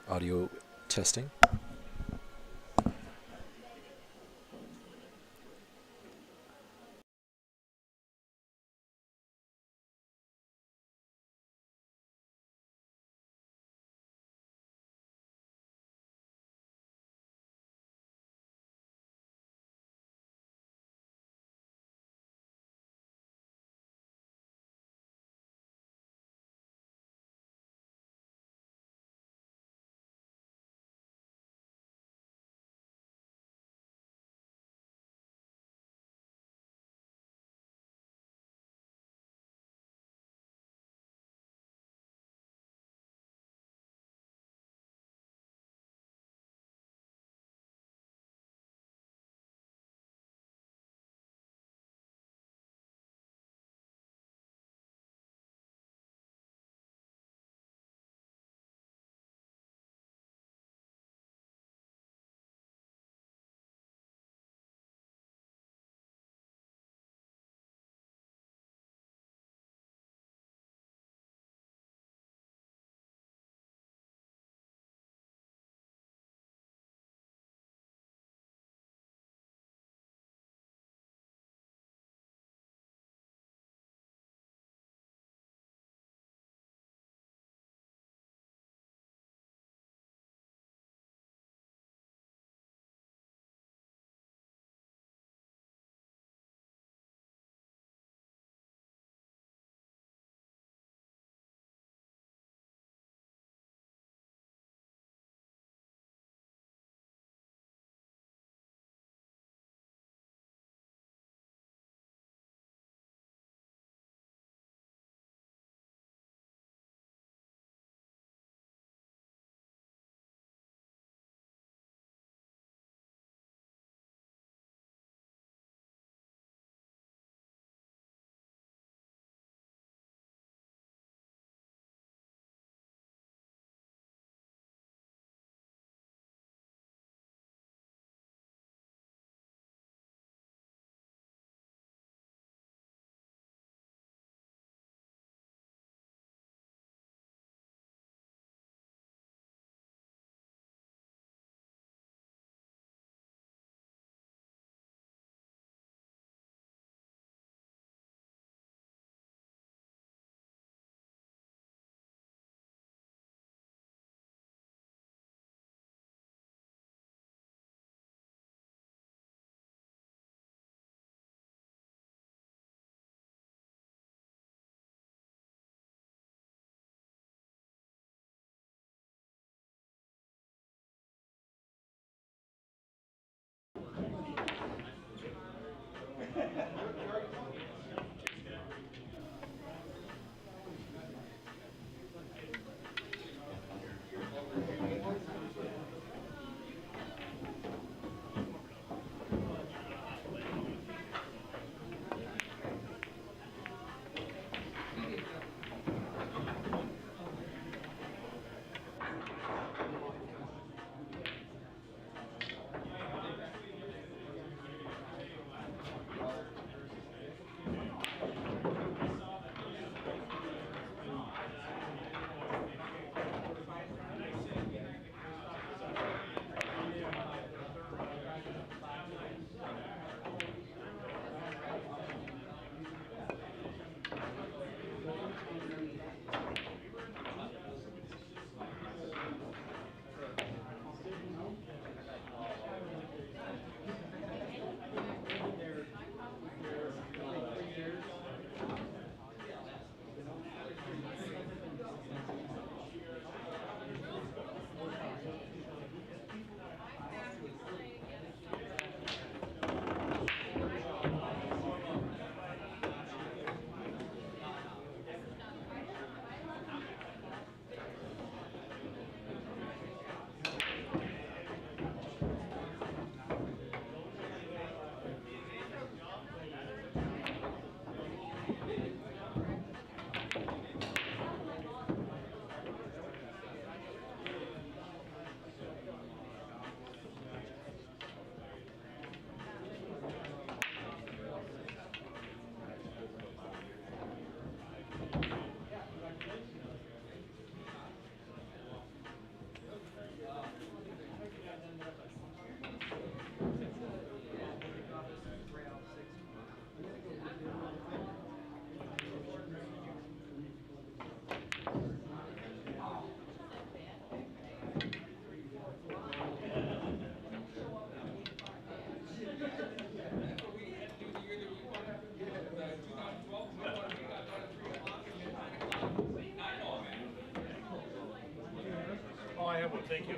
Audio testing. Thank you.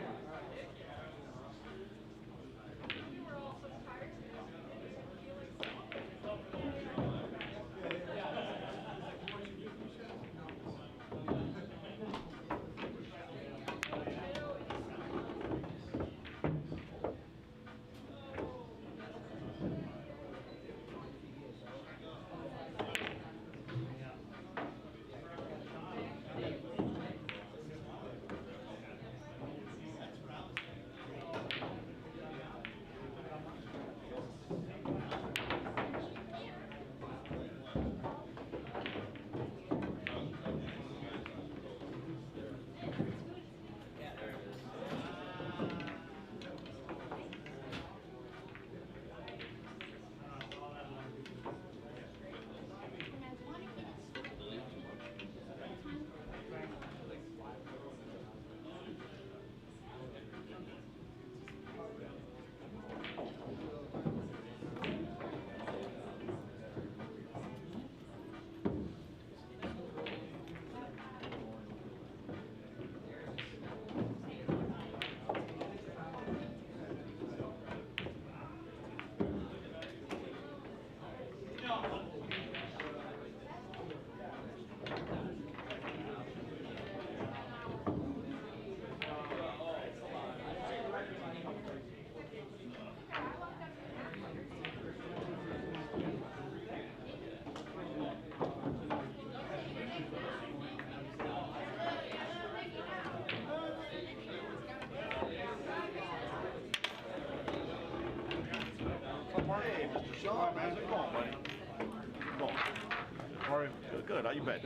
Hey, Mr. Shaw, how's it going, buddy? How's it going? How are you? Good. How you been?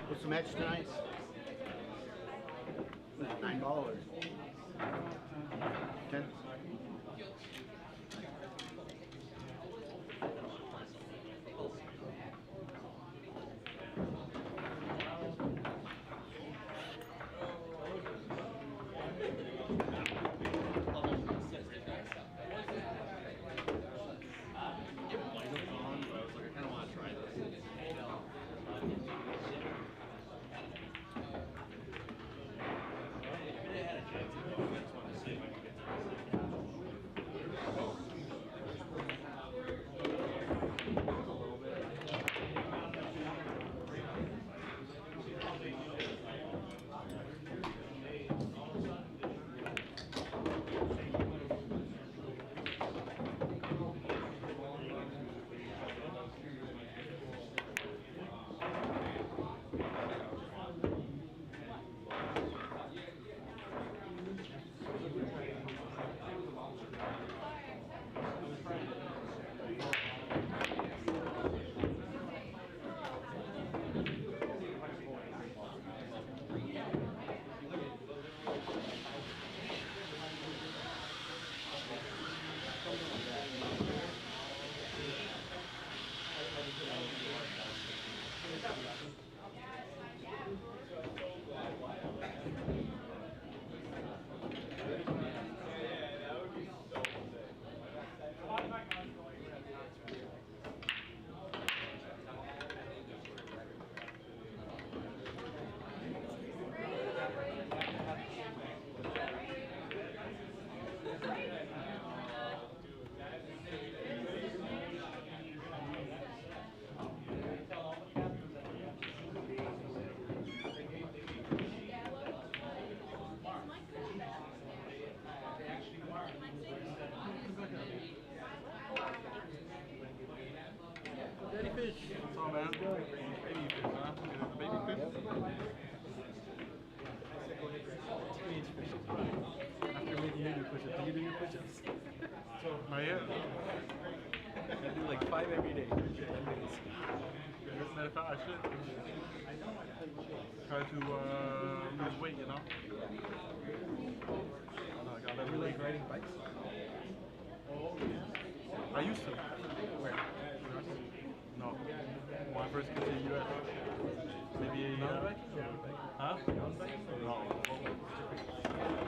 What's the match tonight? $9. 10. Daddy fish. What's up, man? Baby fish, huh? The baby fish? push-ups. Do you do your push-ups? Not yet. I do like 5 every day. Matter of fact, I should try to lose weight, you know? I got You like riding bikes? I used to. Where? No. When I first came to the US. Maybe a Mountain biking or road biking? Huh? Mountain biking or No. road biking?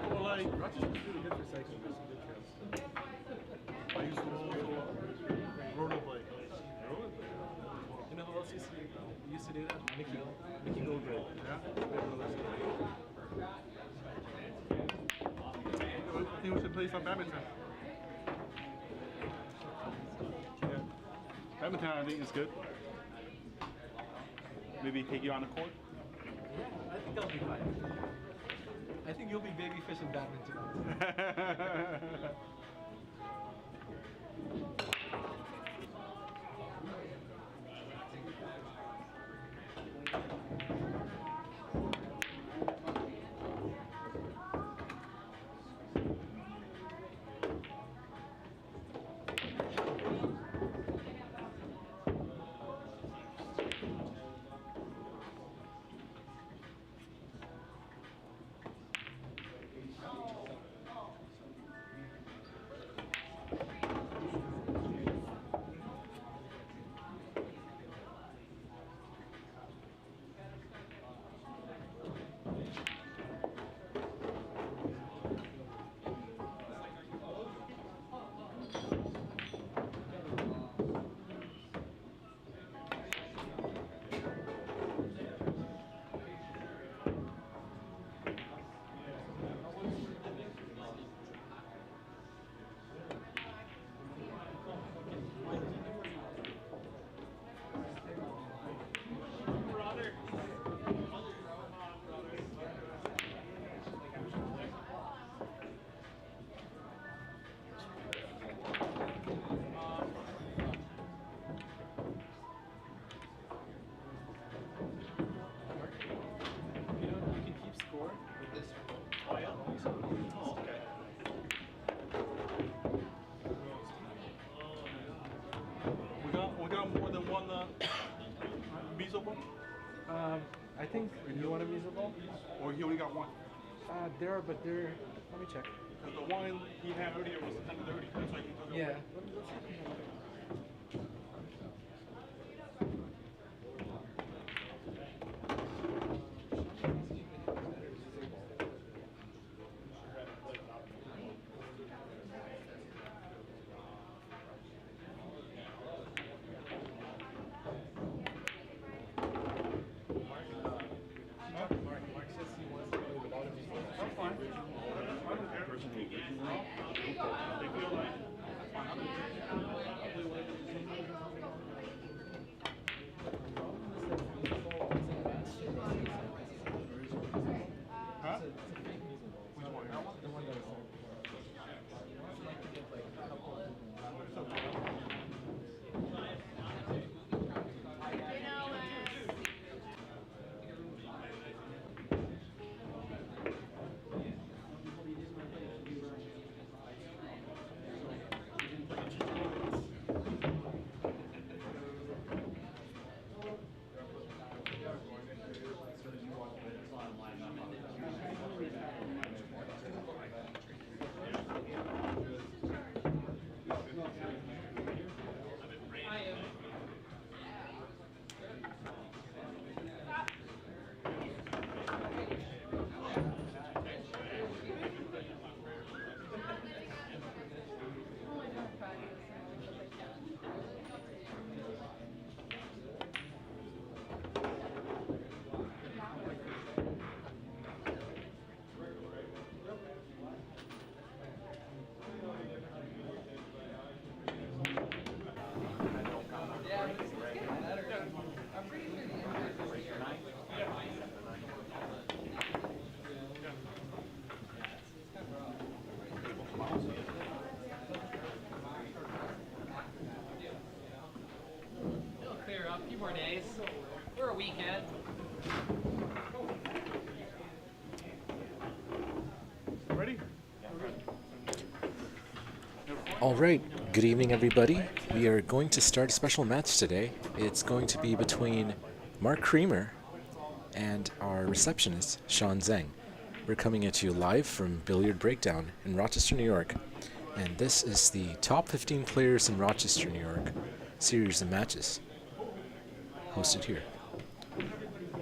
Well, like, Rochester's really good for cycling. There's some good trails. I used to also rollerblade. You know who else used to do that? Mickey Goldberg. Yeah? Good roller skater. I think we should play some badminton. Yeah. Badminton, I think, is good. Maybe take you on the court. Yeah, I think I'll be fine. I think you'll be baby fish in badminton. We got more than one Miso ball? I think you want a Miso ball? Or he only got one? There are, but they're. Let me check. Because the one he had earlier was 10:30. That's why he took it Yeah. away. Let's see. It'll clear up. A few more days. We're a weekend. Ready? Yeah, I'm ready. All right, good evening everybody. We are going to start a special match today. It's going to be between Mark Creamer and our receptionist, Sean Zeng. We're coming at you live from Billiard Breakdown in Rochester, New York. And this is the top 15 players in Rochester, New York series of matches hosted here.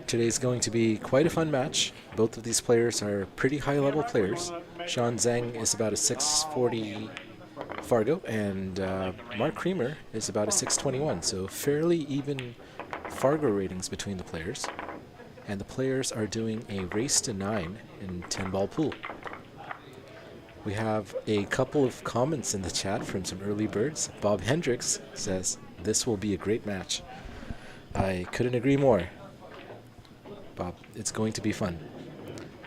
Today's going to be quite a fun match. Both of these players are pretty high level players. Sean Zeng is about a 640 Fargo, and Mark Creamer is about a 621, so fairly even Fargo ratings between the players. And the players are doing a race to 9 in 10-ball pool. We have a couple of comments in the chat from some early birds. Bob Hendrix says, "This will be a great match." I couldn't agree more. Bob, it's going to be fun.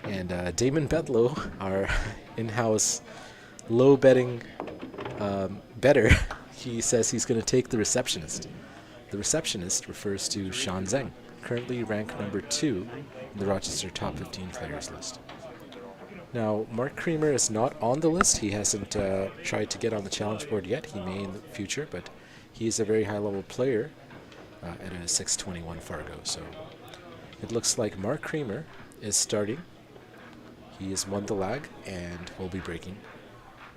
And Damon Bedlow, our in-house low betting better, he says he's going to take the receptionist. The receptionist refers to Sean Zeng, currently ranked number 2 in the Rochester top 15 players list. Now, Mark Creamer is not on the list. He hasn't tried to get on the challenge board yet. He may in the future, but he is a very high-level player at a 621 Fargo. So it looks like Mark Creamer is starting. He has won the lag and will be breaking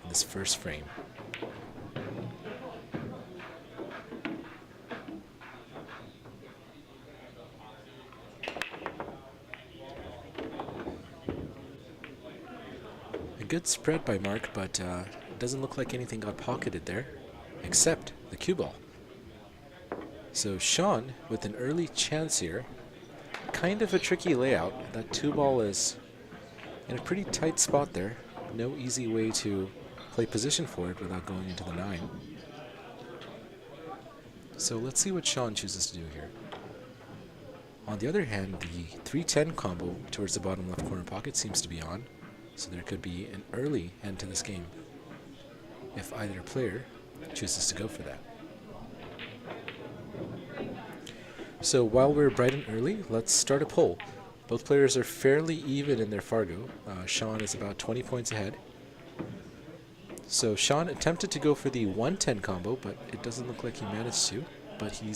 in this first frame. A good spread by Mark, but it doesn't look like anything got pocketed there, except the cue ball. So Sean, with an early chance here, kind of a tricky layout. That 2-ball is in a pretty tight spot there. No easy way to play position for it without going into the 9. So let's see what Sean chooses to do here. On the other hand, the 3-10 combo towards the bottom left corner pocket seems to be on, so there could be an early end to this game if either player chooses to go for that. So while we're bright and early, let's start a poll. Both players are fairly even in their Fargo. Sean is about 20 points ahead. So Sean attempted to go for the 1-10 combo, but it doesn't look like he managed to. But he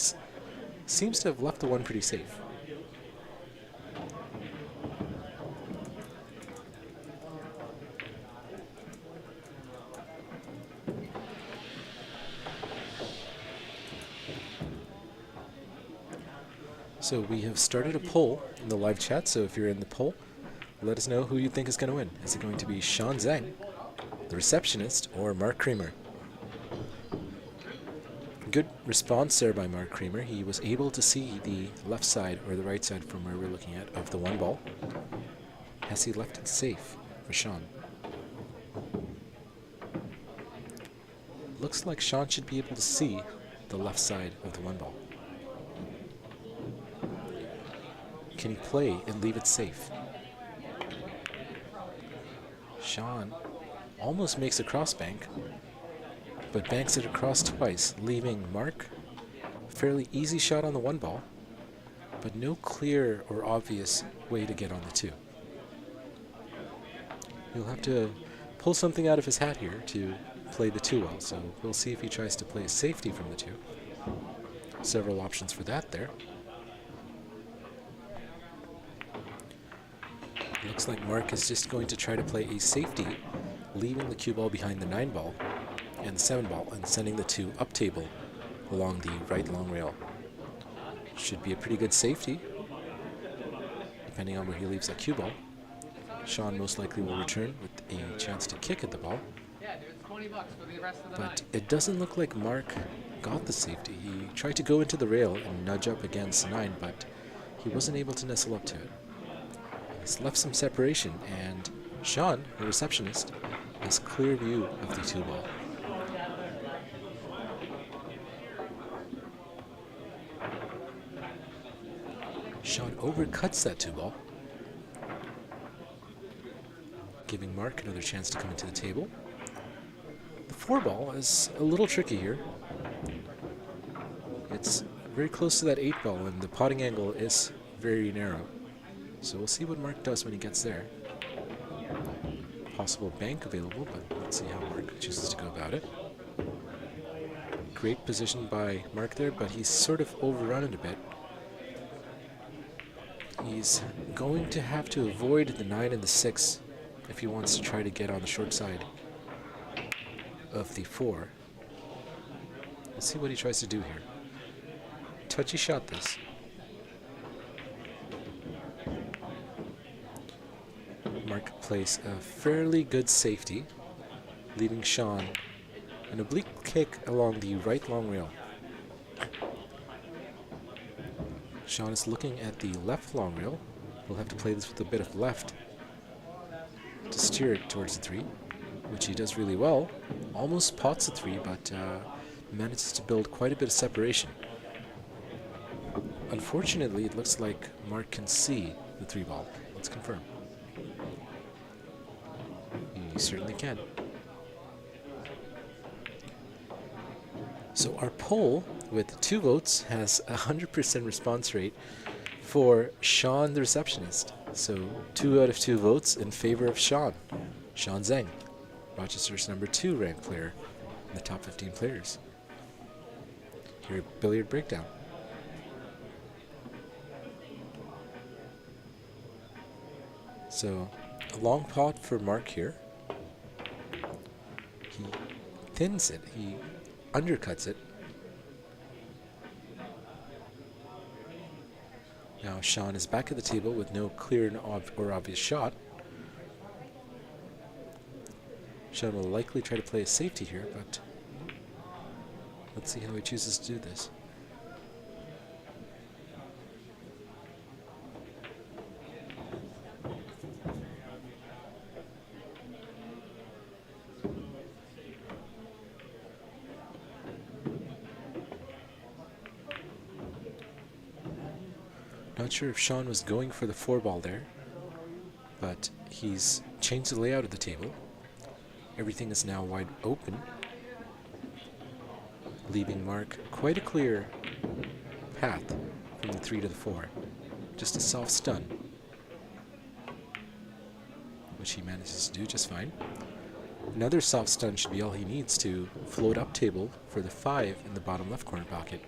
seems to have left the 1 pretty safe. So we have started a poll in the live chat, so if you're in the poll, let us know who you think is going to win. Is it going to be Sean Zeng, the receptionist, or Mark Creamer? Good response there by Mark Creamer. He was able to see the left side or the right side from where we're looking at of the 1 ball. Has he left it safe for Sean? Looks like Sean should be able to see the left side of the 1 ball. Can he play and leave it safe? Sean almost makes a cross bank, but banks it across twice, leaving Mark a fairly easy shot on the 1 ball, but no clear or obvious way to get on the 2. He'll have to pull something out of his hat here to play the 2 well, so we'll see if he tries to play a safety from the 2. Several options for that there. Looks like Mark is just going to try to play a safety, leaving the cue ball behind the 9 ball and the 7 ball and sending the 2 up table along the right long rail. Should be a pretty good safety, depending on where he leaves that cue ball. Sean most likely will return with a chance to kick at the ball. Yeah, dude, it's $20 for the rest of the night. But it doesn't look like Mark got the safety. He tried to go into the rail and nudge up against 9, but he wasn't able to nestle up to it. He's left some separation, and Sean, the receptionist, has clear view of the 2 ball. Sean overcuts that 2 ball, giving Mark another chance to come into the table. The 4 ball is a little tricky here. It's very close to that 8 ball, and the potting angle is very narrow. So we'll see what Mark does when he gets there. Possible bank available, but let's see how Mark chooses to go about it. great position by Mark there, but he's sort of overrun it a bit. He's going to have to avoid the 9 and the 6 if he wants to try to get on the short side of the 4. Let's see what he tries to do here. Touchy shot this. Mark plays a fairly good safety, leaving Sean an oblique kick along the right long rail. Sean is looking at the left long rail. We'll have to play this with a bit of left to steer it towards the 3, which he does really well. Almost pots the 3, but manages to build quite a bit of separation. Unfortunately, it looks like Mark can see the 3 ball. Let's confirm. He certainly can. So our poll with 2 votes has a 100% response rate for Sean the receptionist. So 2 out of 2 votes in favor of Sean Zeng, Rochester's number 2 ranked player in the top 15 players. Here, billiard breakdown. So a long pot for Mark here. He thins it. He undercuts it. Now Sean is back at the table with no clear or obvious shot. Sean will likely try to play a safety here, but let's see how he chooses to do this. Not sure if Sean was going for the 4 ball there, but he's changed the layout of the table. Everything is now wide open, leaving Mark quite a clear path from the 3 to the 4. Just a soft stun, which he manages to do just fine. Another soft stun should be all he needs to float up table for the 5 in the bottom left corner pocket.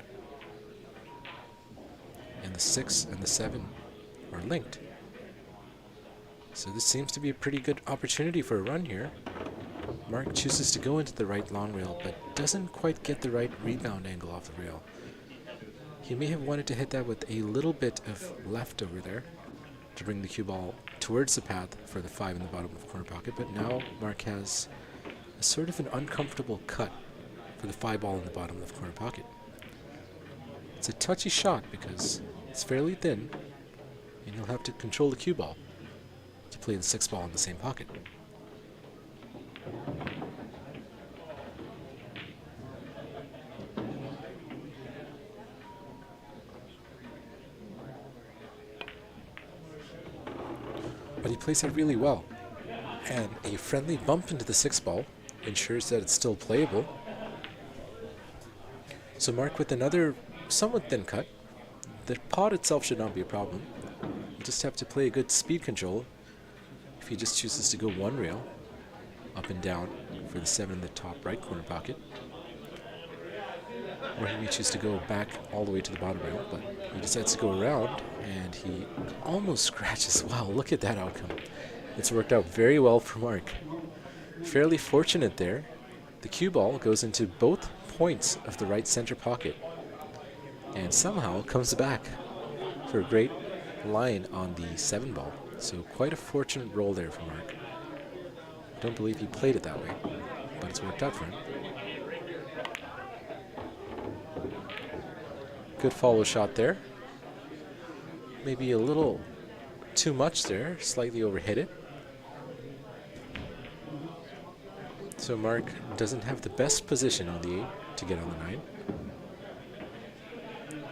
And the 6 and the 7 are linked. So this seems to be a pretty good opportunity for a run here. Mark chooses to go into the right long rail, but doesn't quite get the right rebound angle off the rail. He may have wanted to hit that with a little bit of left over there to bring the cue ball towards the path for the 5 in the bottom left corner pocket, but now Mark has a sort of an uncomfortable cut for the 5 ball in the bottom left corner pocket. It's a touchy shot because it's fairly thin, and he'll have to control the cue ball to play the 6 ball in the same pocket. But he plays it really well, and a friendly bump into the 6 ball ensures that it's still playable. So Mark with another somewhat thin cut. The pot itself should not be a problem. You just have to play a good speed control. If he just chooses to go 1 rail, up and down for the 7 in the top right corner pocket. Or he may choose to go back all the way to the bottom rail, but he decides to go around, and he almost scratches. Wow, look at that outcome. It's worked out very well for Mark. Fairly fortunate there. The cue ball goes into both points of the right center pocket, and somehow comes back for a great line on the 7 ball. So quite a fortunate roll there for Mark. I don't believe he played it that way, but it's worked out for him. Good follow shot there. Maybe a little too much there, slightly overhit it. So Mark doesn't have the best position on the 8 to get on the 9.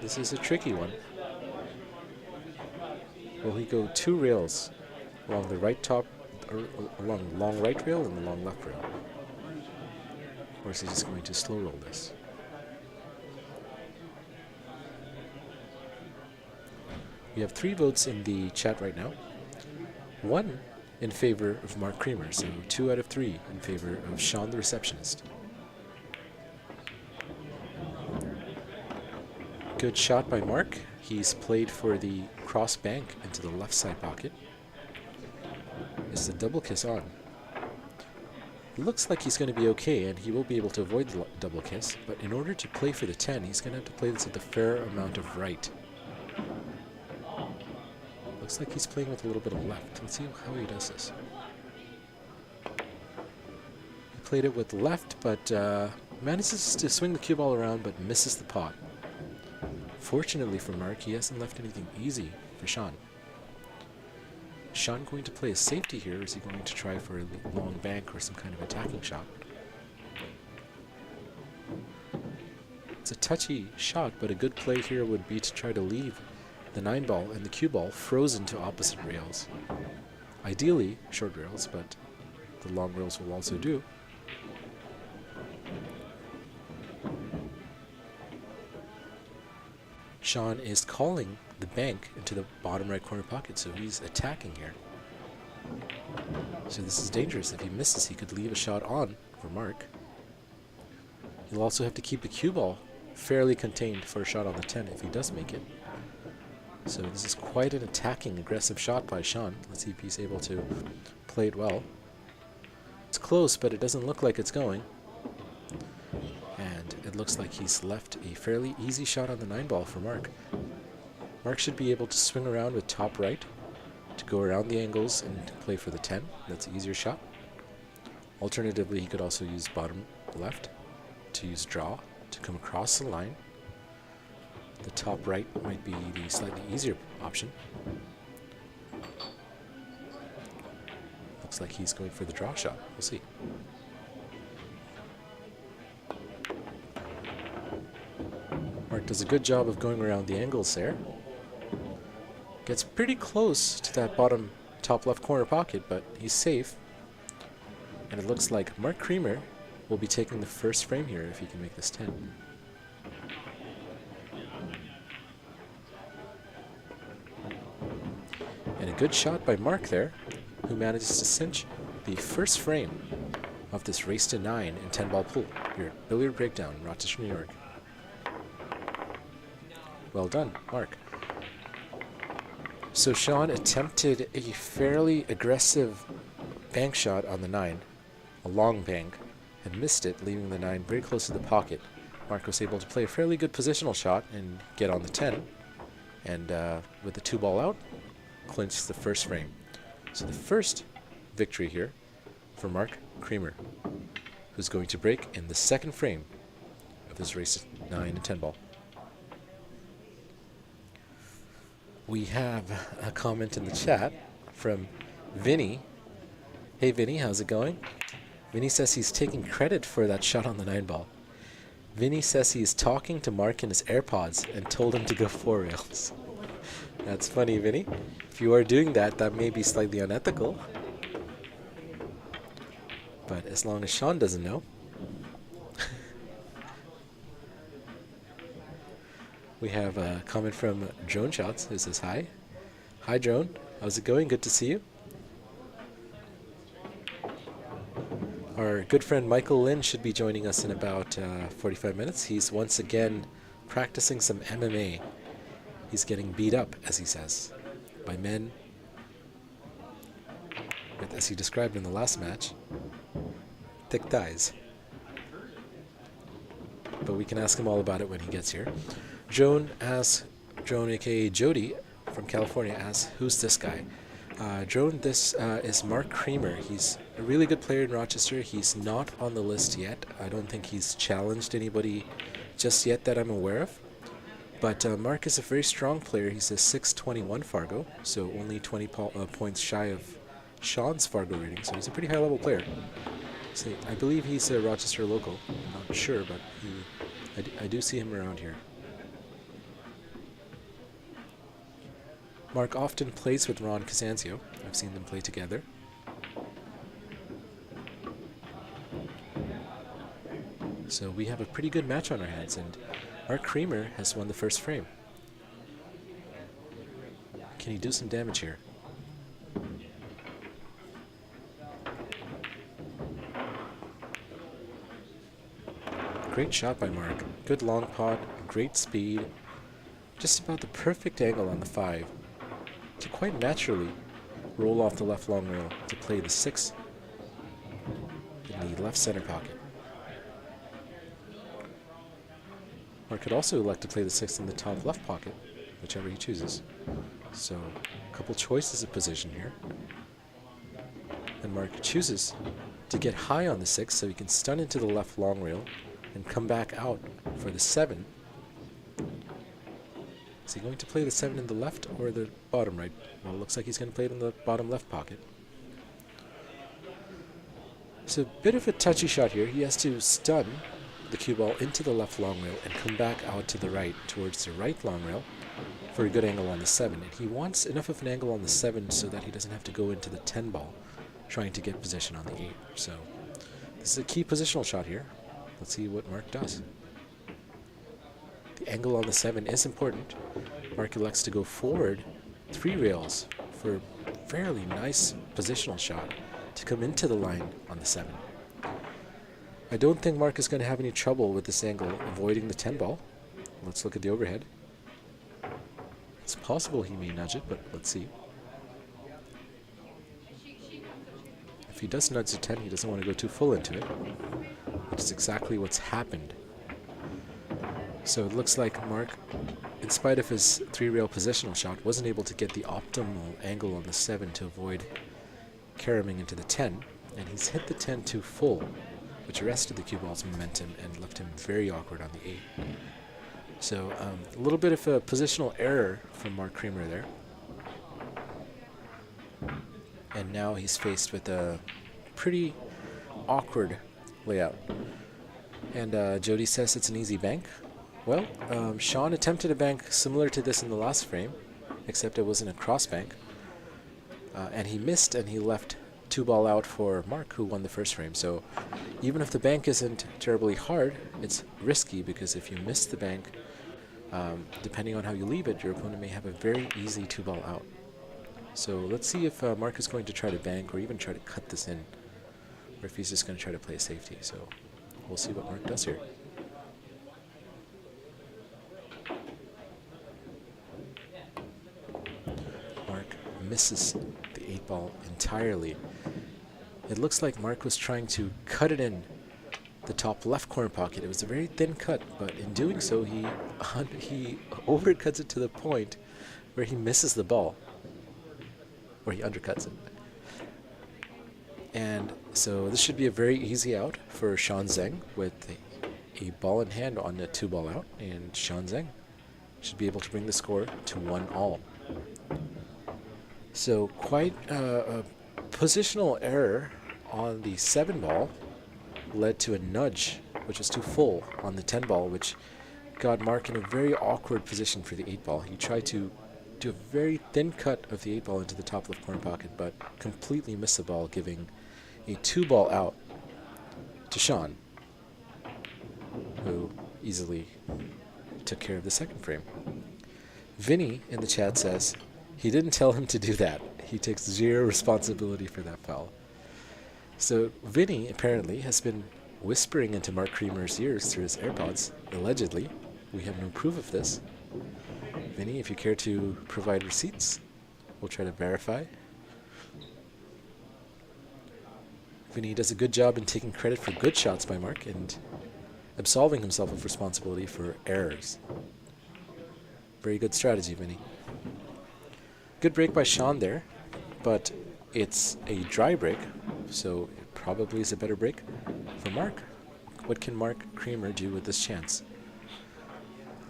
This is a tricky one. Will he go 2 rails along the right top, or along the long right rail and the long left rail? Or is he just going to slow roll this? We have 3 votes in the chat right now. 1 in favor of Mark Creamer, so 2 out of 3 in favor of Sean the receptionist. Good shot by Mark. He's played for the cross bank into the left side pocket. It's the double kiss on. It looks like he's going to be okay, and he will be able to avoid the double kiss, but in order to play for the 10, he's going to have to play this with a fair amount of right. Looks like he's playing with a little bit of left. Let's see how he does this. He played it with left, but manages to swing the cue ball around, but misses the pot. Fortunately for Mark, he hasn't left anything easy for Sean. Sean going to play a safety here, or is he going to try for a long bank or some kind of attacking shot? It's a touchy shot, but a good play here would be to try to leave the 9 ball and the cue ball frozen to opposite rails. Ideally, short rails, but the long rails will also do. Sean is calling the bank into the bottom right corner pocket, so he's attacking here. So this is dangerous. If he misses, he could leave a shot on for Mark. He'll also have to keep the cue ball fairly contained for a shot on the 10 if he does make it. So this is quite an attacking, aggressive shot by Sean. Let's see if he's able to play it well. It's close, but it doesn't look like it's going. And it looks like he's left a fairly easy shot on the 9 ball for Mark. Mark should be able to swing around with top right to go around the angles and play for the 10. That's an easier shot. Alternatively, he could also use bottom left to use draw to come across the line. The top right might be the slightly easier option. Looks like he's going for the draw shot. We'll see. Mark does a good job of going around the angles there. Gets pretty close to that bottom top left corner pocket, but he's safe. And it looks like Mark Creamer will be taking the first frame here if he can make this 10. And a good shot by Mark there, who manages to cinch the first frame of this race to 9 and 10 ball pool here at Billiard Breakdown in Rochester, New York. Well done, Mark. So Sean attempted a fairly aggressive bank shot on the 9, a long bank, and missed it, leaving the 9 very close to the pocket. Mark was able to play a fairly good positional shot and get on the 10, and with the 2 ball out, clinched the first frame. So the first victory here for Mark Creamer, who's going to break in the second frame of this race to 9 and 10 ball. We have a comment in the chat from Vinny. Hey Vinny, how's it going? Vinny says he's taking credit for that shot on the 9 ball. Vinny says he's talking to Mark in his AirPods and told him to go 4 rails. That's funny, Vinny. If you are doing that, that may be slightly unethical. But as long as Sean doesn't know. We have a comment from Drone Shots who says hi. Hi Drone, how's it going? Good to see you. Our good friend Michael Lin should be joining us in about 45 minutes. He's once again practicing some MMA. He's getting beat up, as he says, by men with, as he described in the last match, thick thighs. But we can ask him all about it when he gets here. Joan aka Jody from California asks, who's this guy? Joan, this is Mark Creamer. He's a really good player in Rochester. He's not on the list yet. I don't think he's challenged anybody just yet that I'm aware of. But Mark is a very strong player. He's a 621 Fargo, so only 20 points shy of Sean's Fargo rating. So he's a pretty high-level player. So I believe he's a Rochester local. I'm not sure, but I do see him around here. Mark often plays with Ron Casanzio. I've seen them play together. So we have a pretty good match on our hands, and Mark Creamer has won the first frame. Can he do some damage here? Great shot by Mark. Good long pot, great speed. just about the perfect angle on the 5 to quite naturally roll off the left long rail to play the 6 in the left center pocket. Mark could also elect to play the 6 in the top left pocket, whichever he chooses. So, a couple choices of position here. And Mark chooses to get high on the 6 so he can stun into the left long rail and come back out for the 7. Is he going to play the 7 in the left or the bottom right? Well, it looks like he's going to play it in the bottom left pocket. So, a bit of a touchy shot here. He has to stun the cue ball into the left long rail and come back out to the right towards the right long rail for a good angle on the 7. And he wants enough of an angle on the 7 so that he doesn't have to go into the 10 ball trying to get position on the 8. So this is a key positional shot here. Let's see what Mark does. The angle on the 7 is important. Mark elects to go forward 3 rails for a fairly nice positional shot to come into the line on the 7. I don't think Mark is going to have any trouble with this angle avoiding the 10 ball. Let's look at the overhead. It's possible he may nudge it, but let's see. If he does nudge the 10, he doesn't want to go too full into it, which is exactly what's happened. So it looks like Mark, in spite of his 3-rail positional shot, wasn't able to get the optimal angle on the 7 to avoid caromming into the 10, and he's hit the 10 too full, which arrested the cue ball's momentum and left him very awkward on the 8. So a little bit of a positional error from Mark Creamer there. And now he's faced with a pretty awkward layout. And Jody says it's an easy bank. Well, Sean attempted a bank similar to this in the last frame, except it wasn't a cross bank. And he missed, and he left 2-ball out for Mark, who won the first frame. So even if the bank isn't terribly hard, it's risky, because if you miss the bank, depending on how you leave it, your opponent may have a very easy 2-ball out. So let's see if Mark is going to try to bank or even try to cut this in, or if he's just going to try to play a safety. So we'll see what Mark does here. Mark misses the 8-ball entirely. It looks like Mark was trying to cut it in the top left corner pocket. It was a very thin cut, but in doing so, he overcuts it to the point where he misses the ball, or he undercuts it. And so this should be a very easy out for Sean Zeng with a ball in hand on a 2-ball out, and Sean Zeng should be able to bring the score to 1-all. So quite a positional error on the 7-ball led to a nudge, which was too full on the 10-ball, which got Mark in a very awkward position for the 8-ball. He tried to do a very thin cut of the 8-ball into the top left corner pocket, but completely missed the ball, giving a 2-ball out to Sean, who easily took care of the second frame. Vinny in the chat says he didn't tell him to do that. He takes zero responsibility for that foul. So Vinny apparently has been whispering into Mark Creamer's ears through his AirPods, allegedly. We have no proof of this. Vinny, if you care to provide receipts, we'll try to verify. Vinny does a good job in taking credit for good shots by Mark and absolving himself of responsibility for errors. Very good strategy, Vinny. Good break by Sean there, but it's a dry break, so it probably is a better break for Mark. What can Mark Creamer do with this chance?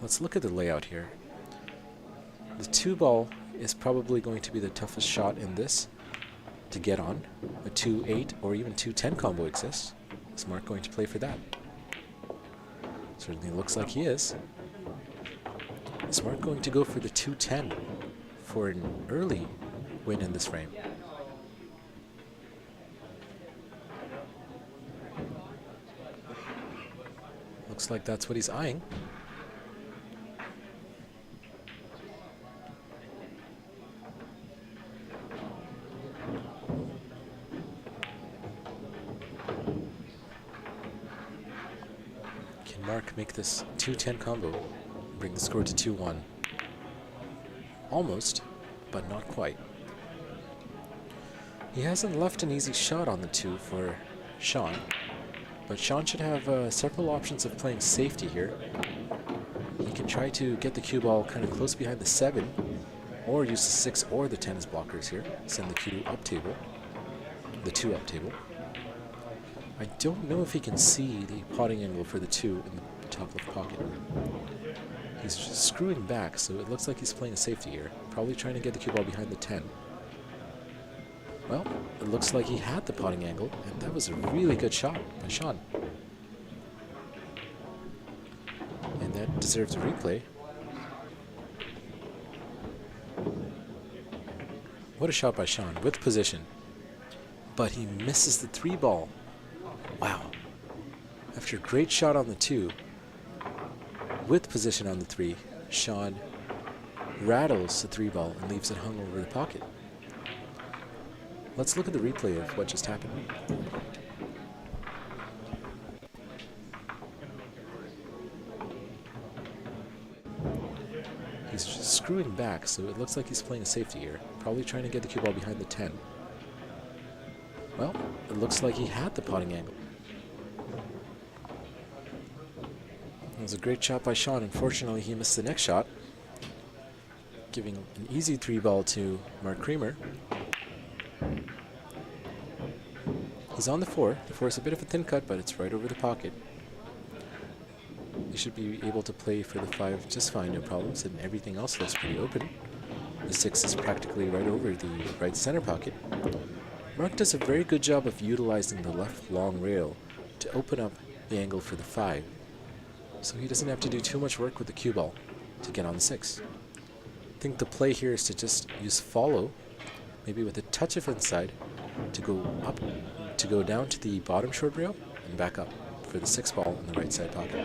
Let's look at the layout here. The 2-ball is probably going to be the toughest shot in this to get on. A 2-8 or even 2-10 combo exists. Is Mark going to play for that? Certainly looks like he is. Is Mark going to go for the 2-10 for an early win in this frame? Looks like that's what he's eyeing. Can Mark make this 2-10 combo, bring the score to 2-1? Almost, but not quite. He hasn't left an easy shot on the 2 for Sean, but Sean should have several options of playing safety here. He can try to get the cue ball kind of close behind the 7, or use the 6 or the 10 as blockers here. Send the cue up table, the 2 up table. I don't know if he can see the potting angle for the 2 in the top left pocket. He's just screwing back, so it looks like he's playing a safety here. Probably trying to get the cue ball behind the 10. Well, it looks like he had the potting angle, and that was a really good shot by Sean. And that deserves a replay. What a shot by Sean, with position. But he misses the 3 ball. Wow. After a great shot on the 2, with position on the 3, Sean rattles the 3 ball and leaves it hung over the pocket. Let's look at the replay of what just happened. He's just screwing back, so it looks like he's playing a safety here. Probably trying to get the cue ball behind the 10. Well, it looks like he had the potting angle. It was a great shot by Sean. Unfortunately, he missed the next shot, giving an easy 3 ball to Mark Creamer. He's on the 4. The 4 is a bit of a thin cut, but it's right over the pocket. He should be able to play for the 5 just fine, no problems, and everything else looks pretty open. The 6 is practically right over the right center pocket. Mark does a very good job of utilizing the left long rail to open up the angle for the 5, so he doesn't have to do too much work with the cue ball to get on the 6. I think the play here is to just use follow, maybe with a touch of inside, to go up, to go down to the bottom short rail and back up for the 6 ball in the right side pocket.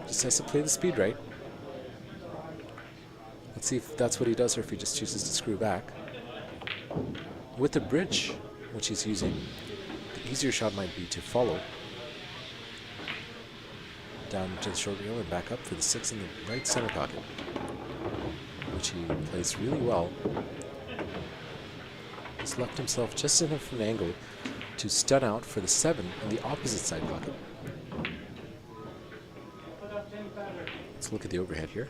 Just has to play the speed right. Let's see if that's what he does or if he just chooses to screw back. With the bridge, which he's using, the easier shot might be to follow down to the short rail and back up for the 6 in the right center pocket, which he plays really well. He's left himself just enough of an angle to stun out for the 7 in the opposite side pocket. Let's look at the overhead here.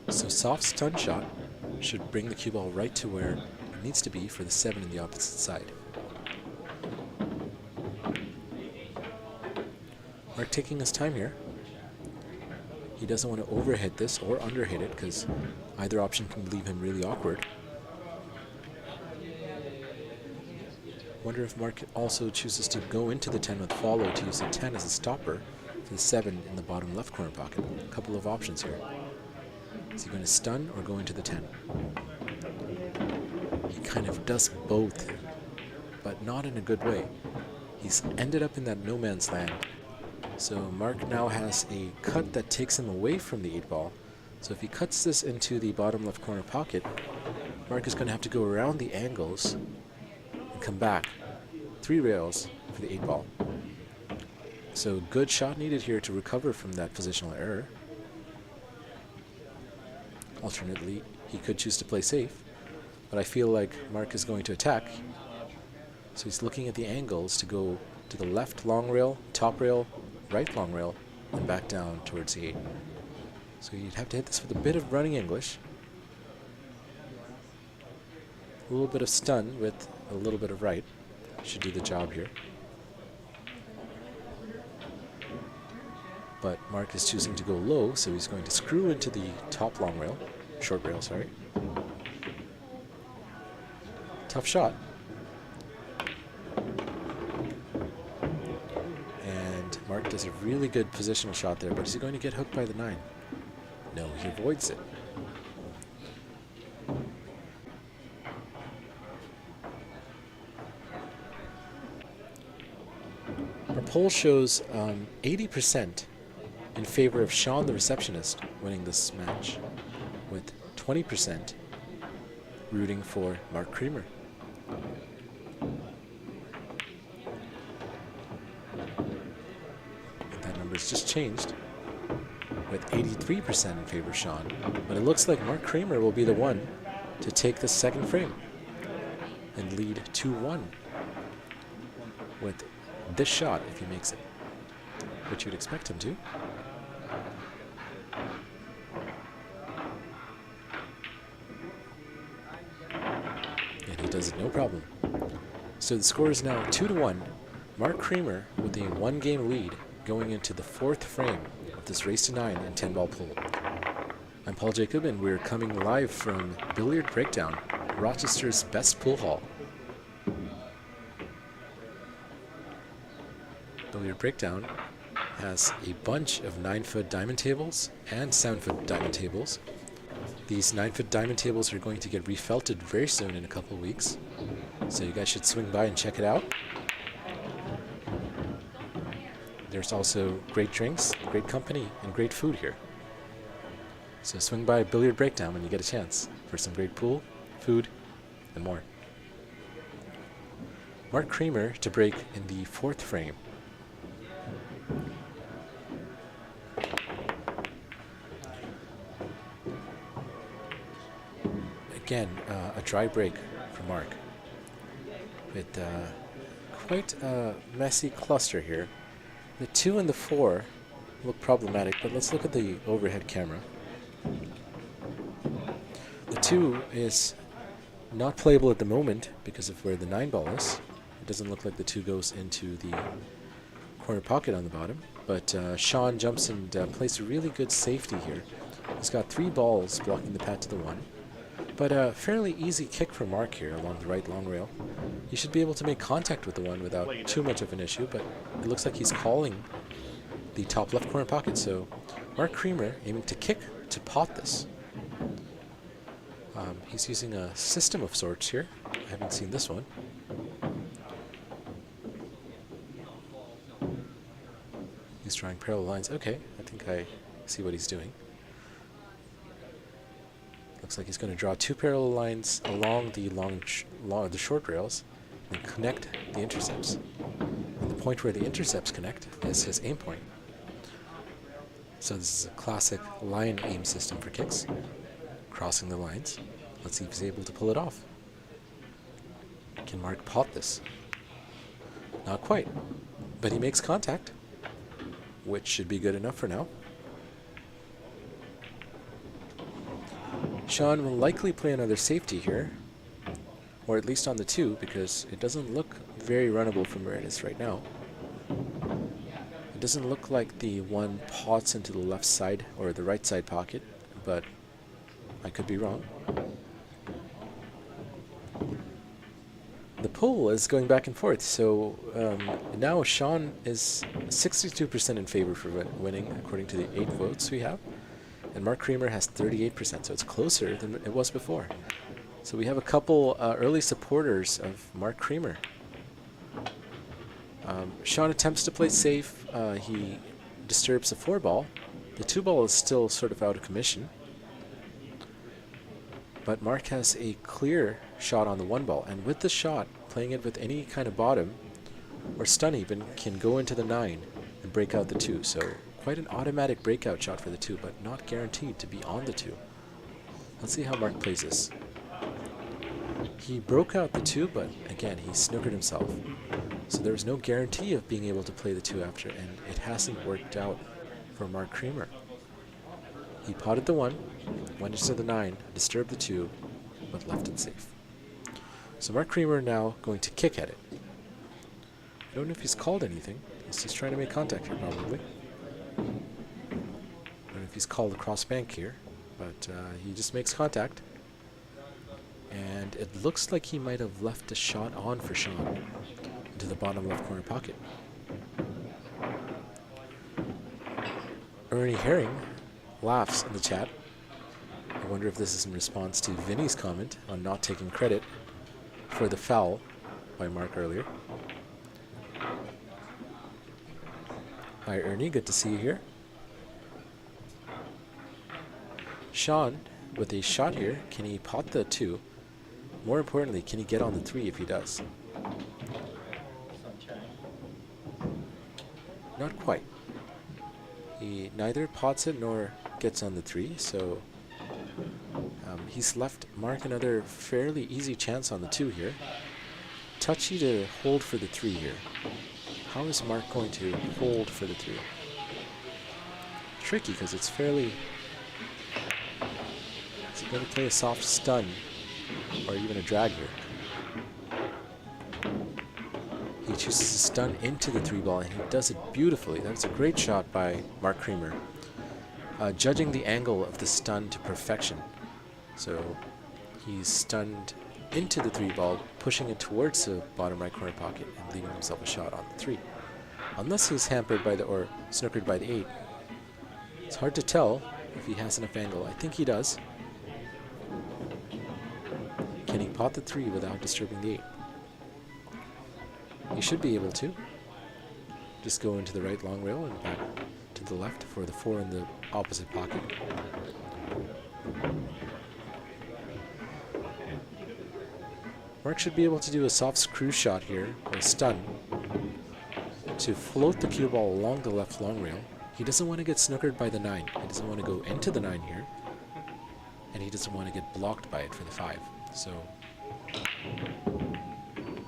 So soft stun shot should bring the cue ball right to where it needs to be for the 7 in the opposite side. Mark taking his time here. He doesn't want to overhit this or underhit it because either option can leave him really awkward. Wonder if Mark also chooses to go into the 10 with follow to use the 10 as a stopper for the 7 in the bottom left corner pocket. A couple of options here. Is he going to stun or go into the 10? He kind of does both, but not in a good way. He's ended up in that no man's land. So Mark now has a cut that takes him away from the 8 ball. So if he cuts this into the bottom left corner pocket, Mark is going to have to go around the angles and come back 3 rails for the 8 ball. So good shot needed here to recover from that positional error. Alternately, he could choose to play safe, but I feel like Mark is going to attack. So he's looking at the angles to go to the left long rail, top rail, right long rail, and back down towards the 8. So you'd have to hit this with a bit of running English. A little bit of stun with a little bit of right. Should do the job here. But Mark is choosing to go low, so he's going to screw into the top long rail, short rail, sorry. Tough shot. And Mark does a really good positional shot there, but is he going to get hooked by the 9? No, he avoids it. Our poll shows 80% in favor of Sean the receptionist winning this match, with 20% rooting for Mark Creamer. just changed with 83% in favor of Sean. But it looks like Mark Creamer will be the one to take the second frame and lead 2-1 with this shot if he makes it, which you'd expect him to. And he does it no problem. So the score is now 2-1. Mark Creamer with a 1-game lead going into the 4th frame of this race to 9 and 10-ball pool. I'm Paul Jacob, and we're coming live from Billiard Breakdown, Rochester's best pool hall. Billiard Breakdown has a bunch of 9-foot diamond tables and 7-foot diamond tables. These 9-foot diamond tables are going to get refelted very soon in a couple of weeks, so you guys should swing by and check it out. There's also great drinks, great company, and great food here. So swing by Billiard Breakdown when you get a chance for some great pool, food, and more. Mark Creamer to break in the 4th frame. Again, a dry break for Mark with quite a messy cluster here. The 2 and the 4 look problematic, but let's look at the overhead camera. The 2 is not playable at the moment because of where the 9-ball is. It doesn't look like the 2 goes into the corner pocket on the bottom, but Sean jumps and plays a really good safety here. He's got 3 balls blocking the pad to the 1, but a fairly easy kick for Mark here along the right long rail. He should be able to make contact with the 1 without too much of an issue, but it looks like he's calling the top left corner pocket, so Mark Creamer aiming to kick to pot this. He's using a system of sorts here. I haven't seen this one. He's drawing parallel lines. Okay, I think I see what he's doing. Looks like he's going to draw 2 parallel lines along the the short rails and connect the intercepts. And the point where the intercepts connect is his aim point. So this is a classic line aim system for kicks, crossing the lines. Let's see if he's able to pull it off. Can Mark pot this? Not quite, but he makes contact, which should be good enough for now. Sean will likely play another safety here, or at least on the 2, because it doesn't look very runnable from where it is right now. It doesn't look like the 1 pots into the left side or the right side pocket, but I could be wrong. The pool is going back and forth, so now Sean is 62% in favor for winning, according to the 8 votes we have, and Mark Creamer has 38%, so it's closer than it was before. So we have a couple early supporters of Mark Creamer. Sean attempts to play safe. He disturbs the 4-ball. The 2-ball is still sort of out of commission, but Mark has a clear shot on the 1-ball, and with the shot, playing it with any kind of bottom or stun even, can go into the 9 and break out the 2. So quite an automatic breakout shot for the 2, but not guaranteed to be on the 2. Let's see how Mark plays this. He broke out the 2, but again, he snookered himself. So there was no guarantee of being able to play the 2 after, and it hasn't worked out for Mark Creamer. He potted the 1, went into the 9, disturbed the 2, but left it safe. So Mark Creamer now going to kick at it. I don't know if he's called anything. He's just trying to make contact here, probably. I don't know if he's called across bank here, but he just makes contact. And it looks like he might have left a shot on for Sean into the bottom left corner pocket. Ernie Herring laughs in the chat. I wonder if this is in response to Vinny's comment on not taking credit for the foul by Mark earlier. Hi Ernie, good to see you here. Sean with a shot here. Can he pot the 2? More importantly, can he get on the 3 if he does? Not quite. He neither pots it nor gets on the 3, so he's left Mark another fairly easy chance on the 2 here. Touchy to hold for the 3 here. How is Mark going to hold for the 3? Tricky, because it's fairly... Is he going to play a soft stun or even a drag here? He chooses to stun into the 3 ball, and he does it beautifully. That was a great shot by Mark Creamer. Judging the angle of the stun to perfection. So he's stunned into the 3 ball, pushing it towards the bottom right corner pocket and leaving himself a shot on the 3. Unless he's hampered by the, or snookered by the 8. It's hard to tell if he has enough angle. I think he does. Can he pot the 3 without disturbing the 8? He should be able to. Just go into the right long rail and back to the left for the 4 in the opposite pocket. Mark should be able to do a soft screw shot here, or stun, to float the cue ball along the left long rail. He doesn't want to get snookered by the 9. He doesn't want to go into the 9 here. And he doesn't want to get blocked by it for the 5. So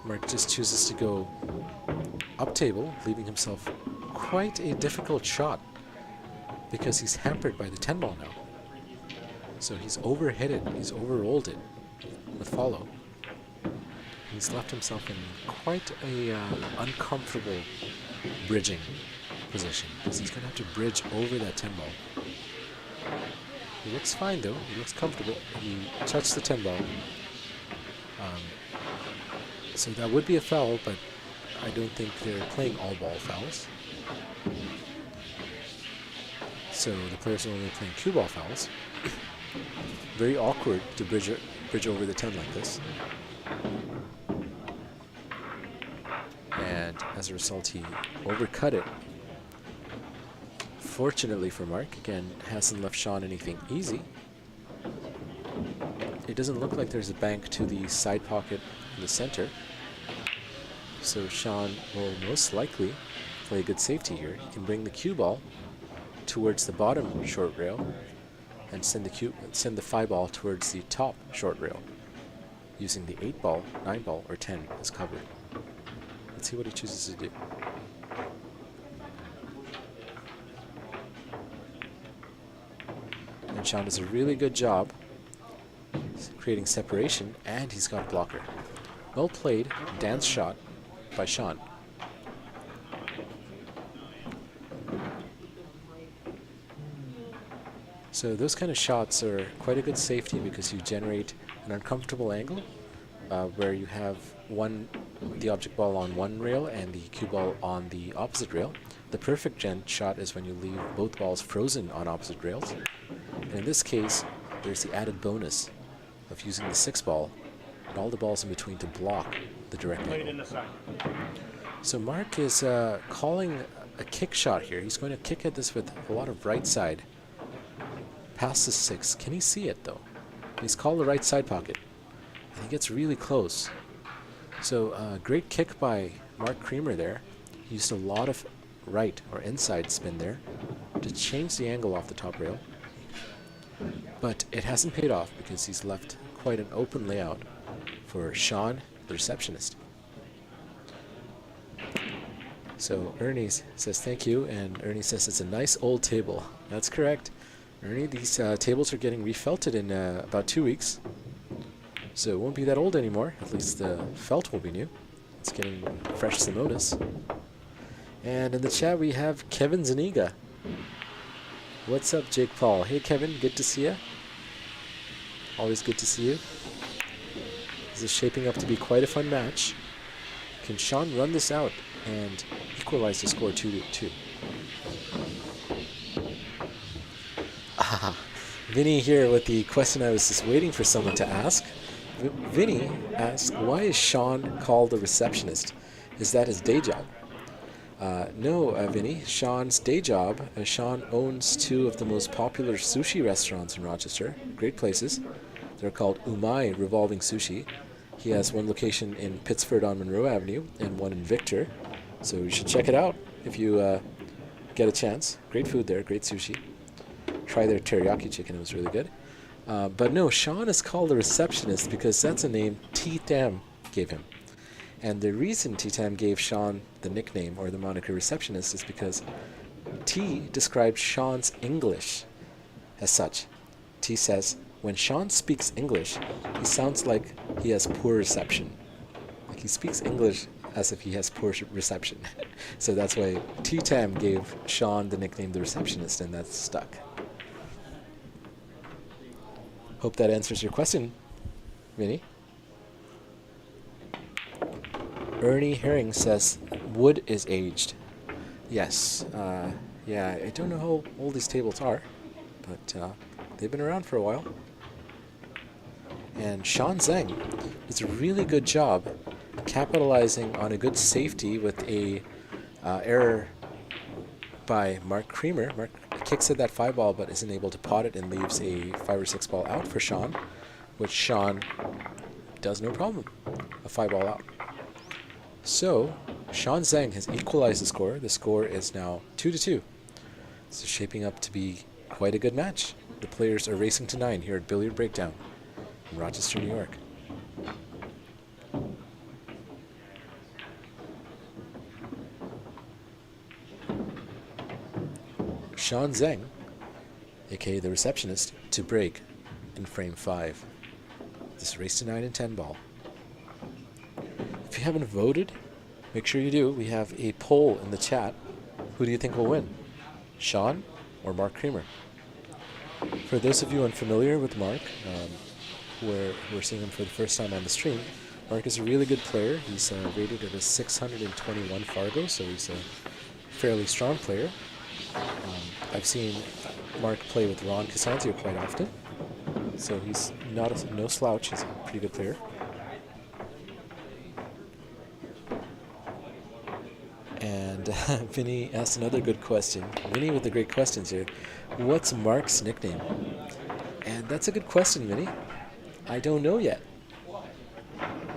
Mark just chooses to go up table, leaving himself quite a difficult shot because he's hampered by the 10 ball now. So he's overhit it, he's overrolled it with follow. He's left himself in quite a uncomfortable bridging position because he's going to have to bridge over that 10 ball. He looks fine though, he looks comfortable. He touched the 10 ball. So that would be a foul, but I don't think they're playing all ball fouls. So the players are only playing cue ball fouls. Very awkward to bridge over the 10 like this. And as a result, he overcut it. Fortunately for Mark, again, hasn't left Sean anything easy. It doesn't look like there's a bank to the side pocket in the center. So Sean will most likely play good safety here. He can bring the cue ball towards the bottom short rail and send the 5 ball towards the top short rail using the 8 ball, 9 ball, or 10 as cover. Let's see what he chooses to do. And Sean does a really good job creating separation, and he's got blocker. Well played, dance shot by Sean. So those kind of shots are quite a good safety because you generate an uncomfortable angle where you have the object ball on one rail and the cue ball on the opposite rail. The perfect shot is when you leave both balls frozen on opposite rails. And in this case, there's the added bonus of using the 6 ball and all the balls in between to block the direct angle. So Mark is calling a kick shot here. He's going to kick at this with a lot of right side past the 6. Can he see it though? He's called the right side pocket and he gets really close. So great kick by Mark Creamer there. He used a lot of right or inside spin there to change the angle off the top rail. But it hasn't paid off because he's left quite an open layout for Sean, the receptionist. So Ernie says thank you, and Ernie says it's a nice old table. That's correct. Ernie, these tables are getting refelted in about 2 weeks. So it won't be that old anymore. At least the felt will be new. It's getting fresh as the notice. And in the chat we have Kevin Zaniga. What's up, Jake Paul? Hey Kevin, good to see you. Always good to see you. This is shaping up to be quite a fun match. Can Sean run this out and equalize the score 2-2? Vinny here with the question I was just waiting for someone to ask. Vinny asked, why is Sean called a receptionist? Is that his day job? No, Vinny. Sean's day job, Sean owns 2 of the most popular sushi restaurants in Rochester. Great places. They're called Umai Revolving Sushi. He has one location in Pittsford on Monroe Avenue and one in Victor. So you should check it out if you get a chance. Great food there, great sushi. Try their teriyaki chicken, it was really good. But no, Sean is called the receptionist because that's a name T. Tam gave him. And the reason T. Tam gave Sean the nickname or the moniker receptionist is because T described Sean's English as such. T says, when Sean speaks English, he sounds like he has poor reception. Like he speaks English as if he has poor reception. So that's why T. Tam gave Sean the nickname the receptionist, and that's stuck. Hope that answers your question, Vinny. Ernie Herring says, wood is aged. Yes. Yeah, I don't know how old these tables are, but they've been around for a while. And Sean Zeng does a really good job capitalizing on a good safety with a error by Mark Creamer. Mark kicks at that 5 ball but isn't able to pot it and leaves a 5 or 6 ball out for Sean, which Sean does no problem. A 5 ball out. So Sean Zeng has equalized the score. The score is now 2-2. This is shaping up to be quite a good match. The players are racing to 9 here at Billiard Breakdown in Rochester, New York. Sean Zeng, aka the receptionist, to break in frame 5. This race to 9 and 10 ball. If you haven't voted, make sure you do. We have a poll in the chat. Who do you think will win? Sean or Mark Creamer? For those of you unfamiliar with Mark, we're seeing him for the first time on the stream. Mark is a really good player. He's rated at a 621 Fargo, so he's a fairly strong player. I've seen Mark play with Ron Casanzio quite often, so he's no slouch. He's a pretty good player. And Vinny asked another good question. Vinny with the great questions here. What's Mark's nickname? And that's a good question, Vinny. I don't know yet.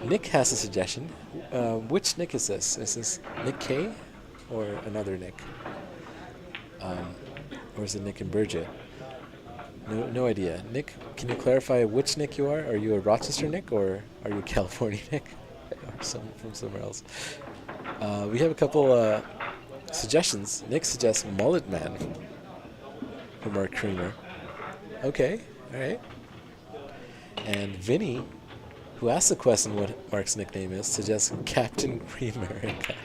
Nick has a suggestion. Which Nick is this? Is this Nick K or another Nick? Or is it Nick and Burgett? No idea. Nick, can you clarify which Nick you are? Are you a Rochester Nick or are you a California Nick? Or from somewhere else? We have a couple suggestions. Nick suggests Mullet Man for Mark Creamer. Okay, alright. And Vinny, who asked the question what Mark's nickname is, suggests Captain Creamerica.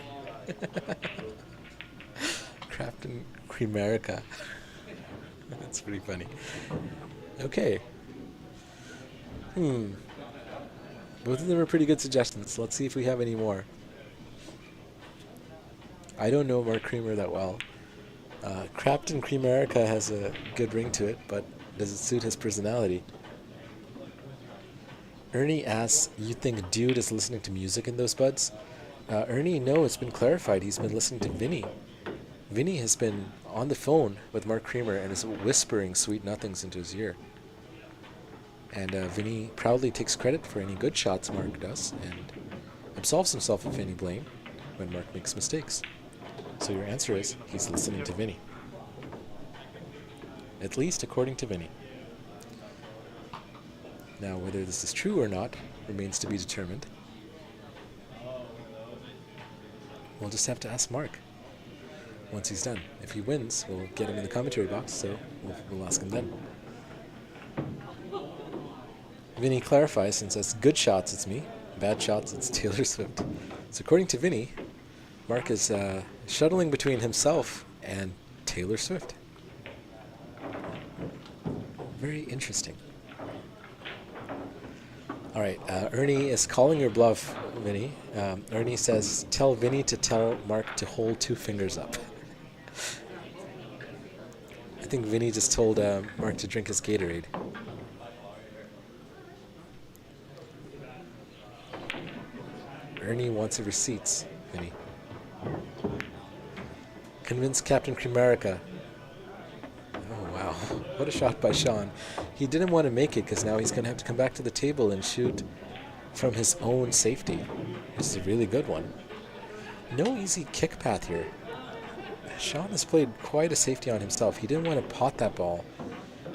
Captain Creamerica. That's pretty funny. Okay. Both of them are pretty good suggestions. Let's see if we have any more. I don't know Mark Creamer that well. Captain Creamerica has a good ring to it, but does it suit his personality? Ernie asks, you think Dude is listening to music in those buds? Ernie, no, it's been clarified. He's been listening to Vinny. Vinny has been on the phone with Mark Creamer and is whispering sweet nothings into his ear. And Vinny proudly takes credit for any good shots Mark does and absolves himself of any blame when Mark makes mistakes. So your answer is, he's listening to Vinny. At least according to Vinny. Now, whether this is true or not remains to be determined. We'll just have to ask Mark once he's done. If he wins, we'll get him in the commentary box, so we'll ask him then. Vinny clarifies and says, good shots, it's me. Bad shots, it's Taylor Swift. So according to Vinny, Mark is shuttling between himself and Taylor Swift. Very interesting. All right, Ernie is calling your bluff, Vinny. Ernie says, tell Vinny to tell Mark to hold 2 fingers up. I think Vinny just told Mark to drink his Gatorade. Ernie wants the receipts, Vinny. Convince Captain Creamerica. Oh, wow. What a shot by Sean. He didn't want to make it because now he's going to have to come back to the table and shoot from his own safety, which is a really good one. No easy kick path here. Sean has played quite a safety on himself. He didn't want to pot that ball.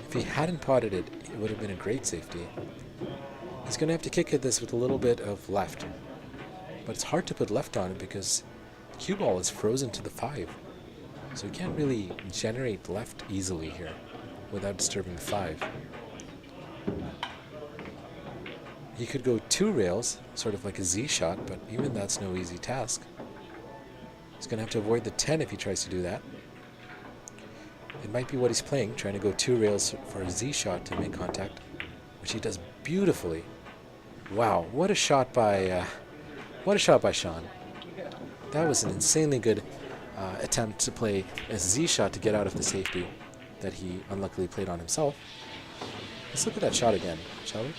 If he hadn't potted it, it would have been a great safety. He's going to have to kick at this with a little bit of left. But it's hard to put left on it because the cue ball is frozen to the 5. So he can't really generate left easily here without disturbing the 5. He could go 2 rails, sort of like a Z shot, but even that's no easy task. He's going to have to avoid the 10 if he tries to do that. It might be what he's playing, trying to go 2 rails for a Z shot to make contact, which he does beautifully. Wow, what a shot by Sean. That was an insanely good attempt to play a Z shot to get out of the safety that he unluckily played on himself. Let's look at that shot again, shall we?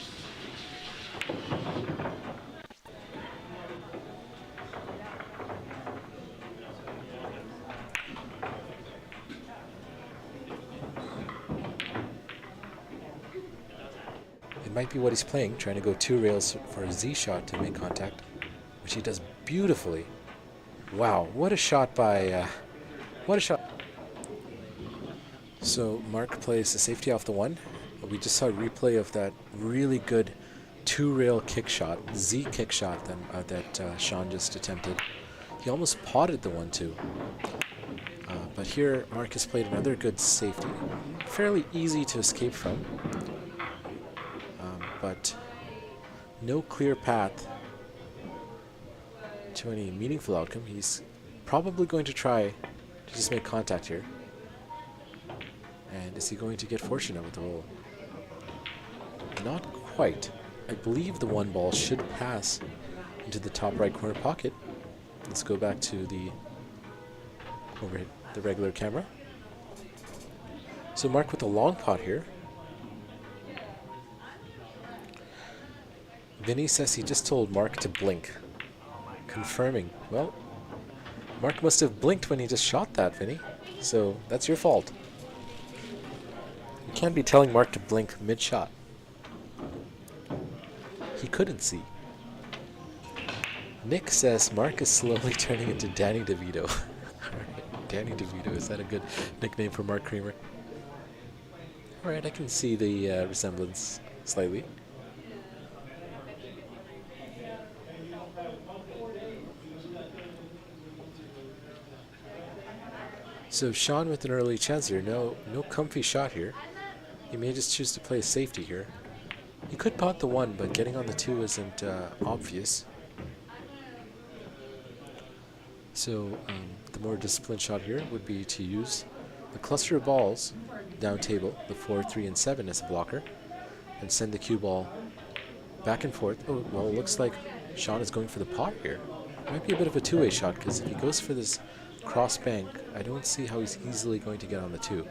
It might be what he's playing, trying to go 2 rails for a Z shot to make contact, which he does beautifully. Wow, what a shot by, So Mark plays the safety off the 1. We just saw a replay of that really good 2-rail kick shot, Z kick shot that Sean just attempted. He almost potted the 1-2. But here Mark has played another good safety. Fairly easy to escape from. But no clear path to any meaningful outcome. He's probably going to try to just make contact here. And is he going to get fortunate with the roll? Not quite. I believe the 1 ball should pass into the top right corner pocket. Let's go back to the regular camera. So Mark with a long pot here. Vinny says he just told Mark to blink. Confirming. Well, Mark must have blinked when he just shot that, Vinny. So that's your fault. You can't be telling Mark to blink mid-shot. He couldn't see. Nick says Mark is slowly turning into Danny DeVito. Alright, Danny DeVito, is that a good nickname for Mark Creamer? Alright, I can see the resemblance slightly. So Sean with an early chance here. No comfy shot here. He may just choose to play safety here. He could pot the 1, but getting on the 2 isn't obvious. So the more disciplined shot here would be to use the cluster of balls down table, the 4, 3, and 7 as a blocker, and send the cue ball back and forth. Oh, well, it looks like Sean is going for the pot here. Might be a bit of a 2-way shot, because if he goes for this cross bank, I don't see how he's easily going to get on the 2.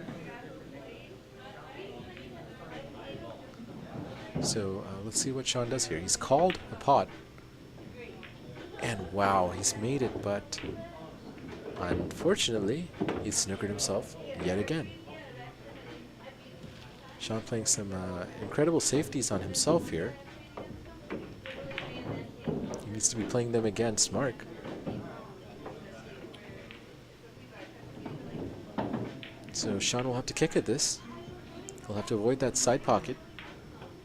So let's see what Sean does here. He's called a pot. And wow, he's made it, but unfortunately, he's snookered himself yet again. Sean playing some incredible safeties on himself here. He needs to be playing them against Mark. So Sean will have to kick at this. He'll have to avoid that side pocket.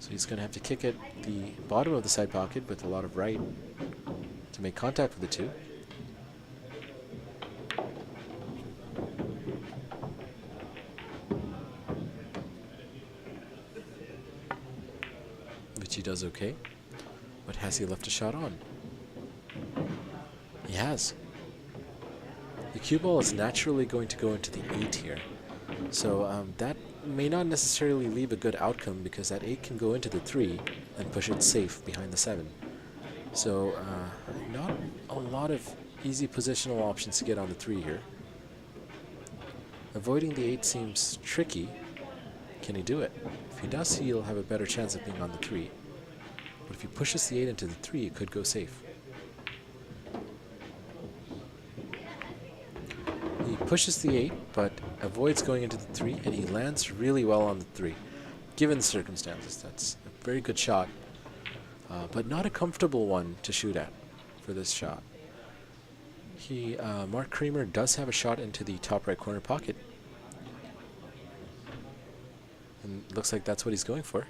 So he's going to have to kick at the bottom of the side pocket with a lot of right to make contact with the 2. Which he does okay. But has he left a shot on? He has. The cue ball is naturally going to go into the 8 here. So that may not necessarily leave a good outcome, because that 8 can go into the 3 and push it safe behind the 7. So not a lot of easy positional options to get on the 3 here. Avoiding the 8 seems tricky. Can he do it? If he does, he'll have a better chance of being on the 3. But if he pushes the 8 into the 3, it could go safe. He pushes the 8, but avoids going into the 3, and he lands really well on the 3. Given the circumstances, that's a very good shot, but not a comfortable one to shoot at for this shot. Mark Creamer does have a shot into the top right corner pocket. And looks like that's what he's going for.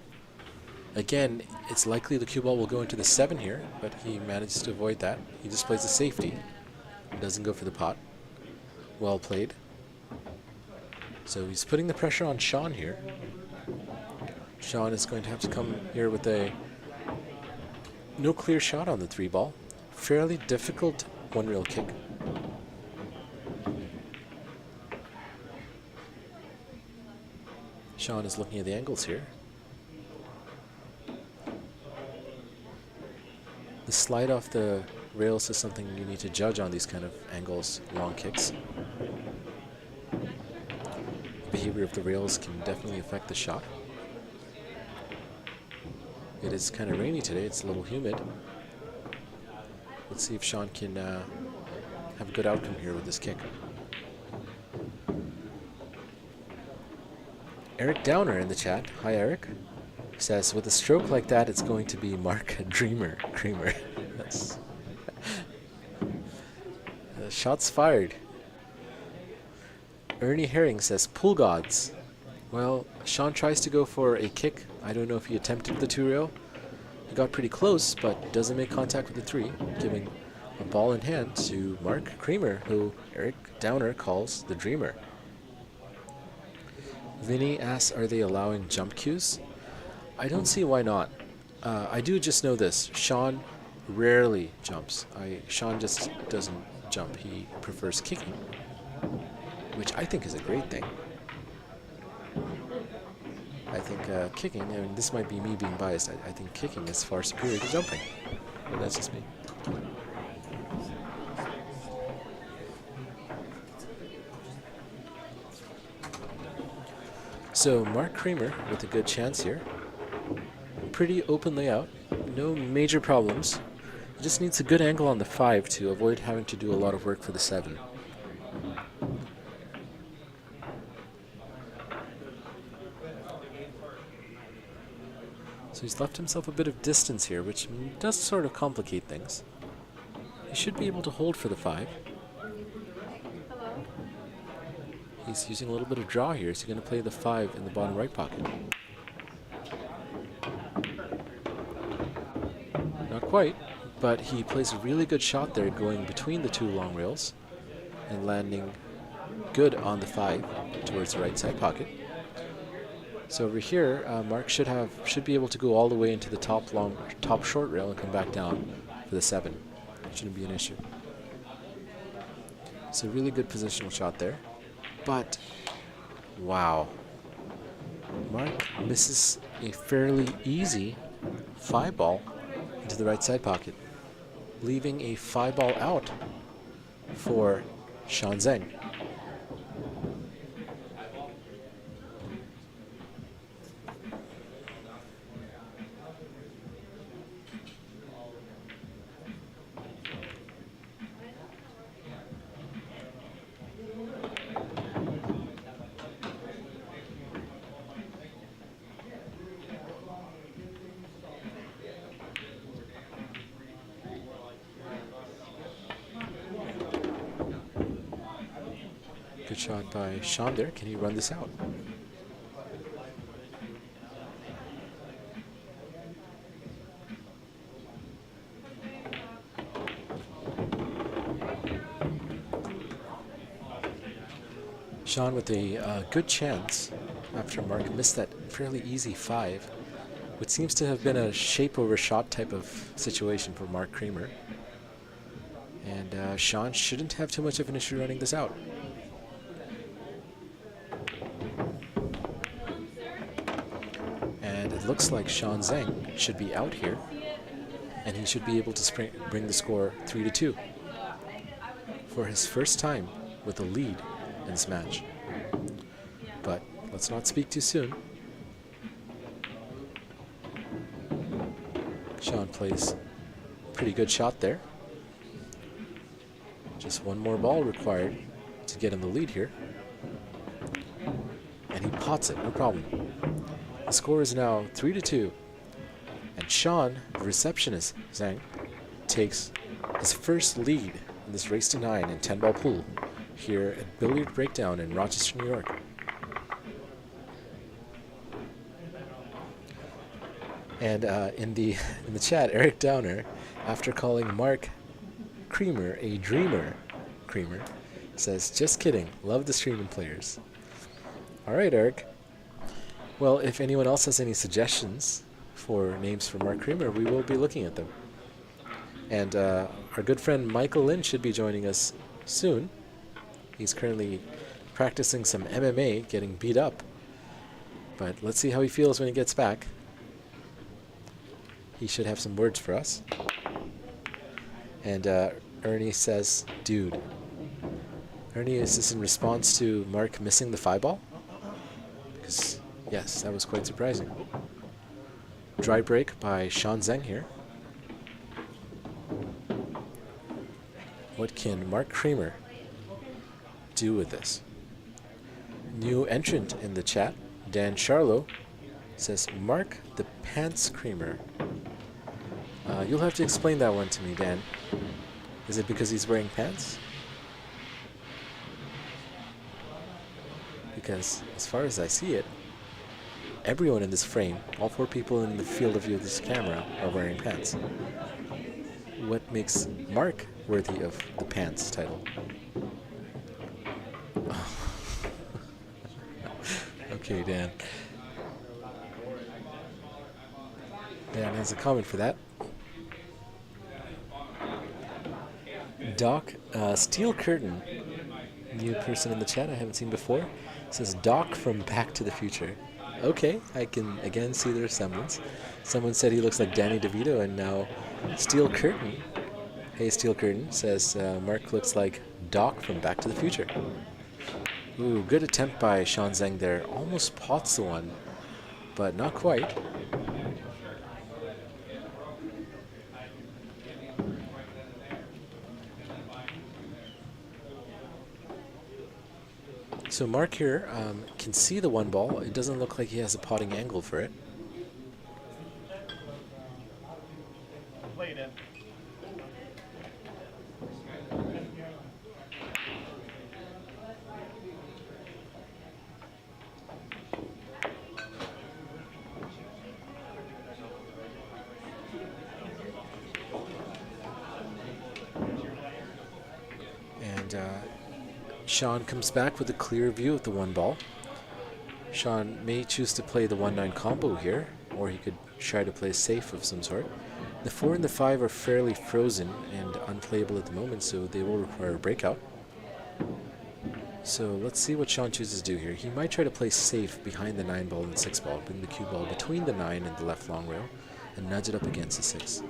Again, it's likely the cue ball will go into the 7 here, but he manages to avoid that. He just plays the safety. Doesn't go for the pot. Well played. So he's putting the pressure on Sean here. Sean is going to have to come here with a no clear shot on the 3 ball. Fairly difficult one rail kick. Sean is looking at the angles here. The slide off the rails is something you need to judge on these kind of angles, long kicks. Behavior of the rails can definitely affect the shot. It is kind of rainy today, it's a little humid. Let's see if Sean can have a good outcome here with this kick. Eric Downer in the chat, hi Eric, says with a stroke like that it's going to be Mark Creamer. That's shots fired. Ernie Herring says pool gods. Well, Sean tries to go for a kick. I don't know if he attempted the 2 rail. He got pretty close, but doesn't make contact with the 3, giving a ball in hand to Mark Creamer, who Eric Downer calls the Dreamer. Vinny asks, are they allowing jump cues? I don't see why not. I do just know this. Sean rarely jumps. Sean just doesn't jump. He prefers kicking, which I think is a great thing. I think kicking, I mean, this might be me being biased, I think kicking is far superior to jumping. But that's just me. So Mark Creamer with a good chance here. Pretty open layout, no major problems. He just needs a good angle on the 5 to avoid having to do a lot of work for the 7. So he's left himself a bit of distance here, which does sort of complicate things. He should be able to hold for the 5. He's using a little bit of draw here, so he's going to play the 5 in the bottom right pocket. Not quite, but he plays a really good shot there going between the 2 long rails and landing good on the 5 towards the right side pocket. So over here, Mark should be able to go all the way into the top short rail and come back down for the 7. Shouldn't be an issue. So really good positional shot there. But, wow. Mark misses a fairly easy 5 ball into the right side pocket, leaving a 5 ball out for Sean Zeng. Good shot by Sean there. Can he run this out? Sean with a good chance after Mark missed that fairly easy 5, which seems to have been a shape over shot type of situation for Mark Creamer. And Sean shouldn't have too much of an issue running this out. And it looks like Sean Zeng should be out here, and he should be able to bring the score 3-2 for his first time with a lead in this match. But let's not speak too soon. Sean plays a pretty good shot there. Just one more ball required to get in the lead here. And he pots it, no problem. The score is now 3-2. And Sean, the receptionist, Zeng, takes his first lead in in this race to 9 and 10-ball pool here at Billiard Breakdown in Rochester, New York. And in the chat, Eric Downer, after calling Mark Creamer a dreamer, Creamer, says, "Just kidding. Love the streaming players." All right, Eric. Well, if anyone else has any suggestions for names for Mark Creamer, we will be looking at them. And our good friend Michael Lynn should be joining us soon. He's currently practicing some MMA, getting beat up. But let's see how he feels when he gets back. He should have some words for us. And Ernie says, "Dude." Ernie, is this in response to Mark missing the 5-ball? Because, yes, that was quite surprising. Dry break by Sean Zeng here. What can Mark Creamer do with this? New entrant in the chat, Dan Charlo, says, "Mark the Pants Creamer." You'll have to explain that one to me, Dan. Is it because he's wearing pants? Because as far as I see it, everyone in this frame, all 4 people in the field of view of this camera, are wearing pants. What makes Mark worthy of the pants title? Okay, Dan. Dan has a comment for that. Doc, Steel Curtain, new person in the chat I haven't seen before, says Doc from Back to the Future. Okay, I can again see the resemblance. Someone said he looks like Danny DeVito, and now Steel Curtain, hey Steel Curtain, says Mark looks like Doc from Back to the Future. Ooh, good attempt by Sean Zeng there. Almost pots the one, but not quite. So Mark here can see the 1-ball. It doesn't look like he has a potting angle for it. Play it in. And Sean comes back with a clear view of the 1-ball. Sean may choose to play the 1-9 combo here, or he could try to play safe of some sort. The 4 and the 5 are fairly frozen and unplayable at the moment, so they will require a breakout. So let's see what Sean chooses to do here. He might try to play safe behind the 9-ball and 6-ball, bring the cue ball between the 9 and the left long rail, and nudge it up against the 6.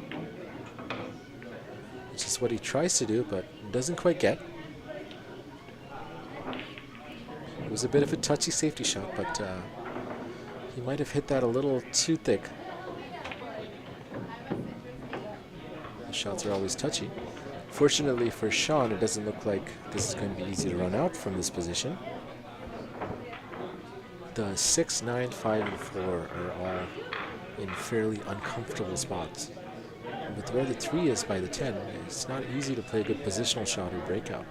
Which is what he tries to do, but doesn't quite get. It was a bit of a touchy safety shot, but he might have hit that a little too thick. The shots are always touchy. Fortunately for Sean, it doesn't look like this is going to be easy to run out from this position. The 6, 9, 5, and 4 are all in fairly uncomfortable spots. But where the 3 is by the 10, it's not easy to play a good positional shot or breakout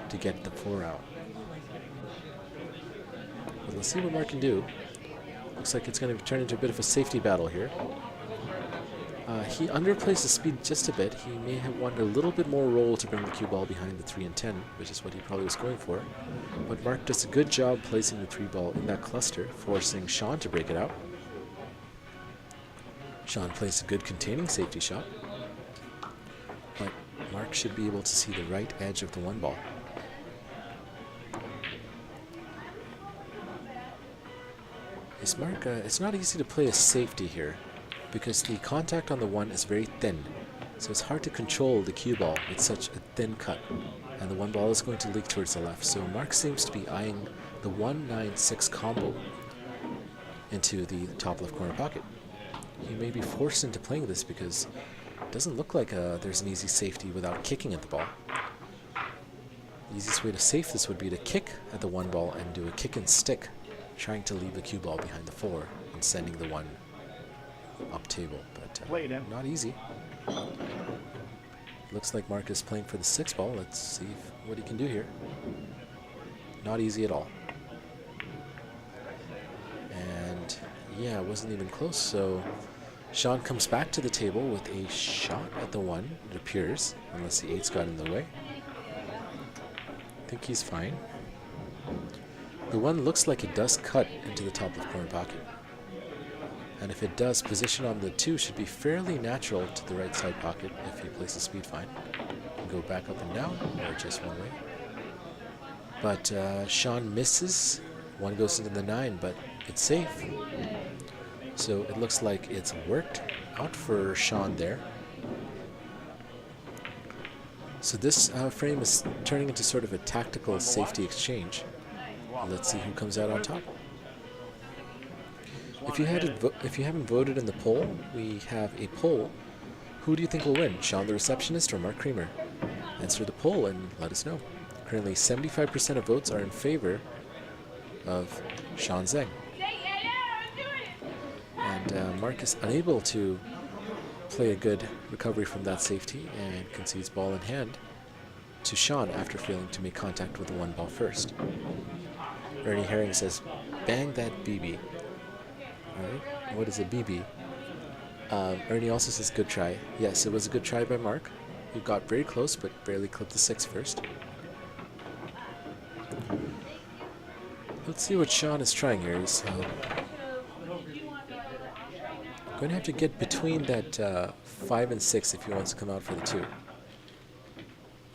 to get the 4 out. But let's see what Mark can do. Looks like it's going to turn into a bit of a safety battle here. He underplays the speed just a bit. He may have wanted a little bit more roll to bring the cue ball behind the 3 and 10, which is what he probably was going for. But Mark does a good job placing the 3 ball in that cluster, forcing Sean to break it out. Sean plays a good containing safety shot. But Mark should be able to see the right edge of the 1 ball. Mark, it's not easy to play a safety here because the contact on the 1 is very thin, so it's hard to control the cue ball with such a thin cut, and the 1 ball is going to leak towards the left. So Mark seems to be eyeing the 1-9-6 combo into the top left corner pocket. He may be forced into playing this because it doesn't look like there's an easy safety without kicking at the ball. The easiest way to safe this would be to kick at the 1 ball and do a kick and stick, trying to leave the cue ball behind the 4 and sending the 1 up table, but not easy. Looks like Mark is playing for the 6 ball. Let's see what he can do here. Not easy at all. And yeah, it wasn't even close. So Sean comes back to the table with a shot at the 1, it appears, unless the 8's got in the way. I think he's fine. The 1 looks like it does cut into the top left corner pocket. And if it does, position on the 2 should be fairly natural to the right side pocket if he plays the speed fine. Go back up and down, or just one way. But Sean misses. 1 goes into the 9, but it's safe. So it looks like it's worked out for Sean there. So this frame is turning into sort of a tactical safety exchange. Let's see who comes out on top. If you haven't voted in the poll, we have a poll. Who do you think will win, Sean the receptionist or Mark Creamer? Answer the poll and let us know. Currently 75% of votes are in favor of Sean Zeng. And Mark is unable to play a good recovery from that safety and concedes ball in hand to Sean after failing to make contact with the 1 ball first. Ernie Herring says, bang that BB. Alright, what is a BB? Ernie also says good try. Yes, it was a good try by Mark. He got very close but barely clipped the 6 first. Let's see what Sean is trying here. He's going to have to get between that 5 and 6 if he wants to come out for the 2.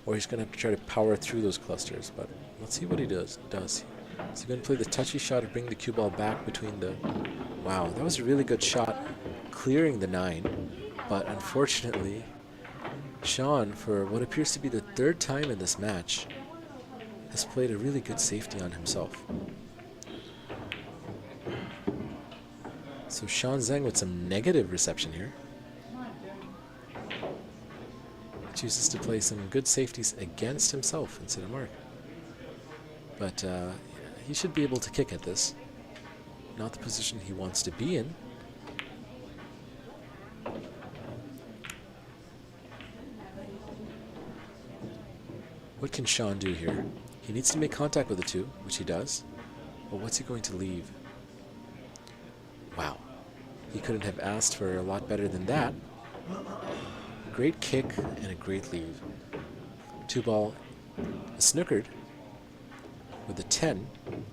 Or he's going to have to try to power through those clusters, but let's see what he does. Is he going to play the touchy shot to bring the cue ball back between the... Wow, that was a really good shot clearing the 9, but unfortunately Sean, for what appears to be the 3rd time in this match, has played a really good safety on himself. So Sean Zeng with some negative reception here. Chooses to play some good safeties against himself instead of Mark. But he should be able to kick at this. Not the position he wants to be in. What can Sean do here? He needs to make contact with the 2, which he does. But what's he going to leave? Wow. He couldn't have asked for a lot better than that. Great kick and a great leave. 2 ball snookered with a 10,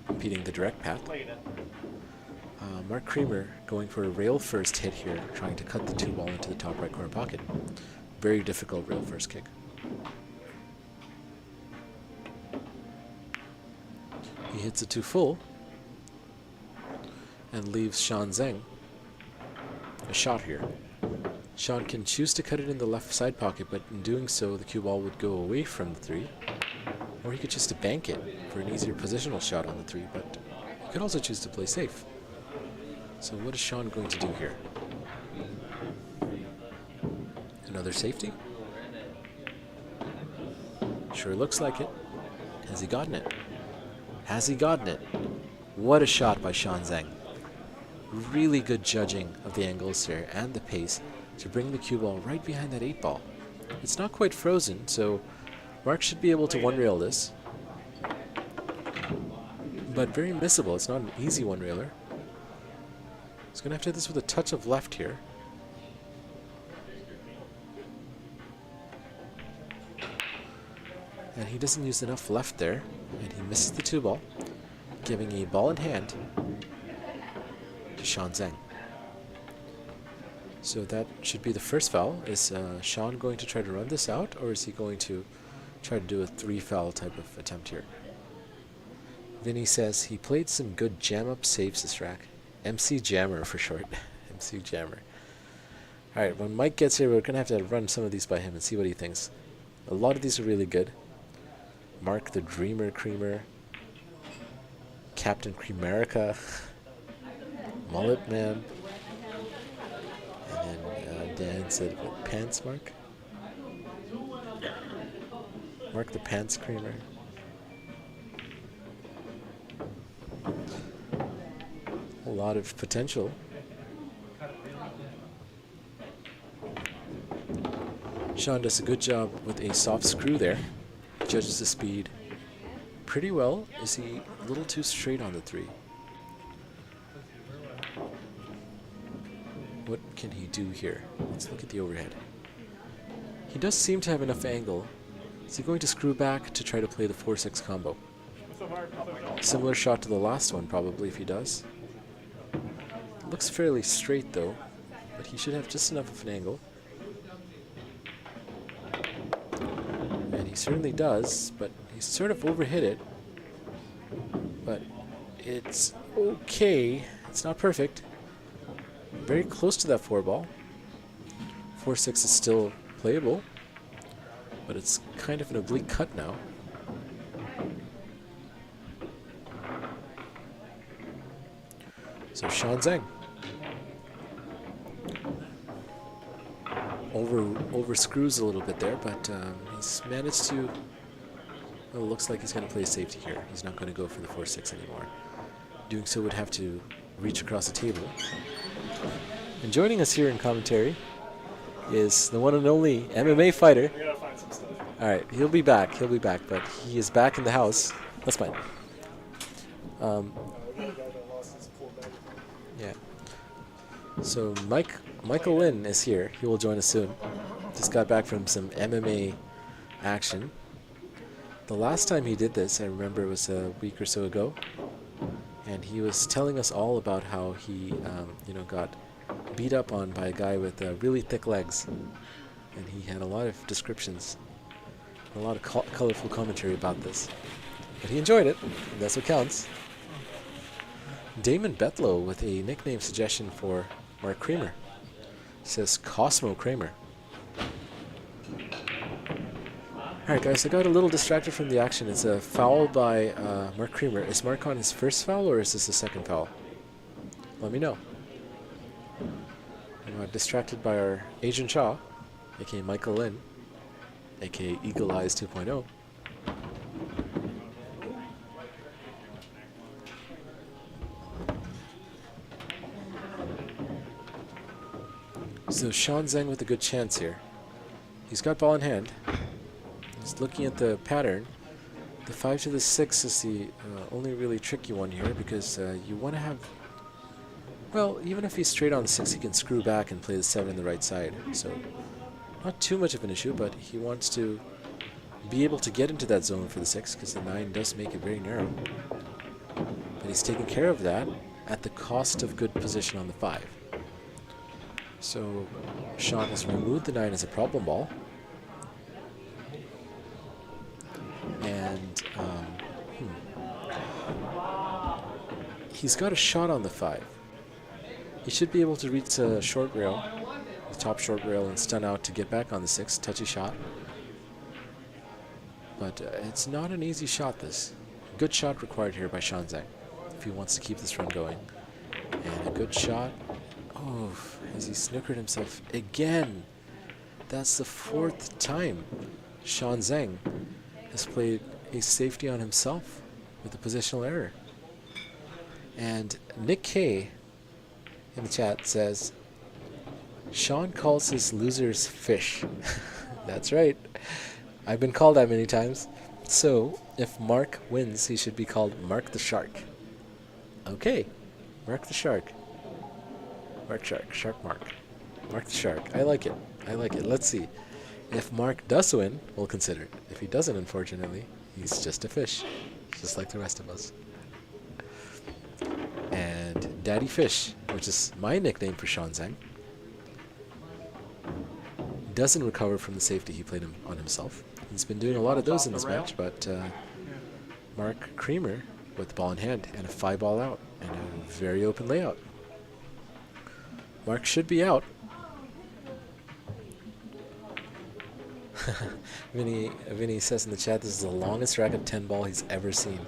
impeding the direct path. Mark Creamer going for a rail first hit here, trying to cut the 2 ball into the top right corner pocket. Very difficult rail first kick. He hits a 2 full and leaves Sean Zeng a shot here. Sean can choose to cut it in the left side pocket, but in doing so the cue ball would go away from the 3. Or he could choose to bank it for an easier positional shot on the 3, but he could also choose to play safe. So what is Sean going to do here? Another safety? Sure looks like it. Has he gotten it? Has he gotten it? What a shot by Sean Zeng. Really good judging of the angles here and the pace to bring the cue ball right behind that 8 ball. It's not quite frozen, so Mark should be able to 1-rail this. But very missable. It's not an easy 1-railer. He's going to have to hit this with a touch of left here. And he doesn't use enough left there, and he misses the 2 ball, giving a ball in hand to Sean Zeng. So that should be the first foul. Is Sean going to try to run this out, or is he going to try to do a 3-foul type of attempt here? Vinny says he played some good jam-up saves this rack. MC Jammer for short. MC Jammer. Alright, when Mike gets here, we're going to have to run some of these by him and see what he thinks. A lot of these are really good. Mark the Dreamer Creamer. Captain Creamerica. Mullet Man. And then Dan said, what, Pants Mark? Mark the Pants Creamer. A lot of potential. Sean does a good job with a soft screw there. Judges the speed pretty well. Is he a little too straight on the 3? What can he do here? Let's look at the overhead. He does seem to have enough angle. Is he going to screw back to try to play the 4-6 combo? Similar shot to the last one, probably, if he does. Looks fairly straight, though, but he should have just enough of an angle. And he certainly does, but he sort of overhit it. But it's okay. It's not perfect. Very close to that 4 ball. 4-6 is still playable, but it's kind of an oblique cut now. So Sean Zeng over screws a little bit there, but he's managed to. Well, it looks like he's going to play safety here. He's not going to go for the 4-6 anymore. Doing so would have to reach across the table. And joining us here in commentary is the one and only MMA fighter. We gotta find some stuff. All right, he'll be back, but he is back in the house. That's fine. Yeah. So Michael Lin is here. He will join us soon. Just got back from some MMA action. The last time he did this, I remember, it was a week or so ago, and he was telling us all about how he, got beat up on by a guy with really thick legs, and he had a lot of descriptions, a lot of colorful commentary about this. But he enjoyed it, and that's what counts. Damon Betlow with a nickname suggestion for Mark Creamer. Says Cosmo Kramer. Alright guys, I got a little distracted from the action. It's a foul by Mark Creamer. Is Mark on his first foul or is this the second foul? Let me know. I got distracted by our Agent Shaw, aka Michael Lin, aka Eagle Eyes 2.0. So Sean Zeng with a good chance here. He's got ball in hand. He's looking at the pattern. The 5 to the 6 is the only really tricky one here, because you want to have... Well, even if he's straight on the 6, he can screw back and play the 7 on the right side. So not too much of an issue, but he wants to be able to get into that zone for the 6, because the 9 does make it very narrow. But he's taking care of that at the cost of good position on the 5. So Sean has removed the 9 as a problem ball. And he's got a shot on the 5. He should be able to reach the short rail, the top short rail, and stun out to get back on the 6. Touchy shot. But it's not an easy shot, this. Good shot required here by Sean Zeng if he wants to keep this run going. And a good shot. Oh, has he snookered himself again? That's the 4th time Sean Zeng has played a safety on himself with a positional error. And Nick K in the chat says, Sean calls his losers fish. That's right. I've been called that many times. So, if Mark wins, he should be called Mark the Shark. Okay, Mark the Shark. Mark Shark, Shark Mark. Mark the Shark. I like it. I like it. Let's see. If Mark does win, we'll consider it. If he doesn't, unfortunately, he's just a fish. Just like the rest of us. And Daddy Fish, which is my nickname for Sean Zeng, doesn't recover from the safety he played on himself. He's been doing a lot of those in this match, but Mark Creamer with the ball in hand and a 5 ball out and a very open layout. Mark should be out. Vinny says in the chat, this is the longest rack of 10 ball he's ever seen.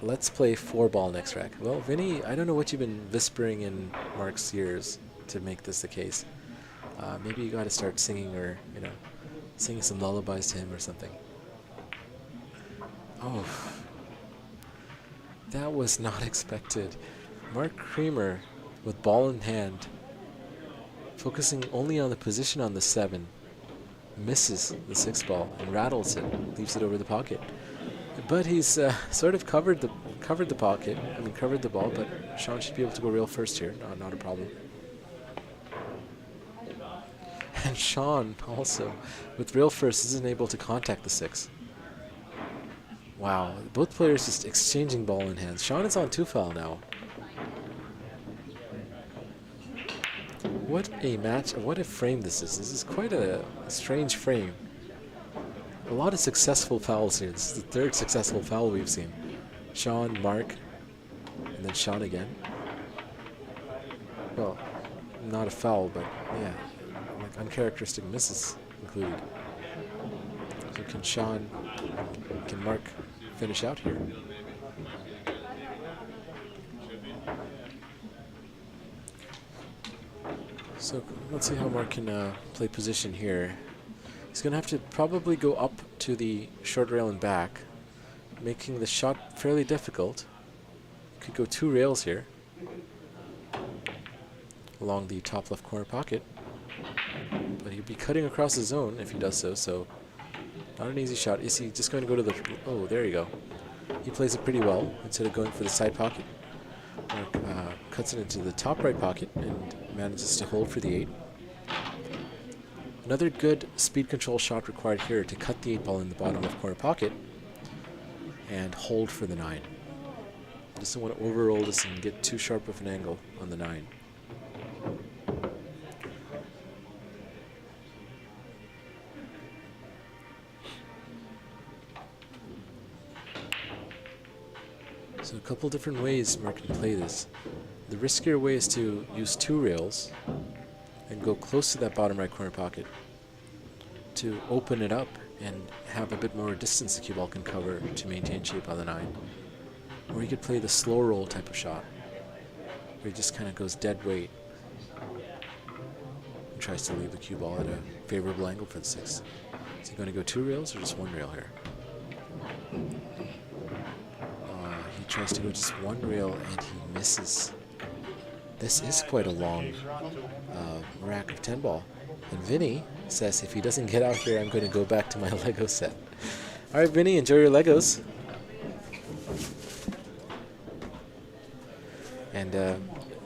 Let's play 4 ball next rack. Well, Vinny, I don't know what you've been whispering in Mark's ears to make this the case. Maybe you got to start singing, or singing some lullabies to him or something. Oh, that was not expected. Mark Creamer with ball in hand focusing only on the position on the 7, misses the 6 ball and rattles it, leaves it over the pocket. But he's sort of covered the pocket. I mean, covered the ball. But Sean should be able to go real first here. Not a problem. And Sean also, with real first, isn't able to contact the 6. Wow, both players just exchanging ball in hands. Sean is on 2 foul now. What a match, what a frame this is. This is quite a strange frame. A lot of successful fouls here. This is the 3rd successful foul we've seen. Sean, Mark, and then Sean again. Well, not a foul, but yeah, like uncharacteristic misses included. So can Mark finish out here? So let's see how Mark can play position here. He's going to have to probably go up to the short rail and back, making the shot fairly difficult. Could go 2 rails here along the top left corner pocket, but he'd be cutting across the zone if he does so, so not an easy shot. Is he just going to go to the... Oh, there you go. He plays it pretty well instead of going for the side pocket. Mark cuts it into the top right pocket and manages to hold for the 8. Another good speed control shot required here to cut the 8 ball in the bottom left corner pocket and hold for the 9. Just don't want to overroll this and get too sharp of an angle on the 9. So a couple different ways Mark can play this. The riskier way is to use 2 rails and go close to that bottom right corner pocket to open it up and have a bit more distance the cue ball can cover to maintain shape on the 9. Or you could play the slow roll type of shot, where he just kind of goes dead weight and tries to leave the cue ball at a favorable angle for the 6. Is he going to go 2 rails or just 1 rail here? He tries to go just 1 rail and he misses. This is quite a long rack of 10 ball. And Vinny says if he doesn't get out here, I'm going to go back to my Lego set. All right, Vinny, enjoy your Legos. And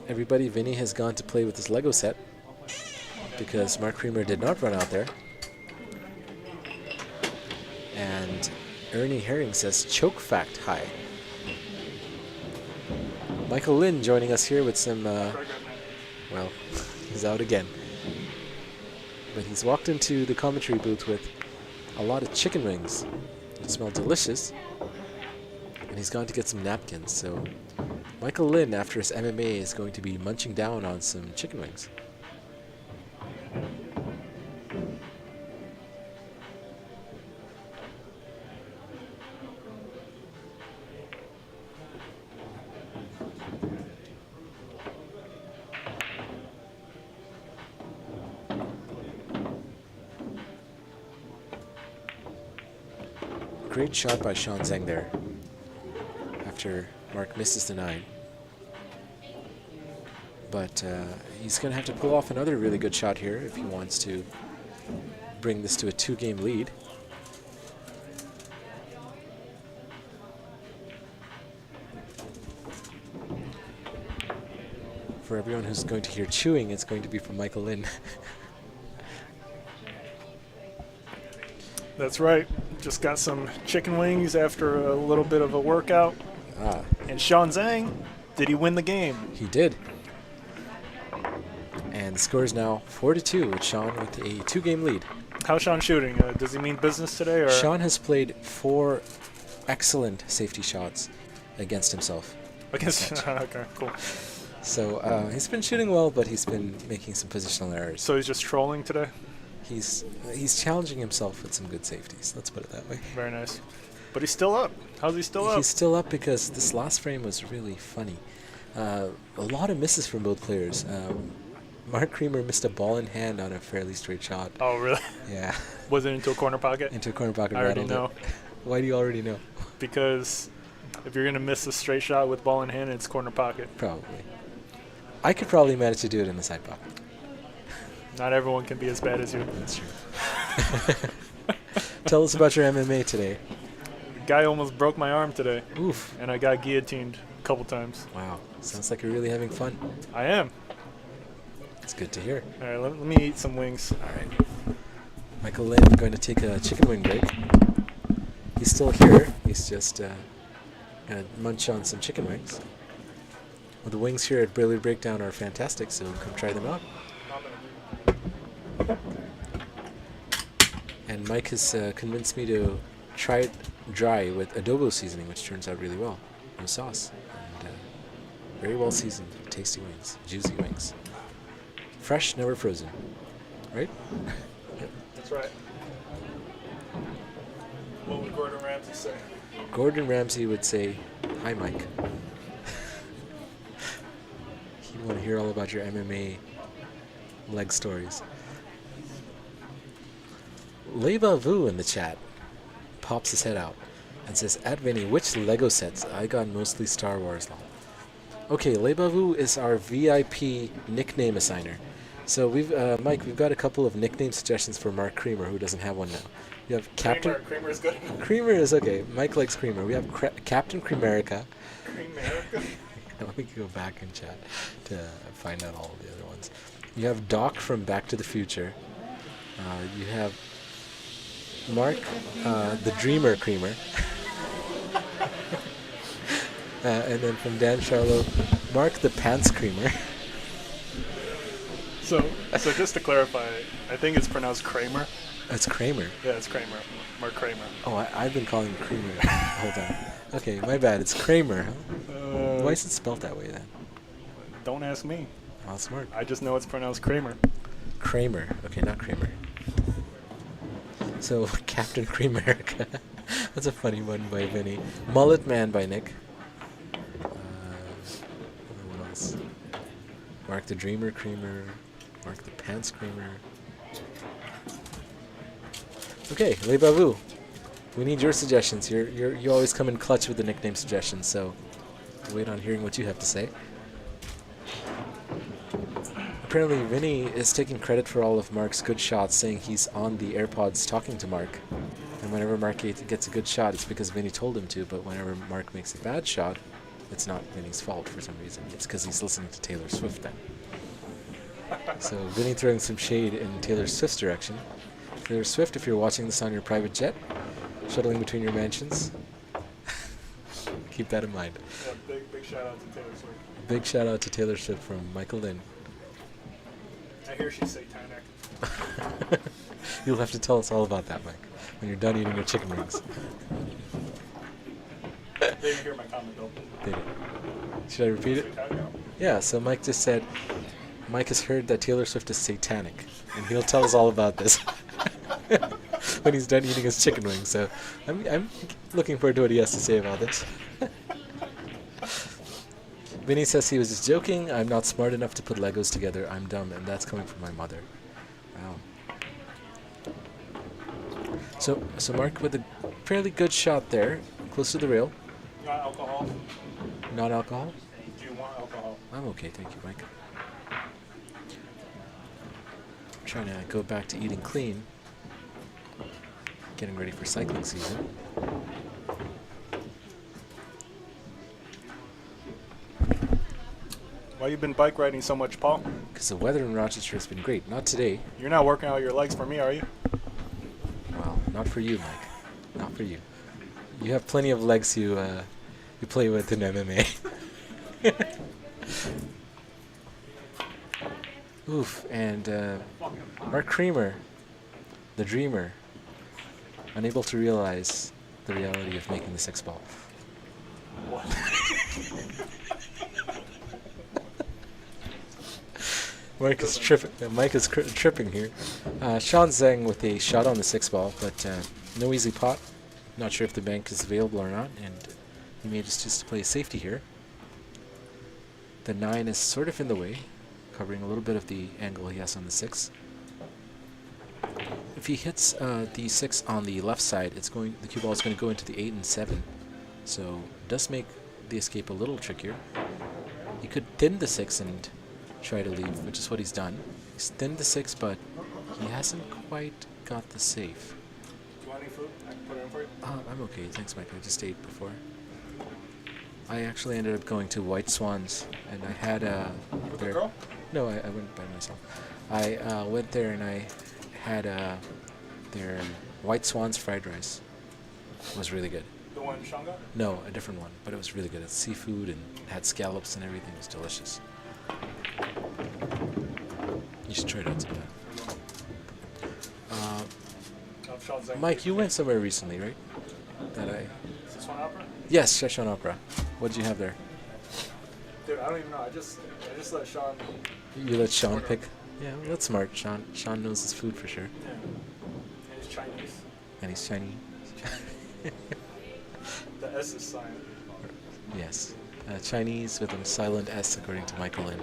everybody, Vinny has gone to play with his Lego set because Mark Creamer did not run out there. And Ernie Herring says choke fact high. Michael Lynn joining us here with some, well, he's out again. But he's walked into the commentary booth with a lot of chicken wings. They smell delicious. And he's gone to get some napkins. So Michael Lynn, after his MMA, is going to be munching down on some chicken wings. Great shot by Sean Zeng there after Mark misses the 9. But he's going to have to pull off another really good shot here if he wants to bring this to a 2-game lead. For everyone who's going to hear chewing, it's going to be from Michael Lynn. That's right. Just got some chicken wings after a little bit of a workout. And Sean Zeng, did he win the game? He did. And the score is now 4-2 with Sean with a 2-game lead. How's Sean shooting? Does he mean business today? Or? Sean has played 4 excellent safety shots against himself. Against okay, cool. So he's been shooting well, but he's been making some positional errors. So he's just trolling today? He's challenging himself with some good safeties. Let's put it that way. Very nice. But he's still up. How's he still up? He's still up because this last frame was really funny. A lot of misses from both players. Mark Creamer missed a ball in hand on a fairly straight shot. Oh, really? Yeah. Was it into a corner pocket? Into a corner pocket. I already know. Why do you already know? Because if you're going to miss a straight shot with ball in hand, it's corner pocket. Probably. I could probably manage to do it in the side pocket. Not everyone can be as bad as you. That's true. Tell us about your MMA today. The guy almost broke my arm today. Oof. And I got guillotined a couple times. Wow. Sounds like you're really having fun. I am. It's good to hear. All right, let me eat some wings. All right. Michael Lynn going to take a chicken wing break. He's still here. He's just going to munch on some chicken wings. Well, the wings here at Briley Breakdown are fantastic, so come try them out. And Mike has convinced me to try it dry with adobo seasoning, which turns out really well. No sauce. And very well seasoned, tasty wings, juicy wings. Fresh, never frozen. Right? Yep. That's right. What would Gordon Ramsay say? Gordon Ramsay would say, "Hi, Mike." He'd want to hear all about your MMA leg stories. Leva Vu in the chat pops his head out and says, "At Vinny, which Lego sets? I got mostly Star Wars now." Okay, Leva Vu is our VIP nickname assigner. So we've Mike, we've got a couple of nickname suggestions for Mark Creamer, who doesn't have one now. We have Captain. Creamer is good. Creamer is okay. Mike likes Creamer. We have Captain Creamerica. Creamerica? Let me go back and chat to find out all of the other ones. You have Doc from Back to the Future. You have Mark, the Dreamer Creamer. And then from Dan Charlo, Mark the Pants Creamer. So just to clarify, I think it's pronounced Kramer. That's Kramer. Yeah, it's Kramer. Mark Kramer. Oh, I've been calling him Creamer. Hold on. Okay, my bad. It's Kramer. Huh? Why is it spelled that way then? Don't ask me. Oh, smart. I just know it's pronounced Kramer. Kramer. Okay, not Kramer. So, Captain Creamerica. That's a funny one by Vinny. Mullet Man by Nick. What else? Mark the Dreamer Creamer. Mark the Pants Creamer. Okay, Le Bavu. We need your suggestions. You always come in clutch with the nickname suggestions, so wait on hearing what you have to say. Apparently, Vinny is taking credit for all of Mark's good shots, saying he's on the AirPods talking to Mark. And whenever Mark gets a good shot, it's because Vinny told him to, but whenever Mark makes a bad shot, it's not Vinny's fault for some reason. It's because he's listening to Taylor Swift then. So Vinny throwing some shade in Taylor Swift's direction. Taylor Swift, if you're watching this on your private jet, shuttling between your mansions, keep that in mind. Yeah, big shout out to Taylor Swift. Big shout out to Taylor Swift from Michael Lynn. I hear she's satanic. You'll have to tell us all about that, Mike, when you're done eating your chicken wings. They didn't hear my comment though. They did. Should I repeat it? Yeah, so Mike just said, Mike has heard that Taylor Swift is satanic, and he'll tell us all about this when he's done eating his chicken wings. So I'm looking forward to what he has to say about this. Vinny says he was just joking. I'm not smart enough to put Legos together. I'm dumb, and that's coming from my mother. Wow. So Mark with a fairly good shot there, close to the rail. Not alcohol. Not alcohol? Do you want alcohol? I'm okay, thank you, Mike. Trying to go back to eating clean. Getting ready for cycling season. Why you been bike riding so much, Paul? Because the weather in Rochester has been great. Not today. You're not working out your legs for me, are you? Well, not for you, Mike. Not for you. You have plenty of legs you play with in MMA. Oof, and Mark Creamer, the dreamer, unable to realize the reality of making the 6-ball. What? Mike is tripping here. Sean Zeng with a shot on the 6-ball, but no easy pot. Not sure if the bank is available or not, and he may just choose to play safety here. The 9 is sort of in the way, covering a little bit of the angle he has on the 6. If he hits the 6 on the left side, the cue ball is going to go into the 8 and 7, so it does make the escape a little trickier. He could thin the 6 and try to leave, which is what he's done. He's thinned the 6, but he hasn't quite got the save. Do you want any food? I can put it in for you. I'm okay. Thanks, Mike. I just ate before. I actually ended up going to White Swans, and I had With the girl? No, I went by myself. I went there and I had their White Swans fried rice. It was really good. The one Sean got? No, a different one, but it was really good. It's seafood and had scallops and everything. It was delicious. You should try it out sometime. Mike, you went somewhere recently, right? Is this one opera? Yes, Szechuan Opera. What did you have there? Dude, I don't even know. I just let Sean. You let Sean pick? Yeah, well, that's smart. Sean knows his food for sure. Yeah. And he's Chinese. And he's Chinese. The S is silent. Yes. Chinese with a silent S, according to Michael, and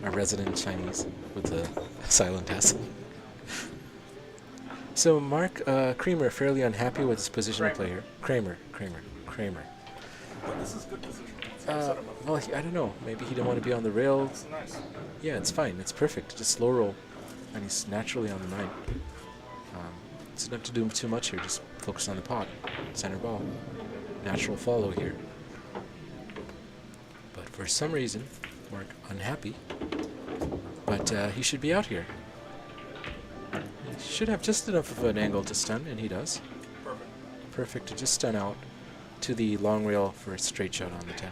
our resident Chinese with a silent S. So Mark Creamer fairly unhappy with his position of play here. Kramer. But this is good position. Well, I don't know. Maybe he didn't want to be on the rail. It's nice. Yeah, it's fine. It's perfect. Just slow roll, and he's naturally on the 9. Doesn't have to do too much here. Just focus on the pot. Center ball. Natural follow here. But for some reason, Mark unhappy. But he should be out here. He should have just enough of an angle to stun, and he does. Perfect. Perfect to just stun out to the long rail for a straight shot on the 10.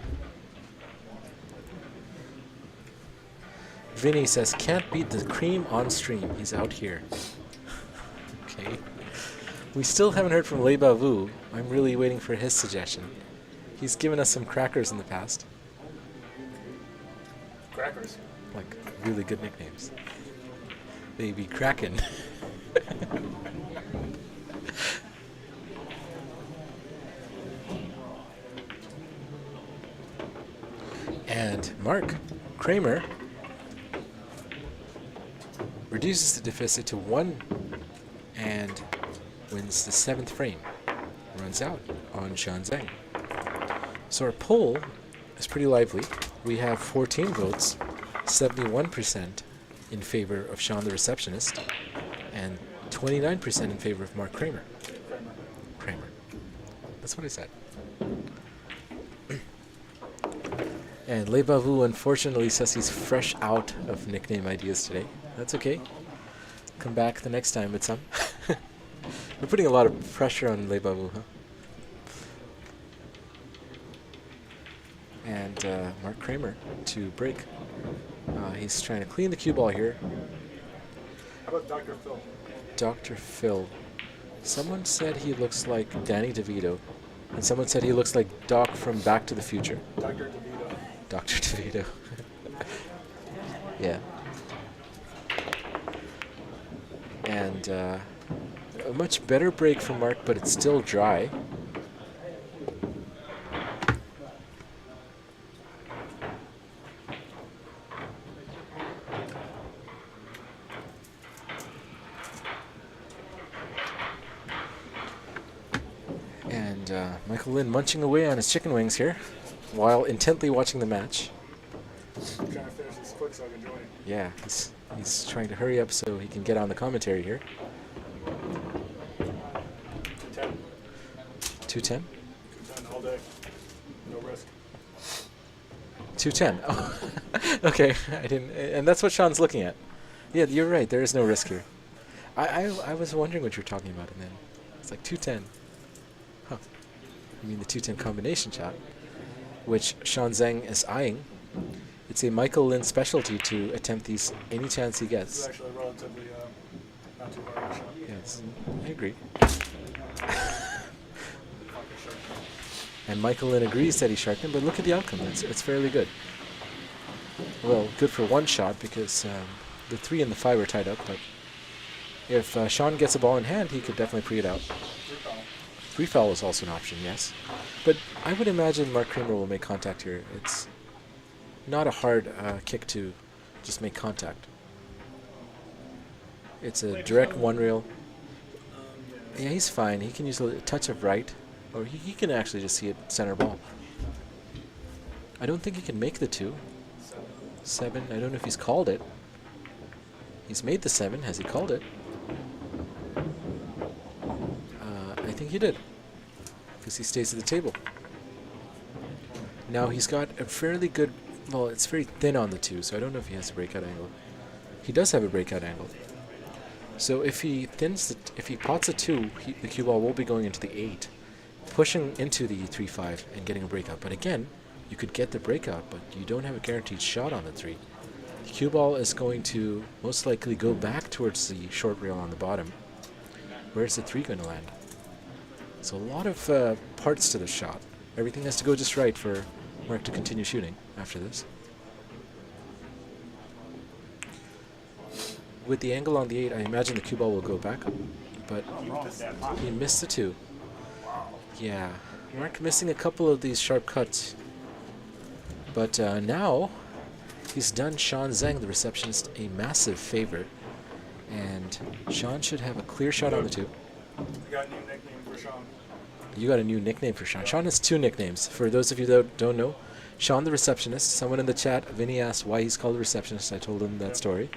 Vinny says, can't beat the cream on stream. He's out here. Okay. We still haven't heard from Le Bavu. I'm really waiting for his suggestion. He's given us some crackers in the past. Crackers. Like really good nicknames. Baby Kraken. And Mark Kramer reduces the deficit to 1 and wins the 7th frame. Runs out on Sean Zeng. So our poll is pretty lively. We have 14 votes, 71% in favor of Sean the Receptionist, and 29% in favor of Mark Kramer. Kramer. That's what I said. And Le Bavu unfortunately says he's fresh out of nickname ideas today. That's okay. Come back the next time with some. We're putting a lot of pressure on Le Bavu, huh? And Mark Kramer to break. He's trying to clean the cue ball here. How about Dr. Phil? Dr. Phil. Someone said he looks like Danny DeVito. And someone said he looks like Doc from Back to the Future. Dr. DeVito. Dr. DeVito. Yeah. And a much better break from Mark, but it's still dry. And Michael Lynn munching away on his chicken wings here while intently watching the match. I'm trying to finish this quick so I can join. Yeah, he's trying to hurry up so he can get on the commentary here. 210. 210? 210 all day. No risk. 210. Oh, okay. I didn't, and that's what Sean's looking at. Yeah, you're right. There is no risk here. I was wondering what you were talking about, and then it's like 210. Huh. You mean the 210 combination shot, which Sean Zeng is eyeing. It's a Michael Lynn specialty to attempt these any chance he This gets. is actually relatively not too hard of a shot. Yes, I agree. And Michael Lynn agrees that he sharked him, but look at the outcome. It's fairly good. Well, good for one shot because the 3 and the 5 are tied up, but if Sean gets a ball in hand, he could definitely pre it out. Free foul is also an option, yes. But I would imagine Mark Kramer will make contact here. It's not a hard kick to just make contact. It's a direct one rail. Yeah, he's fine. He can use a touch of right, or he can actually just see it center ball. I don't think he can make the 2. 7. I don't know if he's called it. He's made the 7. Has he called it? I think he did, because he stays at the table. Now he's got a fairly good, well, it's very thin on the 2, so I don't know if he has a breakout angle. He does have a breakout angle. So if he if he pots a 2, the cue ball will be going into the 8, pushing into the 3-5 and getting a breakout. But again, you could get the breakout, but you don't have a guaranteed shot on the 3. The cue ball is going to most likely go back towards the short rail on the bottom. Where's the 3 going to land? So a lot of parts to the shot. Everything has to go just right for Mark to continue shooting after this. With the angle on the 8, I imagine the cue ball will go back, but he missed the 2. Yeah, Mark missing a couple of these sharp cuts. But now he's done Sean Zeng, the receptionist, a massive favor. And Sean should have a clear shot on the 2. I got a new nickname for Sean. You got a new nickname for Sean. Sean has 2 nicknames. For those of you that don't know, Sean the receptionist. Someone in the chat, Vinny, asked why he's called the receptionist. I told him that story.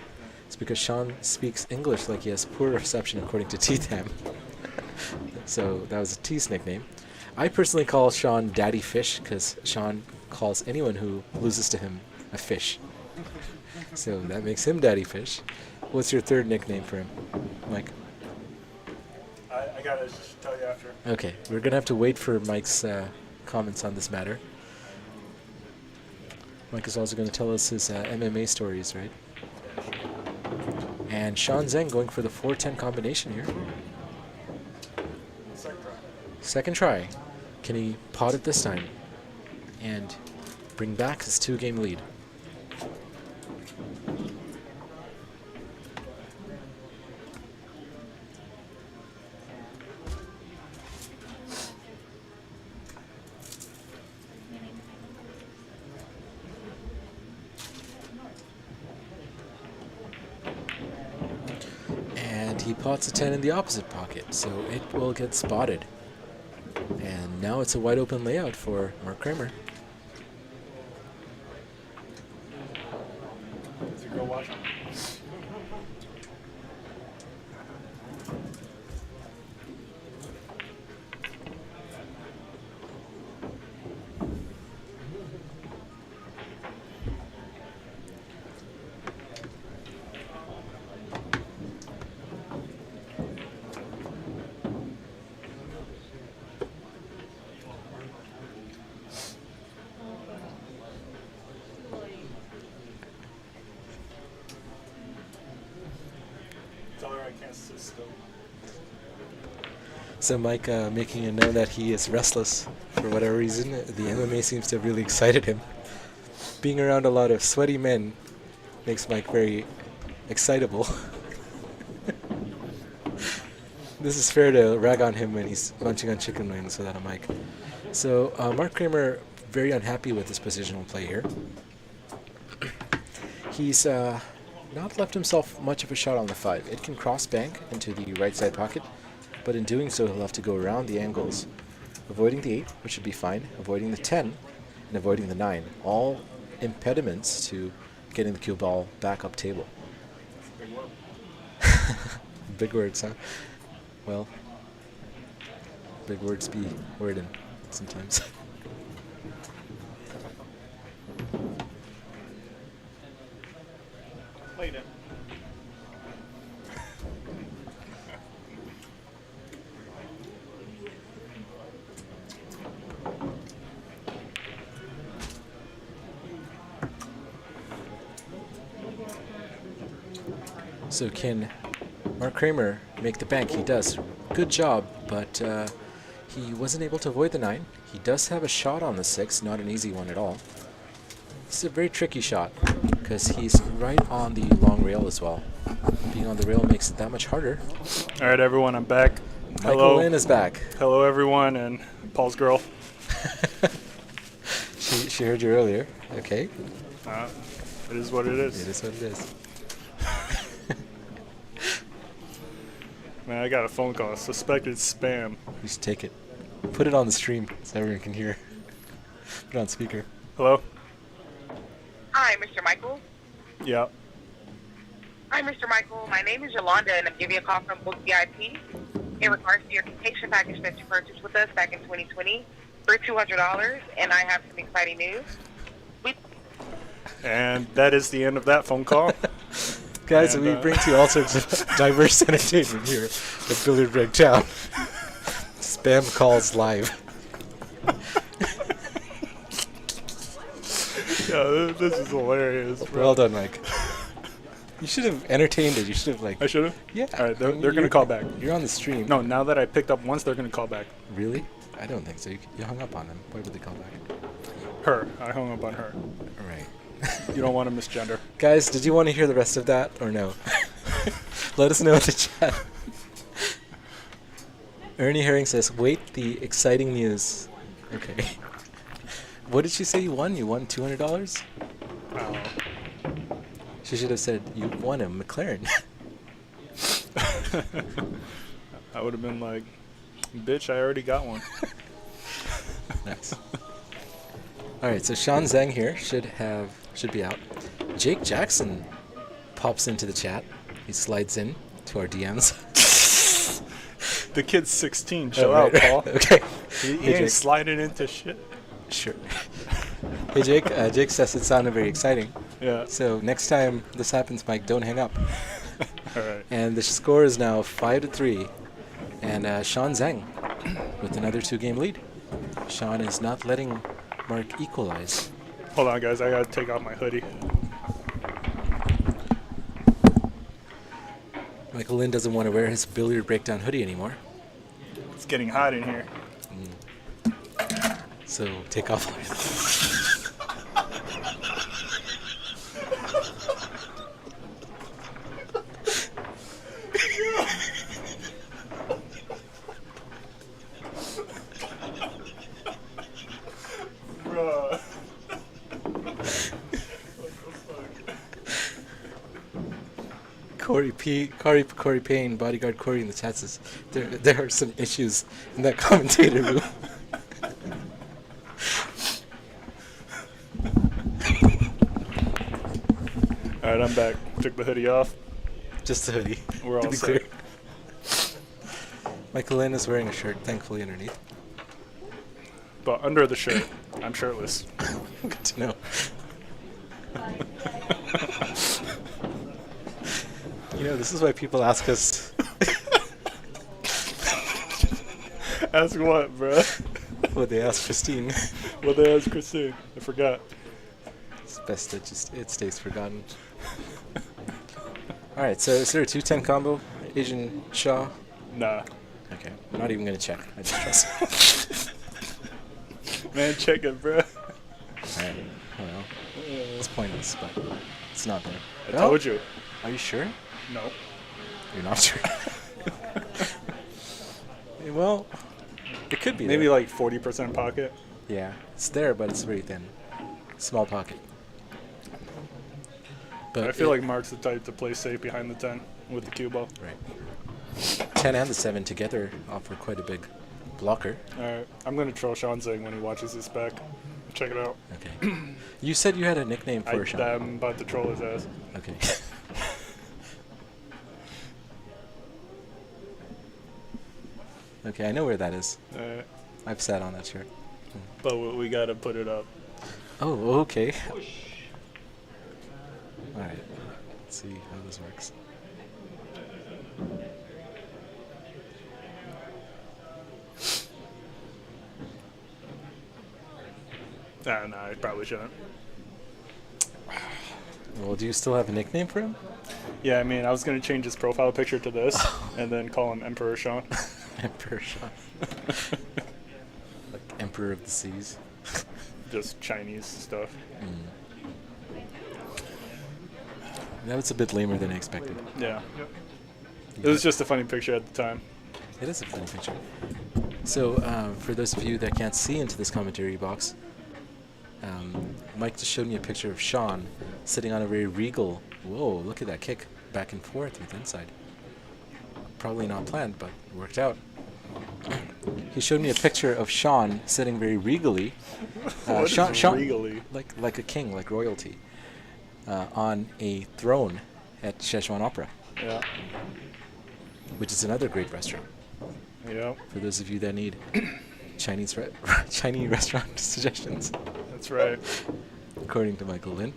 It's because Sean speaks English like he has poor reception according to T-Tam. So that was a tease nickname. I personally call Sean Daddy Fish because Sean calls anyone who loses to him a fish. So that makes him Daddy Fish. What's your 3rd nickname for him, Mike? I gotta just tell you after. Okay, we're gonna have to wait for Mike's comments on this matter. Mike is also gonna tell us his MMA stories, right? And Sean Zeng going for the 4-10 combination here. Second try. Can he pot it this time and bring back his 2-game lead? He pots a 10 in the opposite pocket, so it will get spotted. And now it's a wide open layout for Mark Kramer. Is your girl watching? So Mike making it known that he is restless for whatever reason. The MMA seems to have really excited him. Being around a lot of sweaty men makes Mike very excitable. This is fair to rag on him when he's munching on chicken wings without a mic. So Mark Kramer very unhappy with this positional play here. He's not left himself much of a shot on the 5. It can cross bank into the right side pocket, but in doing so he'll have to go around the angles, avoiding the 8, which should be fine, avoiding the 10, and avoiding the 9. All impediments to getting the cue ball back up table. Big words, huh? Well, big words be wording sometimes. Played it. So can Mark Kramer make the bank? He does. Good job, but he wasn't able to avoid the 9. He does have a shot on the 6, not an easy one at all. This is a very tricky shot because he's right on the long rail as well. Being on the rail makes it that much harder. All right, everyone, I'm back. Michael Lynn is back. Hello, everyone, and Paul's girl. She heard you earlier. Okay. It is what it is. It is what it is. Man, I got a phone call. Suspected spam. You should take it. Put it on the stream so everyone can hear. Put it on speaker. Hello? Hi, Mr. Michael. Yeah. Hi, Mr. Michael. My name is Yolanda, and I'm giving you a call from Book VIP in regards to your vacation package that you purchased with us back in 2020 for $200, and I have some exciting news. And that is the end of that phone call. Guys, we bring to you all sorts of diverse entertainment here at Billiard Rig Town. Spam calls live. Yeah, this is hilarious, bro. Well done, Mike. You should have entertained it. You should have, like... I should have? Yeah. All right, they're going to call back. You're on the stream. No, now that I picked up once, they're going to call back. Really? I don't think so. You hung up on them. Why would they call back? Her. I hung up on her. All right. You don't want to misgender. Guys, did you want to hear the rest of that or no? Let us know in the chat. Ernie Herring says, wait, the exciting news. Okay. What did she say you won? You won $200? She should have said, you won a McLaren. I would have been like, bitch, I already got one. Nice. All right, so Sean Zeng here should be out. Jake Jackson pops into the chat. He slides in to our DMs. The kid's 16. Chill out, Paul. Okay. He Hey, ain't Jake. sliding into shit. Sure. Hey, Jake. Jake says it sounded very exciting. Yeah. So next time this happens, Mike, don't hang up. All right. And the score is now 5-3, and Sean Zeng with another 2-game lead. Sean is not letting Mark equalize. Hold on, guys. I got to take off my hoodie. Michael Lynn doesn't want to wear his billiard breakdown hoodie anymore. It's getting hot in here. So take off. Bruh. Cory Payne, bodyguard Cory in the chat says there are some issues in that commentator room. All right, I'm back. Took the hoodie off. Just the hoodie. We're all to be set. clear. Michael Lynn is wearing a shirt, thankfully, underneath. But under the shirt, I'm shirtless. Good to know. You know, this is why people ask us. Ask what, bruh? What they ask Christine. What they asked Christine? I forgot. It's best that it stays forgotten. All right, so is there a 2-10 combo, Asian Shaw? Nah. Okay, I'm not even gonna check. I just trust. Man, check it, bruh. All right. Well, it's pointless, but it's not there. I told you. Are you sure? No. You're not sure. Well, it could be. Maybe there. like 40% pocket. Yeah, it's there, but it's very thin. Small pocket. But I feel like Mark's the type to play safe behind the 10 with the cue ball. Right. 10 and the 7 together offer quite a big blocker. Alright, I'm going to troll Sean Zeng when he watches this back. Check it out. Okay. You said you had a nickname for Sean. I'm about to troll his ass. Okay. Okay, I know where that is. I've sat on that chair. But we got to put it up. Oh, okay. Alright. Let's see how this works. No, I probably shouldn't. Well, do you still have a nickname for him? Yeah, I mean, I was going to change his profile picture to this and then call him Emperor Sean. Emperor Sean. Like Emperor of the Seas. Just Chinese stuff. That was a bit lamer than I expected. Yeah. It was just a funny picture at the time. It is a funny picture. So, for those of you that can't see into this commentary box, Mike just showed me a picture of Sean sitting on a very regal. Whoa, look at that kick back and forth with inside. Probably not planned, but it worked out. He showed me a picture of Sean sitting very regally. What is regally? Like a king, like royalty, on a throne at Szechuan Opera, Yeah. which is another great restaurant. Yeah. For those of you that need Chinese Chinese restaurant suggestions, That's right. according to Michael Lin.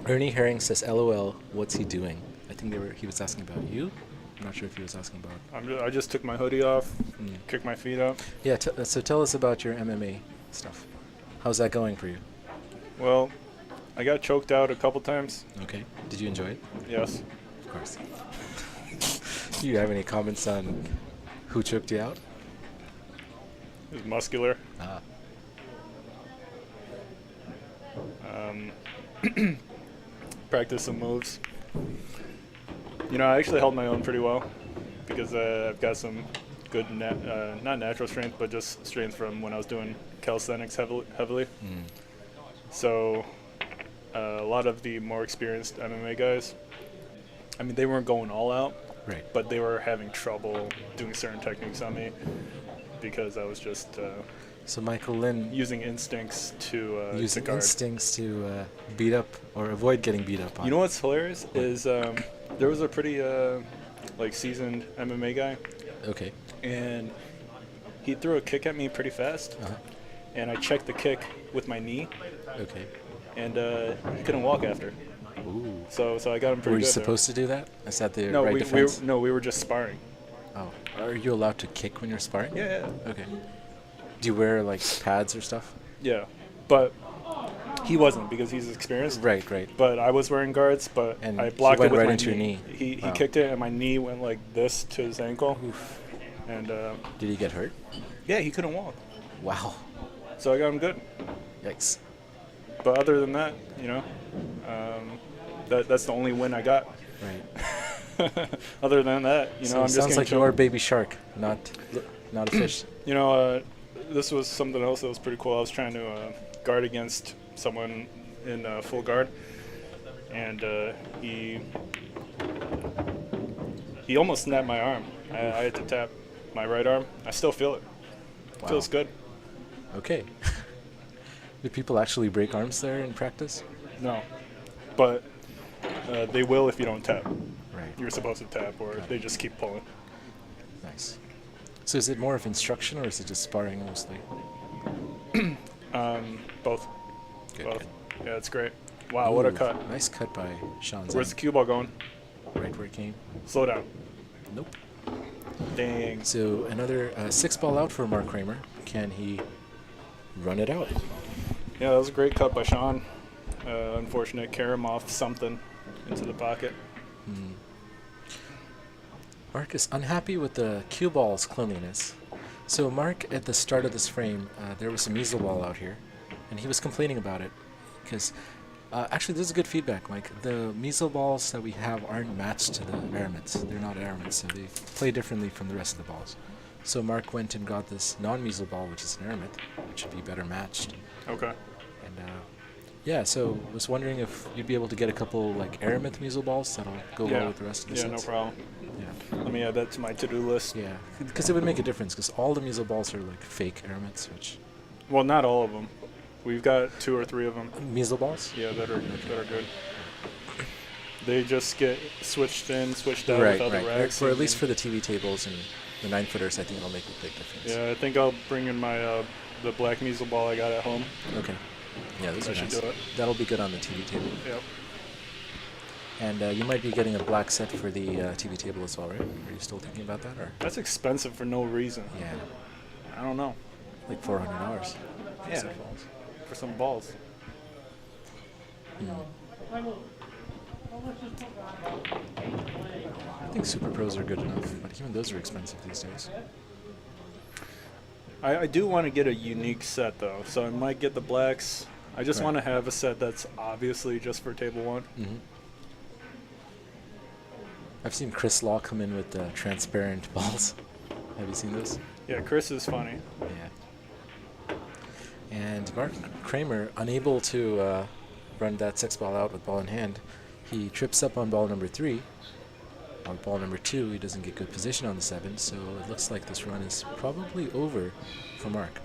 Ernie Herring says, "LOL, what's he doing?" I think he was asking about you. I'm not sure if he was asking about. I just took my hoodie off, kicked my feet up. Yeah. So tell us about your MMA stuff. How's that going for you? Well, I got choked out a couple times. Okay. Did you enjoy it? Yes. Of course. Do you have any comments on who choked you out? It was muscular. Ah. Practice some moves. You know, I actually held my own pretty well because I've got some good, not natural strength, but just strength from when I was doing calisthenics heavily. So a lot of the more experienced MMA guys, I mean, they weren't going all out, Right. but they were having trouble doing certain techniques on me because I was just So Michael Lin using instincts to using guard. instincts to beat up or avoid getting beat up on. You know what's hilarious is there was a pretty seasoned MMA guy, Okay. and he threw a kick at me pretty fast, and I checked the kick with my knee, Okay. and he couldn't walk after. Ooh. So I got him pretty Were you good supposed to do that? Is that the there. No, right defense? we were just sparring. Oh. Are you allowed to kick when you're sparring? Yeah. Okay. Do you wear like pads or stuff? Yeah, but he wasn't because he's experienced. Right. But I was wearing guards, but And I he blocked went it with right my into your knee. He Wow. kicked it, and my knee went like this to his ankle. Oof. And Did he get hurt? yeah, he couldn't walk. Wow. So I got him good. Yikes. But other than that, you know, that's the only win I got. Right. Other than that, you know, So I'm it just sounds getting like you are a baby shark, not a fish. You know, this was something else that was pretty cool. I was trying to guard against someone in full guard, and he almost snapped my arm. I had to tap my right arm. I still feel it. Wow. Feels good. Okay. Do people actually break arms there in practice? No, but they will if you don't tap. Right. You're supposed to tap, or they just keep pulling. Nice. So is it more of instruction or is it just sparring mostly? Both. Good, Both. good. Yeah, it's great. Wow, what a Ooh, cut. Nice cut by Sean Where's the Zeng. cue ball going? Right where it came. Slow down. Nope. Dang. So another 6-ball out for Mark Kramer. Can he run it out? Yeah, that was a great cut by Sean. Unfortunate, carry him off something into the pocket. Mark is unhappy with the cue ball's cleanliness. So Mark, at the start of this frame, there was a measle ball out here, and he was complaining about it because actually this is good feedback, Mike. The measle balls that we have aren't matched to the aramets. They're not aramets, so they play differently from the rest of the balls. So Mark went and got this non-measle ball, which is an aramet, which should be better matched. Okay. And yeah, so was wondering if you'd be able to get a couple like aramet measle balls that'll go well with the rest of the Yeah, no sets. problem. Yeah. Let me add that to my to-do list. Yeah, because it would make a difference. Because all the measle balls are like fake aramets, which Well, not all of them. We've got 2 or 3 of them. measle balls. Yeah, that are good. They just get switched in, switched out Right, with other right. racks. For at least for the TV tables and the 9-footers, I think it'll make a big difference. Yeah, I think I'll bring in my the black measle ball I got at home. Okay. Yeah, those I are should nice. do it. That'll be good on the TV table. Yep. And you might be getting a black set for the TV table as well, right? Are you still thinking about that, or? That's expensive for no reason. Yeah, I don't know. like $400. Yeah. For some balls. I think Super Pros are good enough, but even those are expensive these days. I do want to get a unique set though, so I might get the blacks. I just Right. want to have a set that's obviously just for table 1. Mm-hmm. I've seen Chris Law come in with transparent balls. Have you seen those? Yeah, Chris is funny. Yeah. And Mark Kramer, unable to run that 6-ball out with ball in hand, he trips up on ball number 3. On ball number 2, he doesn't get good position on the 7, so it looks like this run is probably over for Mark.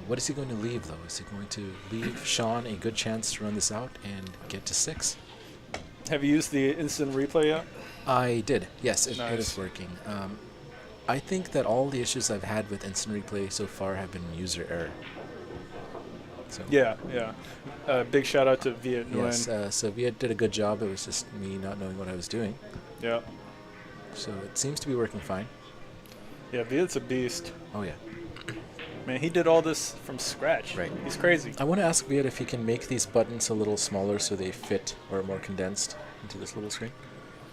What is he going to leave, though? Is he going to leave Sean a good chance to run this out and get to 6? Have you used the instant replay yet? I did. Yes, it Nice. is working. I think that all the issues I've had with instant replay so far have been user error. So Yeah. Big shout out to Viet Nguyen. yes, so Viet did a good job. It was just me not knowing what I was doing. Yeah. So it seems to be working fine. Yeah, Viet's a beast. Oh yeah. Man, he did all this from scratch. Right. He's crazy. I want to ask Viet if he can make these buttons a little smaller so they fit or more condensed into this little screen.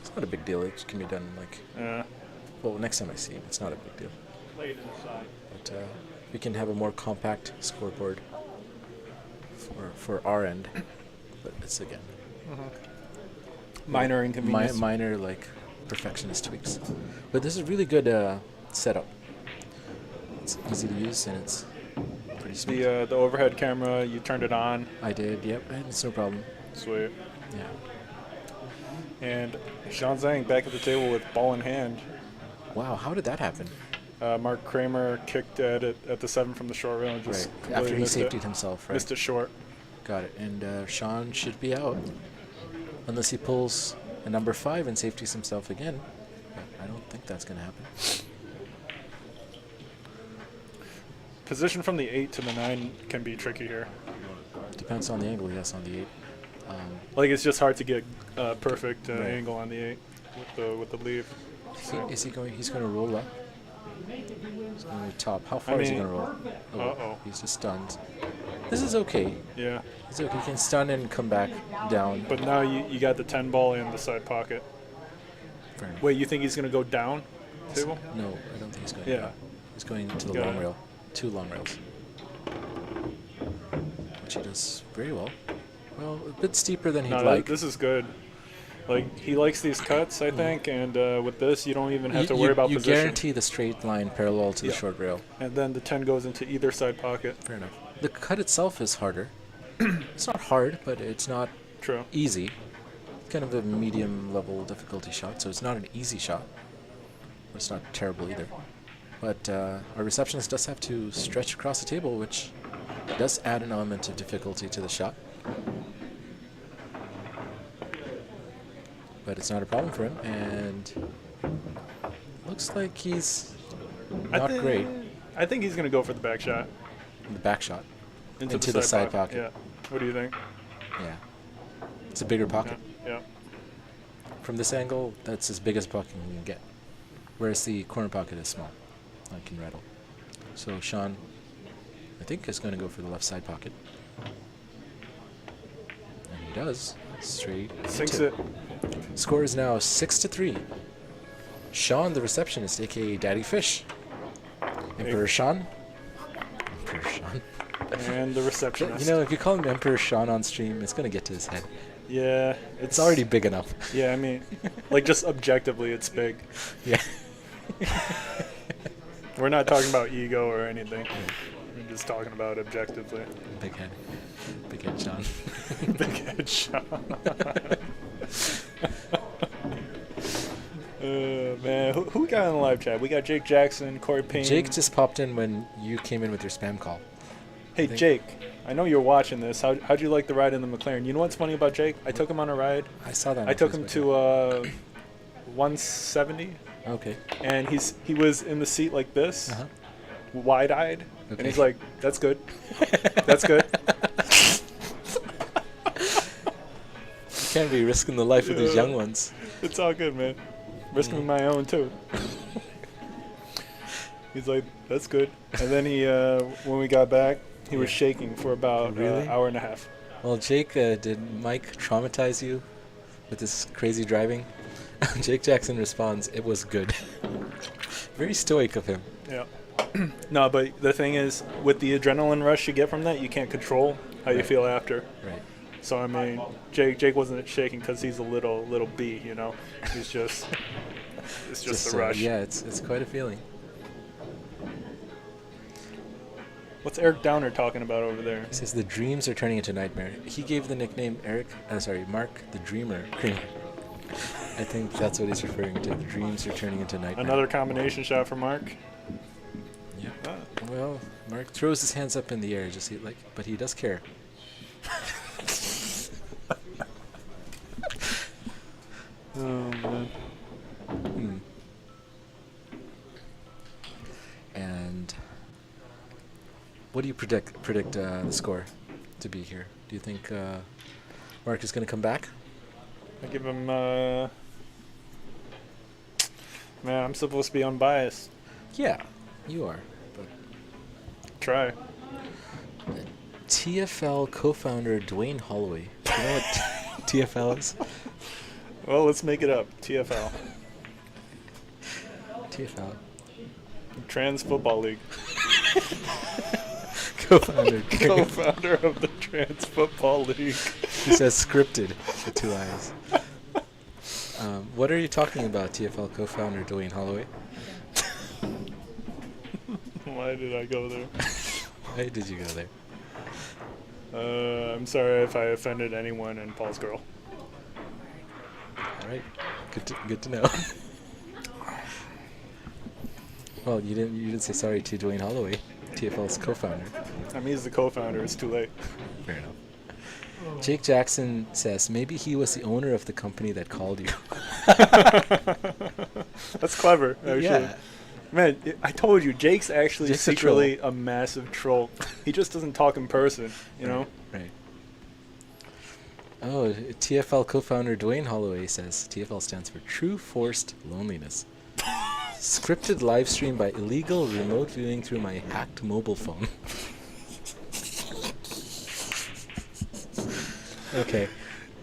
It's not a big deal. It can be done like. Well, next time I see him, it's not a big deal. But we can have a more compact scoreboard for our end. But it's again Minor inconvenience. minor like perfectionist tweaks. But this is really good setup. It's easy to use and it's pretty smooth. The overhead camera, you turned it on. I did. Yep, and it's no problem. Sweet. Yeah. And Sean Zeng back at the table with ball in hand. Wow, how did that happen? Mark Kramer kicked at it at the 7 from the short rail and just Right. After he missed safetied it. himself, right? Missed it short. Got it. And Sean should be out. Unless he pulls a number 5 and safeties himself again. But I don't think that's going to happen. Position from the 8 to the 9 can be tricky here. Depends on the angle, yes, on the 8. Like it's just hard to get perfect Right. angle on the 8 with the leave. Is he going? He's going to roll up. He's going to top. How far is he mean, going to roll? uh-oh. He's just stunned. This is okay. Yeah. It's okay. He can stun and come back down. But now you got the 10 ball in the side pocket. Fair enough. Wait, you think he's going to go down table? No, I don't think he's going. Yeah. Down. He's going to the Got long it. rail. 2 long rails. Which he does very well. Well, a bit steeper than he'd No, like. this is good. Like he likes these cuts, I think, and with this you don't even have to worry about you position. guarantee the straight line parallel to the Yeah. short rail. And then the 10 goes into either side pocket. Fair enough. The cut itself is harder. It's not hard, but it's not True. easy. It's kind of a medium level difficulty shot, so it's not an easy shot. But it's not terrible either. But our receptionist does have to stretch across the table, which does add an element of difficulty to the shot. But it's not a problem for him, and looks like he's not great. I think he's going to go for the back shot. The back shot. Into Into the side pocket. Yeah. What do you think? Yeah. It's a bigger pocket. Yeah. From this angle, that's as big as pocket you can get. Whereas the corner pocket is small. I can rattle. So Sean, I think, is going to go for the left side pocket. And he does. Straight. Sinks into it. Score is now 6-3. Sean, the receptionist, aka Daddy Fish. Emperor Sean. Emperor Sean. And the receptionist. You know, if you call him Emperor Sean on stream, it's going to get to his head. Yeah. It's already big enough. Yeah, I mean, like just objectively, it's big. Yeah. We're not talking about ego or anything. We're just talking about objectively. Big head. Big head Sean. Big head shot. Man, who we got in the live chat? We got Jake Jackson, Cory Payne. Jake just popped in when you came in with your spam call. Hey, Jake, I know you're watching this. How'd you like the ride in the McLaren? You know what's funny about Jake? I took him on a ride. I saw that on I took him Facebook. to 170, Okay. and he was in the seat like this, Uh-huh. wide-eyed, Okay. and he's like, "That's good, that's good." You can't be risking the life of these young ones. It's all good, man. Risking my own too. He's like, "That's good," and then he, when we got back, he was shaking for about Really? an hour and a half. Well, Jake, did Mike traumatize you with this crazy driving? Jake Jackson responds, "It was good." Very stoic of him. Yeah. No, but the thing is, with the adrenaline rush you get from that, you can't control how you Right. feel after. Right. So I mean, Jake wasn't shaking because he's a little bee, you know. He's just it's just the rush. Yeah, it's quite a feeling. What's Eric Downer talking about over there? He says the dreams are turning into nightmare. He gave the nickname Mark the Dreamer Creamer. I think that's what he's referring to. The dreams are turning into nightmare. Another combination shot for Mark. Yeah. Ah, Well, Mark throws his hands up in the air, but he does care. Oh man. And what do you predict the score to be here? Do you think Mark is going to come back? I give him. Man, I'm supposed to be unbiased. Yeah, you are. But Try. TFL co-founder Dwayne Holloway. Do you know what TFL is? Well, let's make it up. TFL. TFL. Trans Football League. Co-founder. Co-founder of the Trans Football League. He says scripted with 2 eyes. What are you talking about, TFL co-founder Dwayne Holloway? Why did I go there? Why did you go there? I'm sorry if I offended anyone in Paul's Girl. All right, good to know. Well, you didn't say sorry to Dwayne Holloway, TFL's co-founder. I mean, he's the co-founder. It's too late. Fair enough. Jake Jackson says maybe he was the owner of the company that called you. That's clever, actually. Yeah. Man, I told you, Jake's actually Jake's a secretly a massive troll. He just doesn't talk in person, you know? Right. Oh, TFL co-founder Dwayne Holloway says TFL stands for True Forced Loneliness. Scripted live stream by illegal remote viewing through my hacked mobile phone. Okay.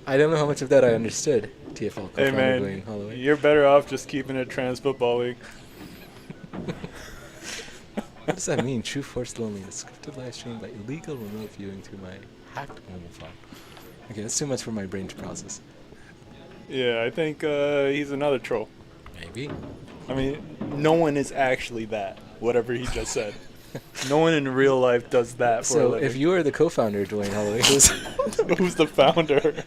I don't know how much of that I understood, TFL co-founder Hey man, Dwayne Holloway. you're better off just keeping it Trans Football League. What does that mean? True Forced Loneliness. Scripted live stream by illegal remote viewing through my hacked mobile phone. Okay, that's too much for my brain to process. Yeah, I think he's another troll. Maybe. I mean, no one is actually that, whatever he just said. No one in real life does that for a So living. if you are the co-founder, Dwayne Holloway, Who's the founder?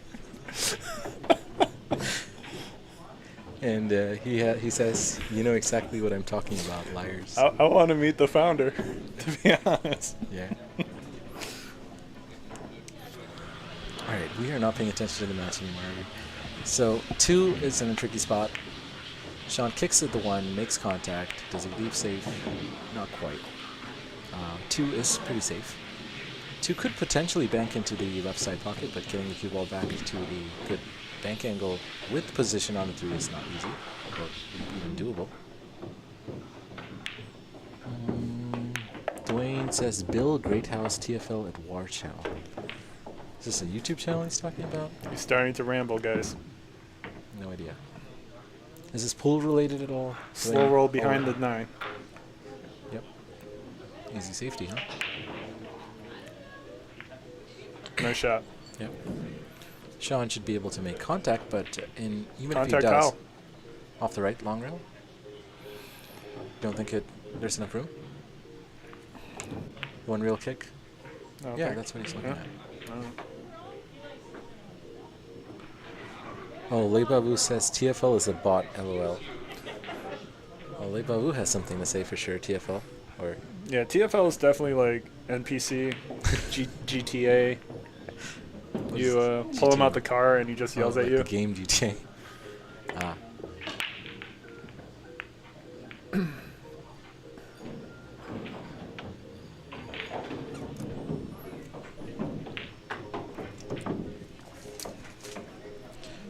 and he says, you know exactly what I'm talking about, liars. I want to meet the founder, to be honest. Yeah. All right, we are not paying attention to the match anymore, are we? So 2 is in a tricky spot. Sean kicks at the 1, makes contact. Does he leave safe? Not quite. 2 is pretty safe. 2 could potentially bank into the left side pocket, but getting the cue ball back to the good bank angle with position on the 3 is not easy, but even doable. Dwayne says Bill Greathouse TFL at War Channel. Is this a YouTube channel he's talking about? He's starting to ramble, guys. No idea. Is this pool related at all? Slow roll behind the 9. Yep. Easy safety, huh? Nice shot. Yep. Sean should be able to make contact, but even if he Contact does, how? off the right long rail. Don't think there's enough room. 1 real kick. Okay. Yeah, that's what he's looking Yeah. at. Oh, Leibabu says TFL is a bot, LOL. Well, Leibabu has something to say for sure, TFL. Or Yeah, TFL is definitely like NPC, GTA. You pull him out the car and he just yells at like you. the game GTA. Ah.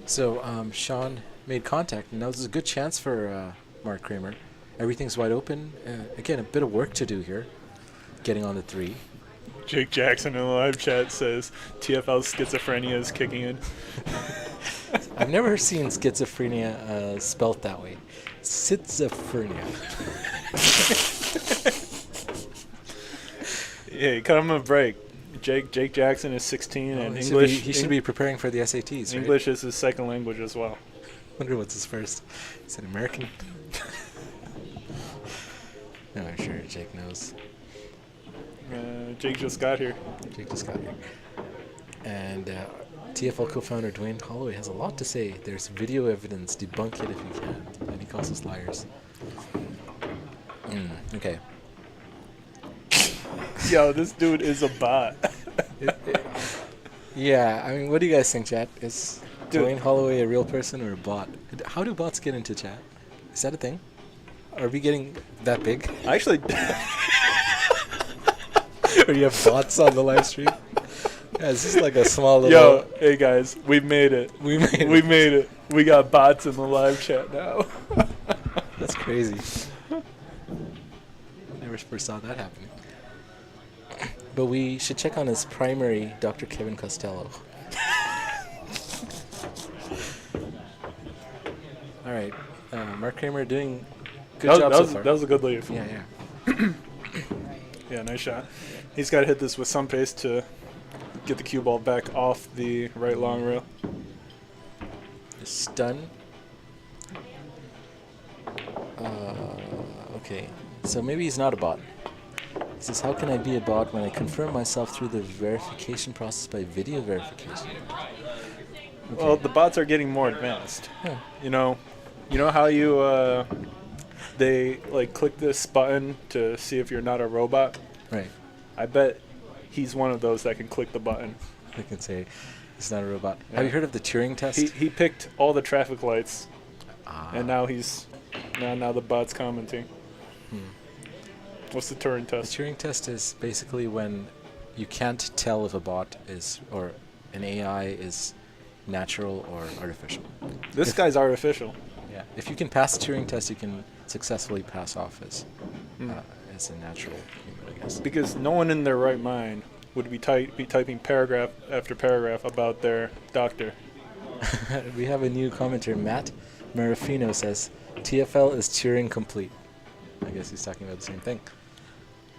So Sean made contact, and that was a good chance for Mark Kramer. Everything's wide open. Again, a bit of work to do here, getting on the 3. Jake Jackson in the live chat says TFL's schizophrenia is kicking in. I've never seen schizophrenia spelt that way. Schizophrenia. Hey, cut him a break. Jake Jackson is 16 and he English. He should be preparing for the SATs, right? English is his second language as well. Wonder what's his first. Is it American? No, I'm sure Jake knows. Jake just got here. Jake just got here. And TFL co-founder Dwayne Holloway has a lot to say. There's video evidence. Debunk it if you can. And he calls us liars. Okay. Yo, this dude is a bot. Yeah, I mean, what do you guys think, chat? Is Dude. Dwayne Holloway a real person or a bot? How do bots get into chat? Is that a thing? Are we getting that big? Actually, Or you have bots on the live stream? Yeah, this is like a small little... yo, hey guys, we made it. We made it. We made it. We got bots in the live chat now. That's crazy. Never foresaw that happening. But we should check on his primary, Dr. Kevin Costello. All right, Mark Kramer doing good job so far. That was a good leave. Yeah, yeah. Yeah, nice shot. He's got to hit this with some pace to get the cue ball back off the right long rail. Stun. Okay, so maybe he's not a bot. He says, how can I be a bot when I confirm myself through the verification process by video verification? Okay. Well, the bots are getting more advanced. Huh. You know how you they like click this button to see if you're not a robot. Right. I bet he's one of those that can click the button. I can say he's not a robot. Yeah. Have you heard of the Turing test? He picked all the traffic lights, Ah. and now now the bot's commenting. What's the Turing The test? Turing test is basically when you can't tell if a bot is or an AI is natural or artificial. This guy's artificial. Yeah. If you can pass the Turing test, you can successfully pass off as a natural human, I guess. Because no one in their right mind would be typing paragraph after paragraph about their doctor. We have a new commenter, Matt Marafino says, TFL is Turing complete. I guess he's talking about the same thing.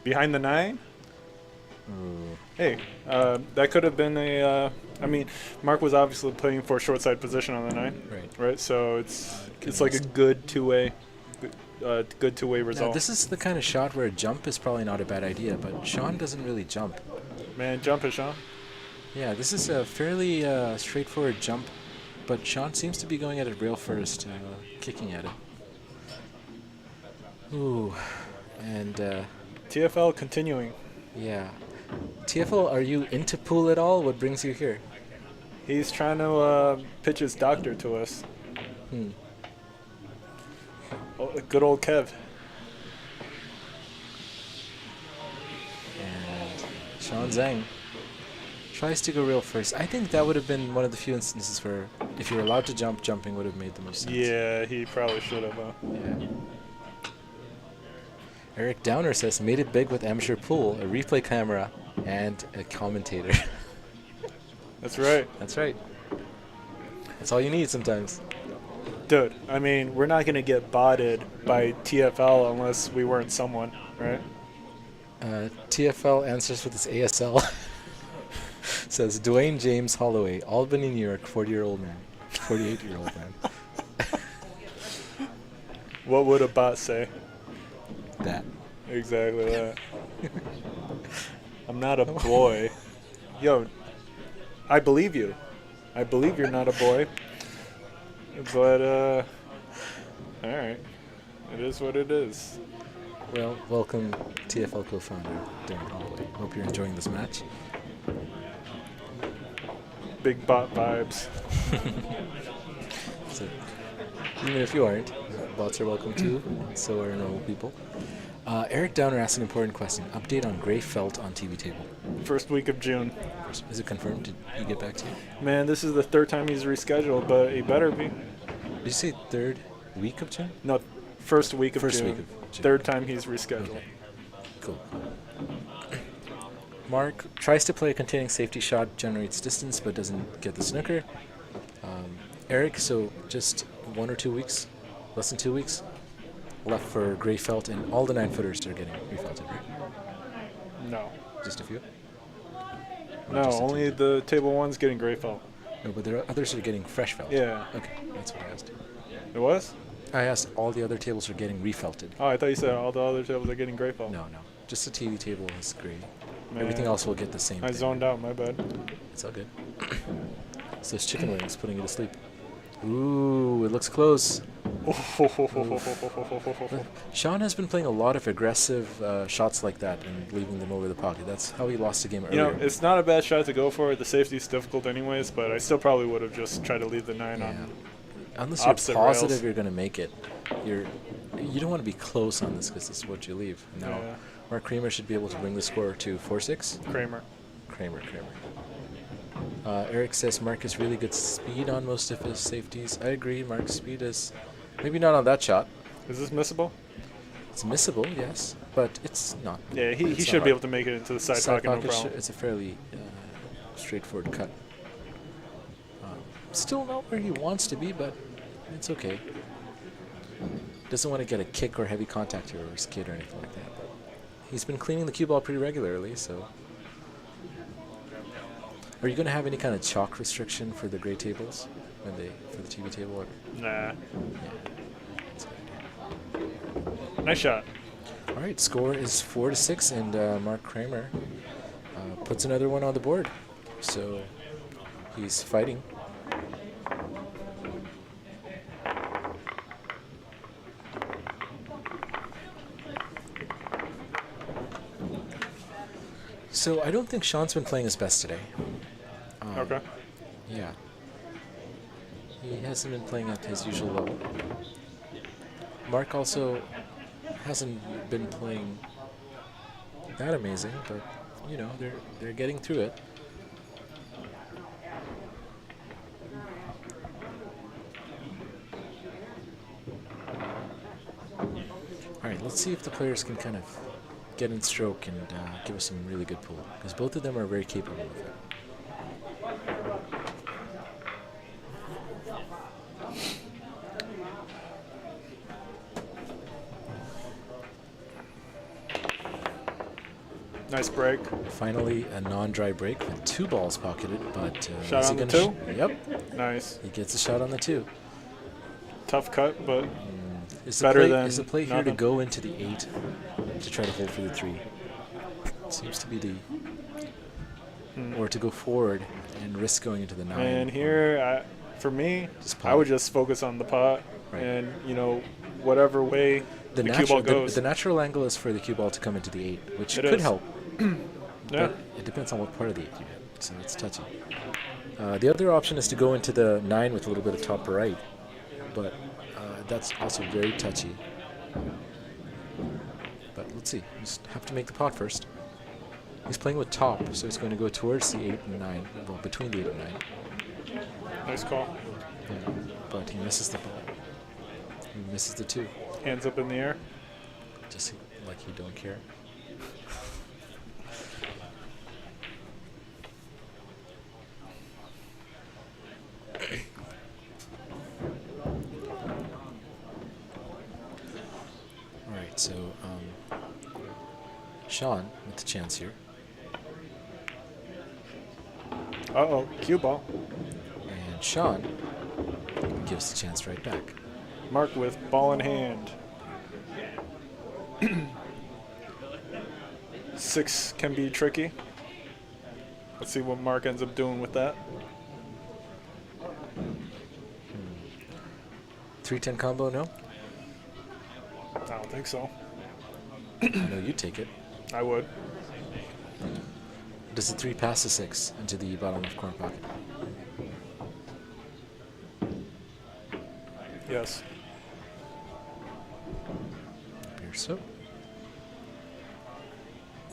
Behind the 9? Ooh. Hey, that could have been a. I mean, Mark was obviously playing for a short side position on the 9. Right. So it's like a good two-way result. Now, this is the kind of shot where a jump is probably not a bad idea, but Sean doesn't really jump. Man, jump it, Sean. Yeah, this is a fairly straightforward jump, but Sean seems to be going at it rail first, kicking at it. Ooh, and TFL continuing. yeah. TFL, are you into pool at all? What brings you here? He's trying to pitch his doctor to us. Oh, good old Kev. And Sean Zeng tries to go real first. I think that would have been one of the few instances where if you were allowed to jump, jumping would have made the most sense. Yeah, he probably should have. Yeah. Eric Downer says, made it big with amateur pool, a replay camera, and a commentator. That's right. That's right. That's all you need sometimes. Dude, I mean, we're not going to get botted by TFL unless we weren't someone, right? TFL answers with his ASL. Says, Dwayne James Holloway, Albany, New York, 40-year-old man. 48-year-old man. What would a bot say? That. Exactly that. I'm not a boy. Yo, I believe you. I believe you're not a boy. But, alright. It is what it is. Well, welcome, TFL co-founder Darren Holloway. Hope you're enjoying this match. Big bot vibes. So, even if you aren't, bots are welcome too, and so are normal people. Eric Downer asked an important question. Update on Gray Felt on TV table. First week of June. Is it confirmed? Did he get back to you? Man, this is the third time he's rescheduled, but he better be. Did you say third week of June? No, first week of First June. week of June. Third time he's rescheduled. Okay. Cool. Mark tries to play a containing safety shot, generates distance, but doesn't get the snooker. Eric, so just 1 or 2 weeks, less than 2 weeks, left for Gray Felt, and all the 9-footers are getting refelted, right? No. Just a few? No, Just a only the table one's getting gray felt. No, but there are others that are getting fresh felt. Yeah. Okay, that's what I asked. It was? I asked all the other tables are getting refelted. Oh, I thought you said all the other tables are getting gray felt. No, no. Just the TV table is gray. Man, Everything else will get the same I thing. zoned out, my bad. It's all good. So it's chicken wings putting you to sleep. Ooh, it looks close. Sean has been playing a lot of aggressive shots like that and leaving them over the pocket. That's how he lost the game earlier. You know, it's not a bad shot to go for. The safety's difficult anyways, but I still probably would have just tried to leave the 9 on. Unless you're positive rails. you're going to make it, you don't want to be close on this because this is what you leave. Now, Yeah. Mark Kramer should be able to bring the score to 4-6. Kramer. Kramer. Eric says Mark has really good speed on most of his safeties. I agree. Mark's speed is maybe not on that shot. Is this missable? It's missable, yes, but it's not. Yeah, he it's should not be hard. able to make it into the side pocket, no problem. It's a fairly straightforward cut. Still not where he wants to be, but it's okay. Doesn't want to get a kick or heavy contact here or skid or anything like that. But he's been cleaning the cue ball pretty regularly, so. Are you going to have any kind of chalk restriction for the gray tables for the TV table? Or? Nah. Yeah. That's a good idea. Nice shot. All right, score is 4-6, and Mark Kramer puts another one on the board. So he's fighting. So I don't think Sean's been playing his best today. Okay. Yeah. He hasn't been playing at his usual level. Mark also hasn't been playing that amazing, but you know, they're getting through it. All right, let's see if the players can kind of get in stroke and give us some really good pull, because both of them are very capable of it. Nice break. Finally, a non-dry break with 2 balls pocketed, but Shot is he on the gonna 2? Yep, Nice. he gets a shot on the 2. Tough cut, but Is better is the play than here to nothing. go into the 8 to try to hold for the 3? Seems to be the, or to go forward and risk going into the 9. And here, for me, Just I pot. would just focus on the pot, Right. and you know, whatever way the cue ball goes. The natural angle is for the cue ball to come into the 8, which It could is. help. Yeah. But it depends on what part of the 8 you hit, so it's touchy. The other option is to go into the 9 with a little bit of top right, but that's also very touchy. But let's see. Just have to make the pot first. He's playing with top, so he's going to go towards the 8 and 9, well, between the 8 and 9. Nice call. Yeah, but he misses the ball. He misses the 2. Hands up in the air. Just like you don't care. All right, so Sean with the chance here, Uh-oh, cue ball. and Sean gives the chance right back. Mark with ball in hand. 6 can be tricky. Let's see what Mark ends up doing with that. 3-10 combo, no? I don't think so. I know you take it. I would. Does the 3 pass the 6 into the bottom left corner pocket? Yes. Appears so.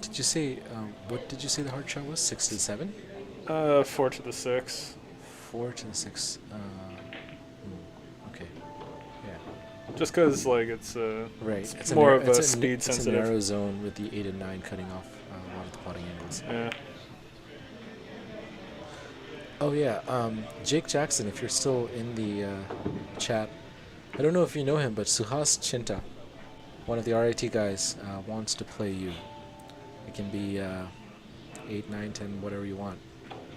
Did you say, what did you say the hard shot was? 6 to the 7? 4 to the 6. 4 to the 6. Okay. Yeah. Just because, like, it's Right. it's more of a it's speed It's a sensitive. narrow zone with the 8 and 9 cutting off a lot of the potting angles. Yeah. Oh yeah, Jake Jackson, if you're still in the chat, I don't know if you know him, but Suhas Chinta, one of the RIT guys, wants to play you. It can be 8, 9, 10, whatever you want.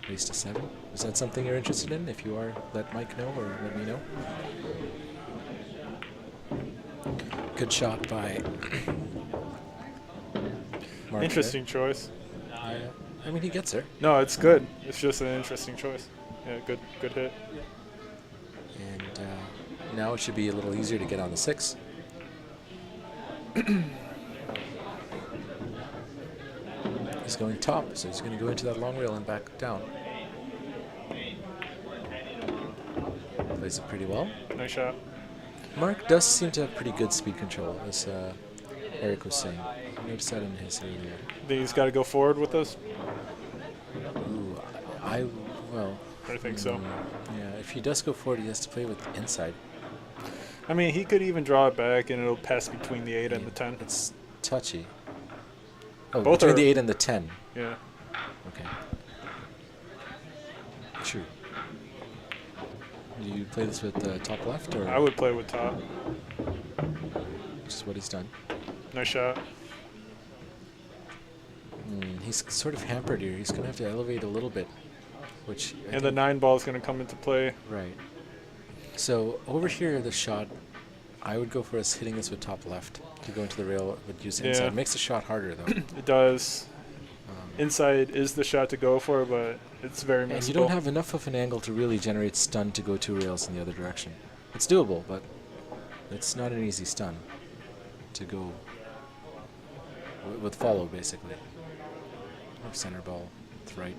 Raise to 7. Is that something you're interested in? If you are, let Mike know or let me know. Good shot by Mark. Interesting choice. I mean, he gets there. No, it's good. It's just an interesting choice. Yeah, good hit. And Now it should be a little easier to get on the 6. He's going top, so he's going to go into that long rail and back down. Plays it pretty well. Nice shot. Mark does seem to have pretty good speed control, as Eric was saying. I noticed that in his earlier. Think he's got to go forward with us? Ooh, well. I think so. Yeah, if he does go forward, he has to play with inside. I mean, he could even draw it back, and it'll pass between the 8 and the 10. It's touchy. Oh, Both between are, the 8 and the 10. Yeah. Okay. True. Do you play this with top left, or? I would play with top. Which is what he's done. Nice shot. He's sort of hampered here. He's going to have to elevate a little bit, which. And the 9 ball is going to come into play. Right. So over here, the shot, I would go for us hitting this with top left to go into the rail, but use inside. It makes the shot harder, though. It does. Inside is the shot to go for, but it's very missable. And you don't have enough of an angle to really generate stun to go 2 rails in the other direction. It's doable, but it's not an easy stun to go with follow, basically. Or center ball with right.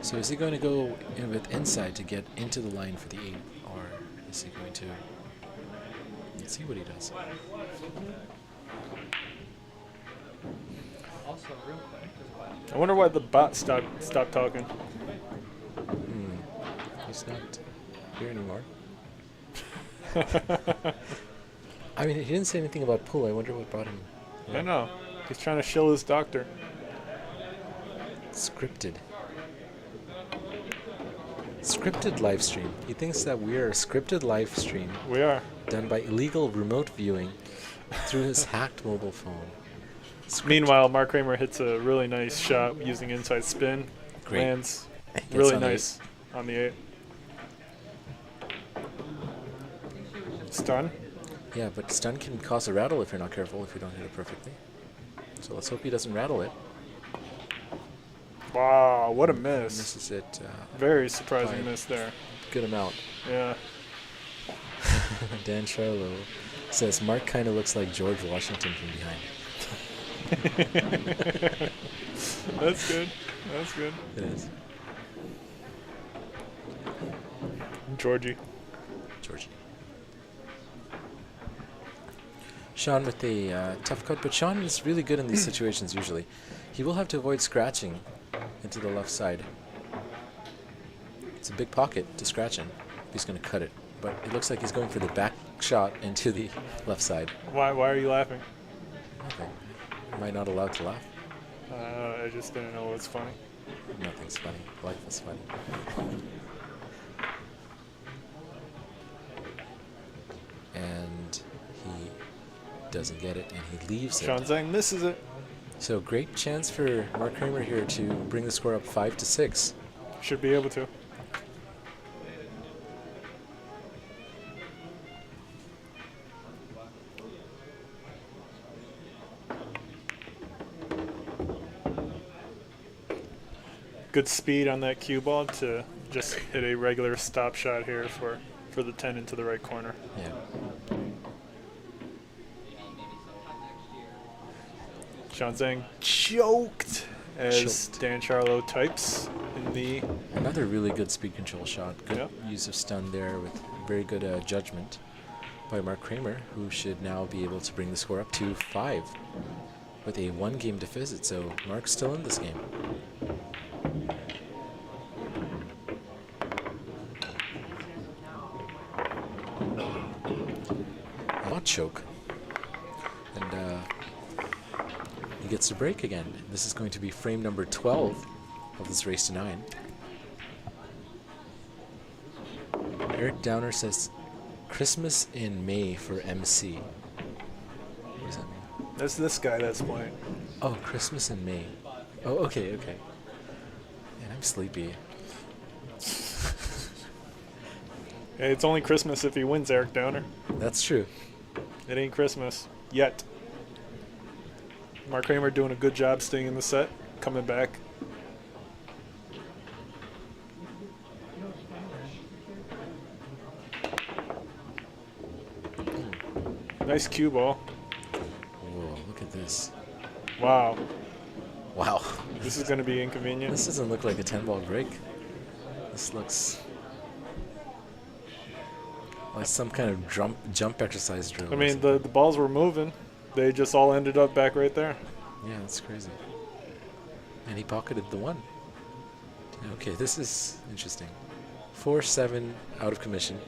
So is he going to go in with inside to get into the line for the 8, or is he going to... Let's see what he does. Also, real quick, I wonder why the bot stopped talking. He's not here anymore. I mean, he didn't say anything about pull. I wonder what brought him. I know. He's trying to shill his doctor. Scripted. Scripted live stream. He thinks that we are a scripted live stream. We are. Done by illegal remote viewing through his hacked mobile phone. Meanwhile, Mark Kramer hits a really nice shot using inside spin. Great. Lands Gets really on the nice on the 8. Stun. Yeah, but stun can cause a rattle if you're not careful, if you don't hit it perfectly. So let's hope he doesn't rattle it. Wow, what a miss. Misses it. Very surprising by miss there. Good amount. Yeah. Dan Charlo says Mark kind of looks like George Washington from behind. That's good. That's good. It is. Georgie. Sean with a tough cut, but Sean is really good in these situations usually. He will have to avoid scratching into the left side. It's a big pocket to scratch in if he's going to cut it, but it looks like he's going for the back shot into the left side. Why are you laughing? Nothing. Am I not allowed to laugh? I just didn't know what's funny. Nothing's funny. Life is funny. And he doesn't get it, and he leaves Sean it. Zeng misses it. So great chance for Mark Kramer here to bring the score up 5-6. Should be able to. Good speed on that cue ball to just hit a regular stop shot here for the 10 into the right corner. Yeah. Sean Zeng choked as Dan Charlo types in the... Another really good speed control shot. Good Yep. use of stun there with very good judgment by Mark Kramer, who should now be able to bring the score up to 5 with a 1-game deficit. So Mark's still in this game. Not choke. And he gets to break again. This is going to be frame number 12 of this race to 9. Eric Downer says Christmas in May for MC. What does that mean? That's this guy that's playing. Oh, Christmas in May. Oh, okay. Man, I'm sleepy. Hey, it's only Christmas if he wins, Eric Downer. That's true. It ain't Christmas yet. Mark Kramer doing a good job staying in the set, coming back. Nice cue ball. Whoa, look at this. Wow. Wow. This is going to be inconvenient. This doesn't look like a 10-ball break. This looks like some kind of jump exercise drill. I mean, the balls were moving. They just all ended up back right there. Yeah, that's crazy. And he pocketed the one. Okay, this is interesting. 4-7 out of commission.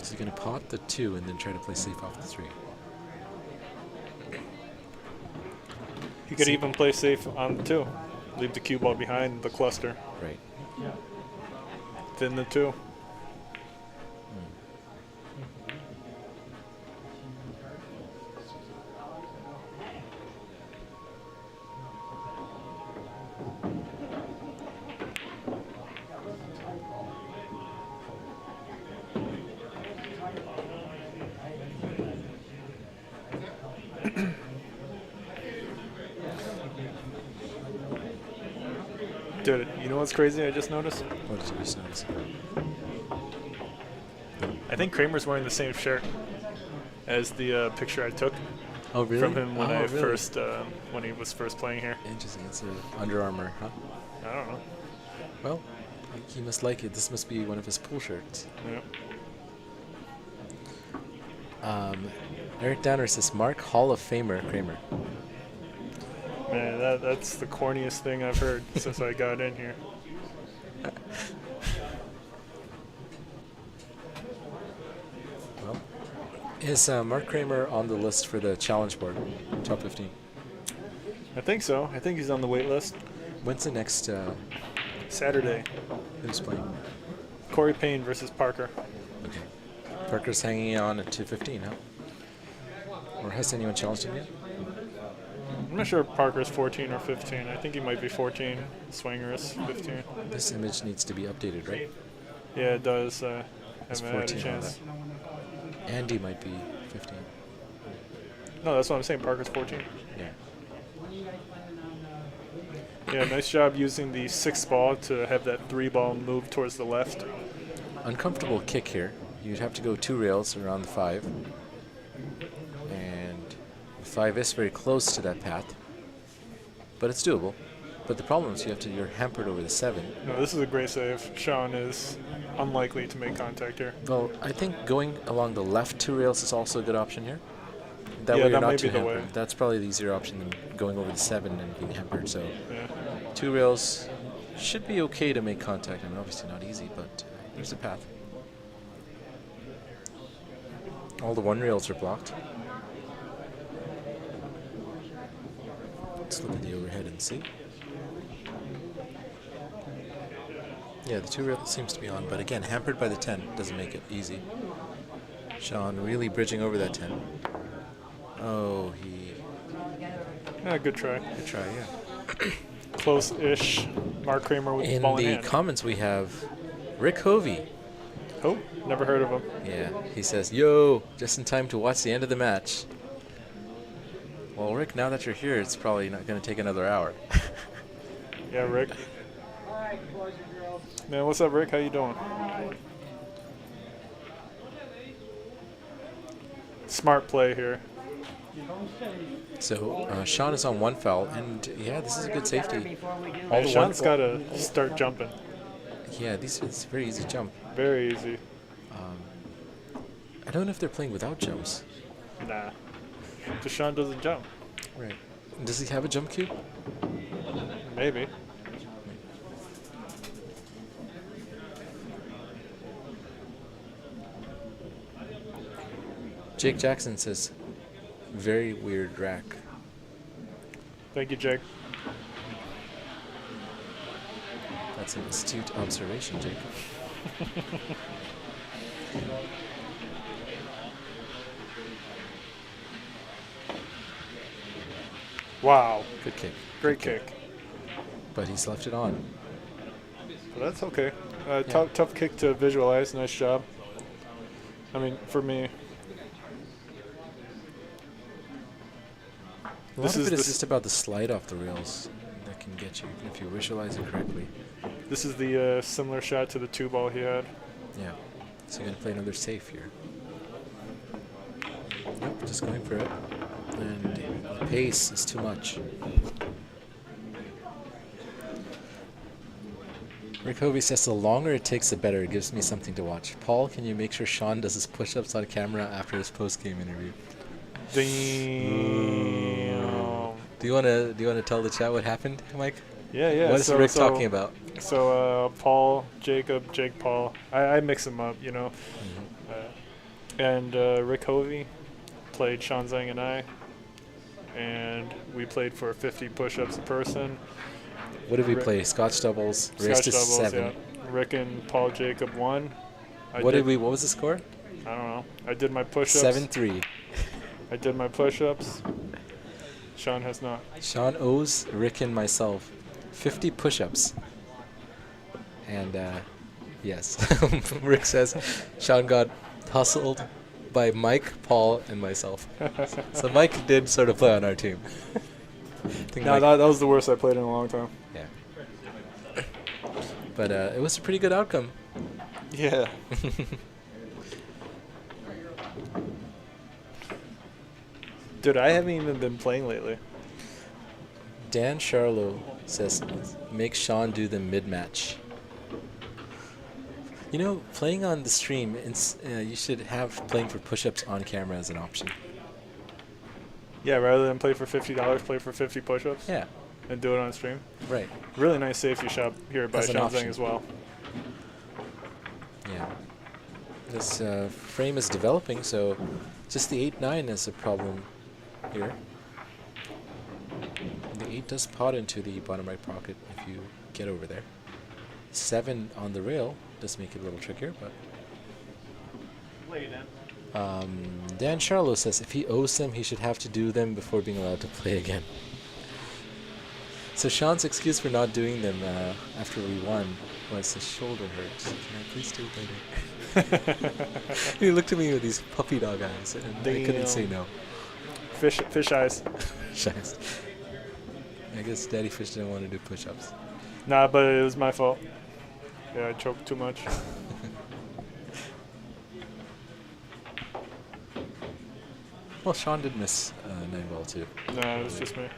Is he going to pot the 2 and then try to play safe off the 3? He could even play safe on the 2. Leave the cue ball behind the cluster. Right. Thin the 2. Dude, you know what's crazy I just noticed? What did you just notice? I think Kramer's wearing the same shirt as the picture I took Oh, really? from him when really? when he was first playing here. Interesting. It's Under Armour, huh? I don't know. Well, he must like it. This must be one of his pool shirts. Yeah. Eric Downer says, Mark Hall of Famer Kramer. Man, that's the corniest thing I've heard since I got in here. Well, is Mark Kramer on the list for the challenge board, top 15? I think so. I think he's on the wait list. When's the next? Saturday. Who's playing? Cory Payne versus Parker. Okay. Parker's hanging on at 215, huh? Or has anyone challenged him yet? I'm not sure if Parker's 14 or 15. I think he might be 14. Swinger is 15. This image needs to be updated, right? Yeah, it does. It's Haven't had a 14 on chance. that. Andy might be 15. No, that's what I'm saying. Parker's 14. Yeah. Yeah, nice job using the 6th ball to have that 3 ball move towards the left. Uncomfortable kick here. You'd have to go 2 rails around the 5. And the 5 is very close to that path. But it's doable. But the problem is you're hampered over the 7. No, this is a great save. Sean is unlikely to make contact here. Well, I think going along the left 2 rails is also a good option here. That Yeah, way you're that not might too be the hampered. way. That's probably the easier option than going over the 7 and being hampered. So Yeah. 2 rails should be okay to make contact. I mean, obviously not easy, but there's a path. All the 1 rails are blocked. Let's look at the overhead and see. Yeah, the 2 rail seems to be on, but again, hampered by the 10 doesn't make it easy. Sean really bridging over that 10. Oh, Yeah, good try. good try, yeah. Close-ish. Mark Kramer with the In ball in the hand. comments, we have Rick Hovey. Oh, never heard of him. Yeah, he says, yo, just in time to watch the end of the match. Well, Rick, now that you're here, it's probably not going to take another hour. Yeah, Rick. Man, what's up, Rick? How you doing? Smart play here. So Sean is on 1 foul, and yeah, this is a good safety. All Man, the Sean's got to start jumping. Yeah, it's a very easy jump. Very easy. I don't know if they're playing without jumps. Nah. Just Sean doesn't jump. Right. Does he have a jump cue? Maybe. Jake Jackson says, very weird rack. Thank you, Jake. That's an astute observation, Jake. Wow. Good kick. Great Good kick. But he's left it on. But that's okay. Tough kick to visualize. Nice job. I mean, for me, A lot of it is just about the slide off the rails that can get you, if you visualize it correctly. this is the similar shot to the 2 ball he had. Yeah. Is he going to play another safe here? Nope, just going for it. And the pace is too much. Rick Hovey says the longer it takes, the better. It gives me something to watch. Paul, can you make sure Sean does his push-ups on camera after his post-game interview? Damn. Do you wanna tell the chat what happened, Mike? Yeah. What is Rick talking about? So Paul, Jacob, Jake, Paul. I mix them up, you know. And Rick Hovey played Sean Zeng and I, and we played for 50 push-ups a person. What did we play? Scotch doubles. Race to 7. Yeah. Rick and Paul Jacob won. What was the score? I don't know. I did my push-ups. 7-3. I did my push-ups. Sean has not. Sean owes Rick and myself 50 push-ups. And yes, Rick says Sean got hustled by Mike, Paul, and myself. So Mike did sort of play on our team. No, that was the worst I played in a long time. Yeah. But it was a pretty good outcome. Yeah. Dude, I haven't even been playing lately. Dan Charlo says, make Sean do the mid-match. You know, playing on the stream, you should have playing for push-ups on camera as an option. Yeah, rather than play for $50, play for 50 push-ups. Yeah. And do it on stream. Right. Really nice safety shop here by Sean Zeng as well. Yeah. This frame is developing, so just the 8-9 is a problem here. The 8 does pot into the bottom right pocket if you get over there. 7 on the rail does make it a little trickier, but... Dan Charlo says if he owes them, he should have to do them before being allowed to play again. So Sean's excuse for not doing them after we won was his shoulder hurts. Can I please do it later? He looked at me with these puppy dog eyes, and I couldn't say no. Fish eyes. Fish eyes. I guess Daddy Fish didn't want to do push-ups. Nah, but it was my fault. Yeah, I choked too much. Well, Sean did miss 9-ball too. Nah, it was just me.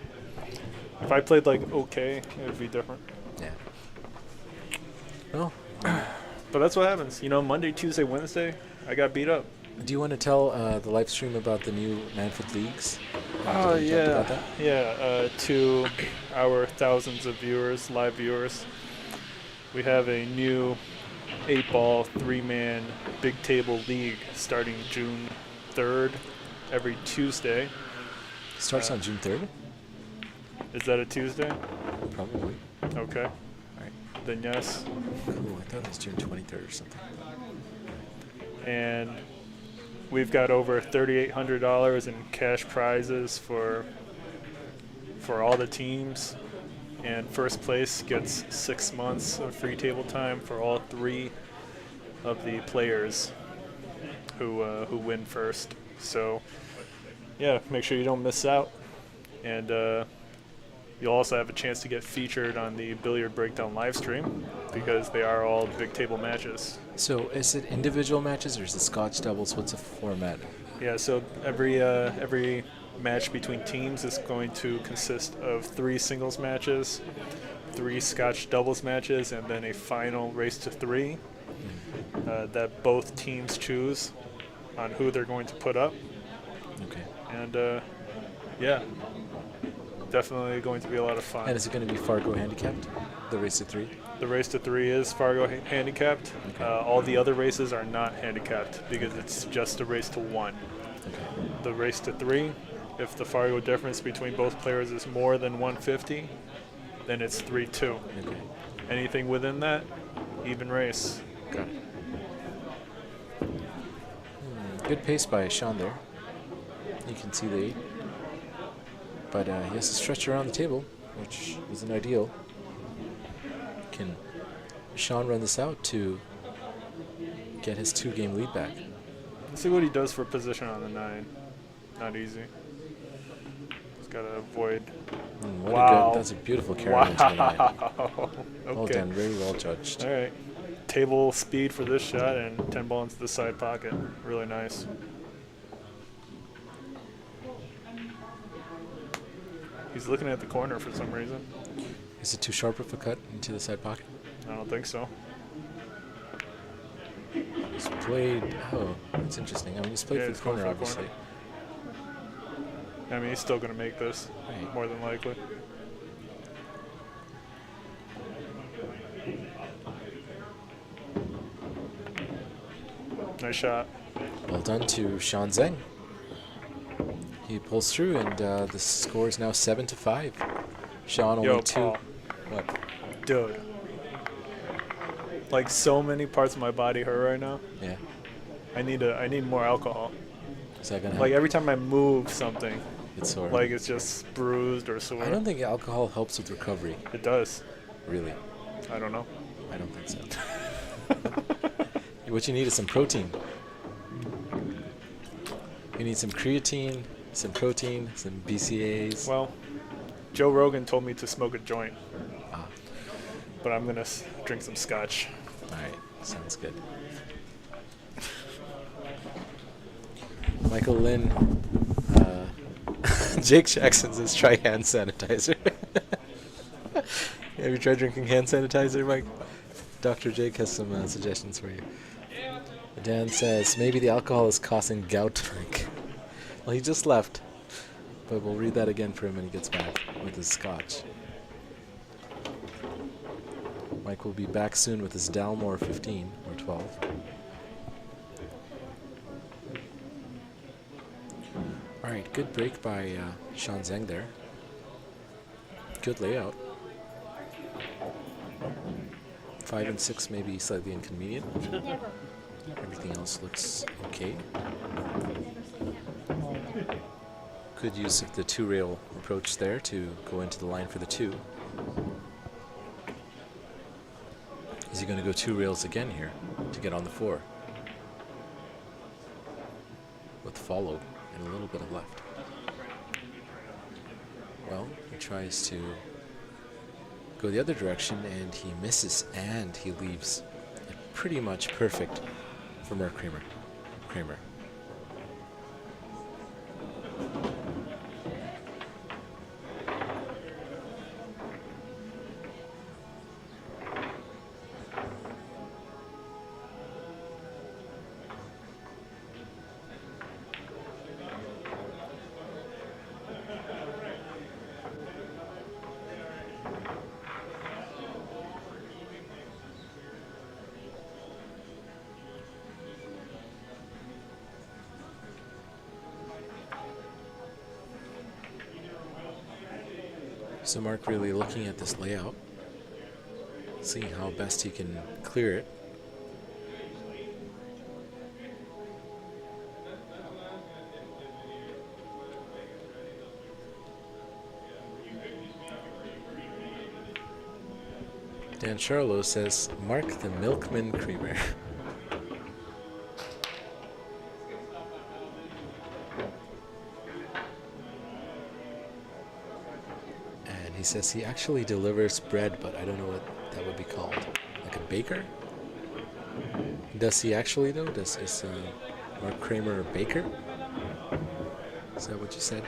If I played like okay, it would be different. Yeah. Well, but that's what happens. You know, Monday, Tuesday, Wednesday, I got beat up. do you want to tell the live stream about the new Manfoot Leagues? Oh, yeah. Yeah, to our thousands of viewers, live viewers, we have a new 8-ball, 3-man big table league starting June 3rd every Tuesday. Starts on June 3rd? Is that a Tuesday? Probably. Okay. All right. Then yes. Cool. I thought it was June 23rd or something. And we've got over $3,800 in cash prizes for all the teams. And first place gets 6 months of free table time for all 3 of the players who win first. So, yeah, make sure you don't miss out. And you'll also have a chance to get featured on the Billiard Breakdown live stream because they are all big table matches. So is it individual matches or is it Scotch doubles? What's the format? Yeah, so every match between teams is going to consist of 3 singles matches, 3 Scotch doubles matches, and then a final race to 3 that both teams choose on who they're going to put up. Okay. And yeah, definitely going to be a lot of fun. And is it going to be Fargo handicapped? The race to 3? The race to 3 is Fargo handicapped. Okay. All the other races are not handicapped because it's just a race to 1. Okay. The race to 3, if the Fargo difference between both players is more than 150, then it's 3-2. Okay. Anything within that, even race. Got it. Good pace by Sean there. You can see the 8. But he has to stretch around the table, which isn't ideal. Can Sean run this out to get his 2-game lead back? Let's see what he does for position on the 9. Not easy. He's got to avoid. Wow. That's a beautiful carry into the 9. Wow. Well Okay. done. Very well judged. All right. table speed for this shot and 10 ball into the side pocket. Really nice. He's looking at the corner for some reason. Is it too sharp of a cut into the side pocket? I don't think so. He's played. Oh, that's interesting. I mean, he's played for the corner, obviously. I mean, he's still going to make this, Right. more than likely. Nice shot. Well done to Sean Zeng. He pulls through, and the score is now 7-5. Sean only Yo, 2. Paul. What? Dude. Like, so many parts of my body hurt right now. Yeah. I need more alcohol. Is that gonna Like, help? every time I move something, It's sore. like, it's just bruised or sore. I don't think alcohol helps with recovery. It does. Really. I don't know. I don't think so. What you need is some protein. You need some creatine, some protein, some BCAAs. Well, Joe Rogan told me to smoke a joint. Ah. But I'm going to drink some scotch. All right, sounds good. Michael Lynn, Jake Jackson says try hand sanitizer. Have you tried drinking hand sanitizer, Mike? Dr. Jake has some suggestions for you. Dan says maybe the alcohol is causing gout, Mike. Well, he just left, but we'll read that again for him when he gets back with his scotch. Mike will be back soon with his Dalmore 15 or 12. All right, good break by Sean Zeng there. Good layout. 5 and 6 maybe slightly inconvenient. Everything else looks okay. Good use of the 2-rail approach there to go into the line for the 2. Is he going to go 2 rails again here to get on the 4? With follow and a little bit of left. Well, he tries to go the other direction and he misses and he leaves it pretty much perfect for Mark Kramer. So Mark really looking at this layout, seeing how best he can clear it. Dan Charlo says, Mark the Milkman Creamer. He says he actually delivers bread, but I don't know what that would be called. Like a baker? Does he actually, though? Is Mark Kramer a baker? Is that what you said?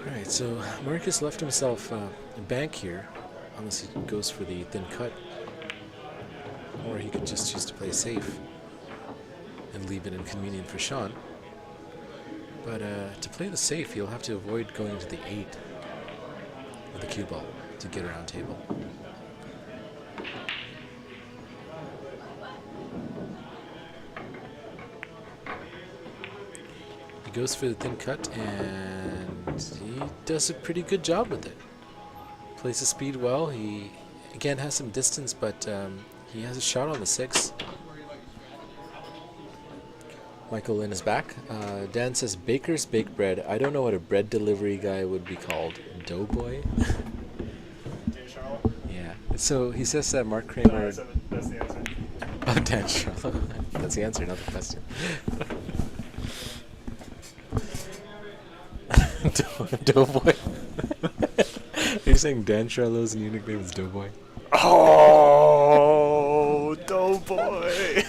Alright, so Marcus left himself a bank here, unless he goes for the thin cut. Or he could just choose to play safe and leave it inconvenient for Sean. But to play the safe, he'll have to avoid going to the 8 with the cue ball to get around table. He goes for the thin cut, and he does a pretty good job with it. Plays the speed well. He, again, has some distance, but he has a shot on the 6. Michael Lynn is back. Dan says, Baker's Baked Bread. I don't know what a bread delivery guy would be called. Doughboy? Yeah. So he says that Mark Kramer... That's the answer. Oh, Dan Charlo. That's the answer, not the question. Doughboy. you saying Dan Charlo's new nickname is Doughboy? Oh, Doughboy.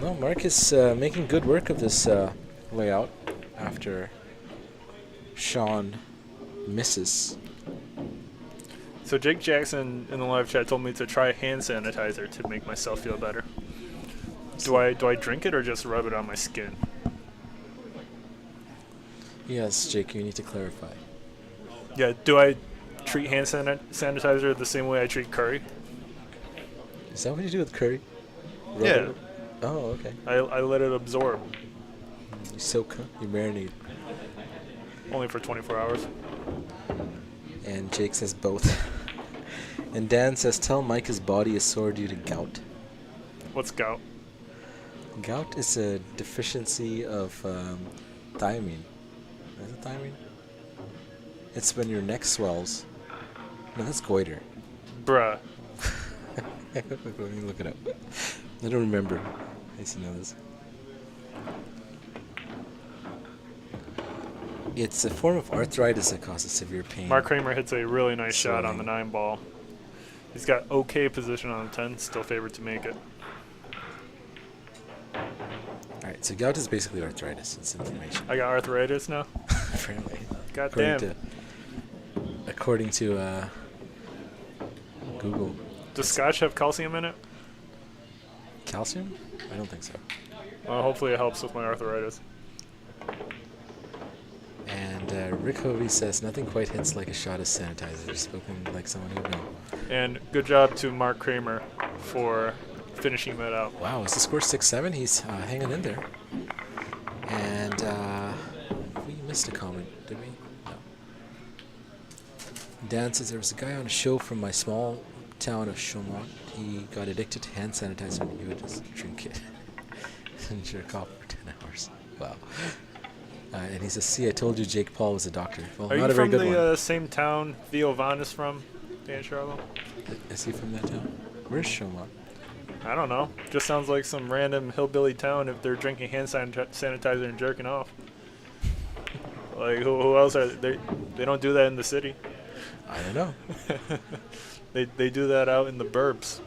No, Mark is making good work of this layout after Sean misses. So Jake Jackson in the live chat told me to try hand sanitizer to make myself feel better. Do I drink it or just rub it on my skin? Yes, Jake, you need to clarify. Yeah, do I treat hand sanitizer the same way I treat curry? Is that what you do with curry? Rub Yeah. it? Oh, okay. I let it absorb. You soak, huh? You marinate. Only for 24 hours. And Jake says both. And Dan says, tell Mike his body is sore due to gout. What's gout? Gout is a deficiency of thiamine. Is it thiamine? It's when your neck swells. No, that's goiter. Bruh. Let me look it up. I don't remember. I used to know this. It's a form of arthritis that causes severe pain. Mark Kramer hits a really nice shot on the Swelling. 9 ball. He's got okay position on the 10, still favored to make it. Alright, so gout is basically arthritis. It's inflammation. I got arthritis now. Apparently. God damn. According to Google. Does Scotch have calcium in it? Calcium? I don't think so. Well, hopefully it helps with my arthritis. And Rick Hovey says, nothing quite hits like a shot of sanitizer. Spoken like someone who knows. And good job to Mark Kramer for finishing that out. Wow, is the score 6-7? He's hanging in there. And we missed a comment, did we? No. Dan says, there was a guy on a show from my small town of Chaumont. He got addicted to hand sanitizer and he would just drink it and jerk off for 10 hours. Wow. And he says, see, I told you Jake Paul was a doctor. Well, Are not you a very from good the one. same town Theo Von is from, Dan Charlo? Is he from that town? Where's Chaumont? I don't know. Just sounds like some random hillbilly town if they're drinking hand sanitizer and jerking off. Like, who else are they? They don't do that in the city. I don't know. They do that out in the burbs.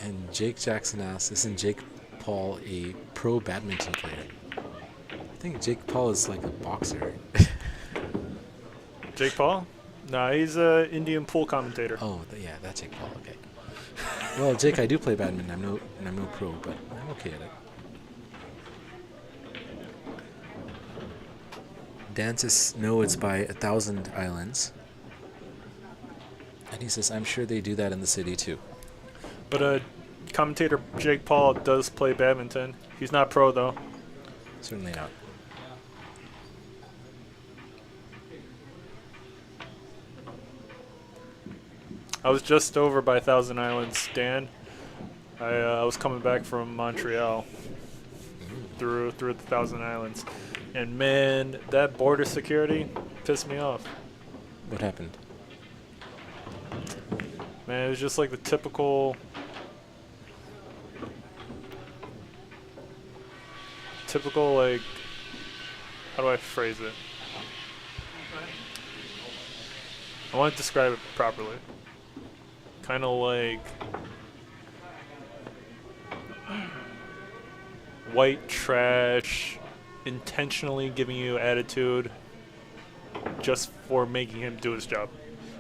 And Jake Jackson asks, isn't Jake Paul a pro badminton player? I think Jake Paul is like a boxer. Jake Paul? Nah, he's a Indian pool commentator. Oh, yeah, that's Jake Paul. Okay. Well, Jake, I do play badminton. I'm no pro, but I'm okay at it. Dan says, no, it's by 1,000 Islands. And he says, I'm sure they do that in the city too. But commentator Jake Paul does play badminton. He's not pro though. Certainly not. I was just over by Thousand Islands, Dan. I was coming back from Montreal through the Thousand Islands, and man, that border security pissed me off. What happened? Man, it was just like the typical like, how do I phrase it? I want to describe it properly. Kind of like white trash, intentionally giving you attitude just for making him do his job.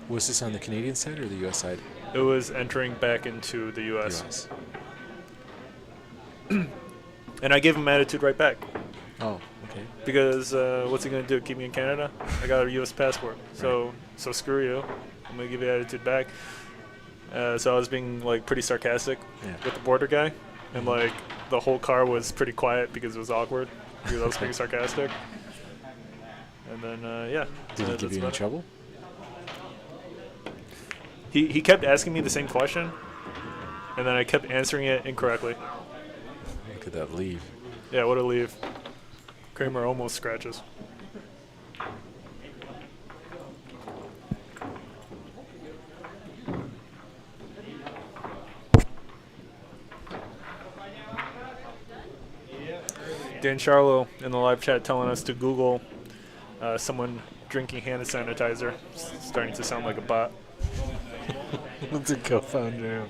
Was this on the Canadian side or the U.S. side? It was entering back into the U.S. And I gave him attitude right back. Oh, okay. Because what's he gonna do? Keep me in Canada? I got a U.S. passport, so screw you. I'm gonna give you attitude back. So I was being like pretty sarcastic with the border guy, and like the whole car was pretty quiet because it was awkward because I was being sarcastic. And then yeah. Did he give you any trouble? He kept asking me the same question, and then I kept answering it incorrectly. Look at that leave. Yeah, what a leave. Kramer almost scratches. Dan Charlo in the live chat telling us to Google someone drinking hand sanitizer. It's starting to sound like a bot. What's a co-founder?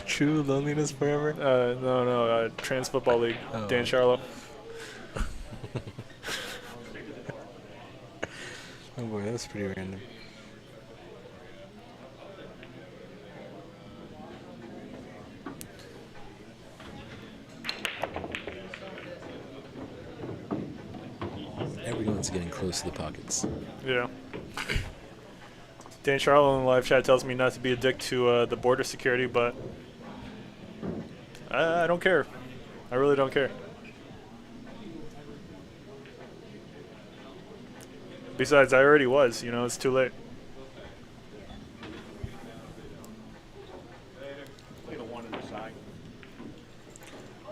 True Loneliness Forever? No, Trans Football League. Oh. Dan Charlo. Oh boy, that's pretty random. Everyone's getting close to the pockets. Yeah. Dan Charlo in the live chat tells me not to be a dick to the border security, but I don't care. I really don't care. Besides, I already was. You know, it's too late. Play the one in the side.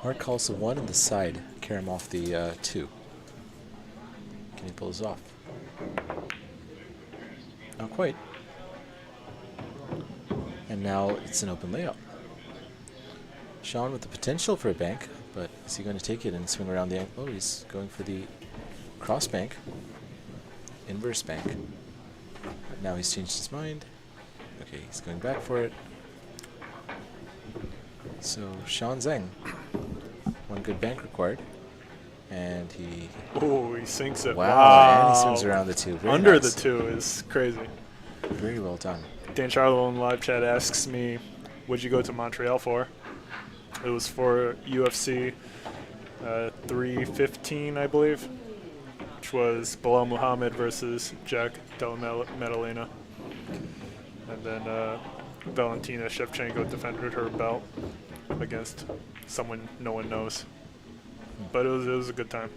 Mark calls the 1 on the side. Karam off the 2. Can he pull this off? Not quite. And now it's an open layup. Sean with the potential for a bank, but is he going to take it and swing around the ankle? Oh, he's going for the cross bank. Inverse bank. But now he's changed his mind. Okay, he's going back for it. So Sean Zeng, one good bank required, and he. Oh, he sinks it. Wow, and he swings around the 2. Very Under nice. the 2 is crazy. Very well done. Dan Charlo in live chat asks me, "What'd you go to Montreal for?" It was for UFC 315, I believe, which was Bilal Muhammad versus Jack Della Maddalena. And then Valentina Shevchenko defended her belt against someone no one knows. But it was a good time.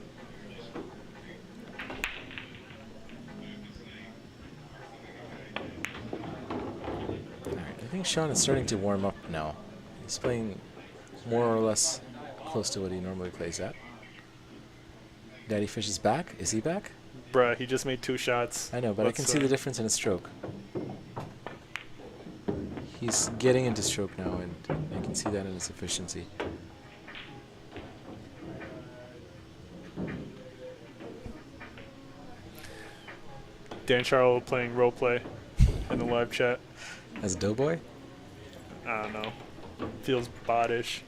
Alright, I think Sean is starting to warm up now. He's playing more or less close to what he normally plays at. Daddy Fish is back. Is he back? Bruh, he just made 2 shots. I know, but I can see the difference in his stroke. He's getting into stroke now, and I can see that in his efficiency. Dan Charlo playing roleplay in the live chat. As Doughboy? I don't know. Feels bottish.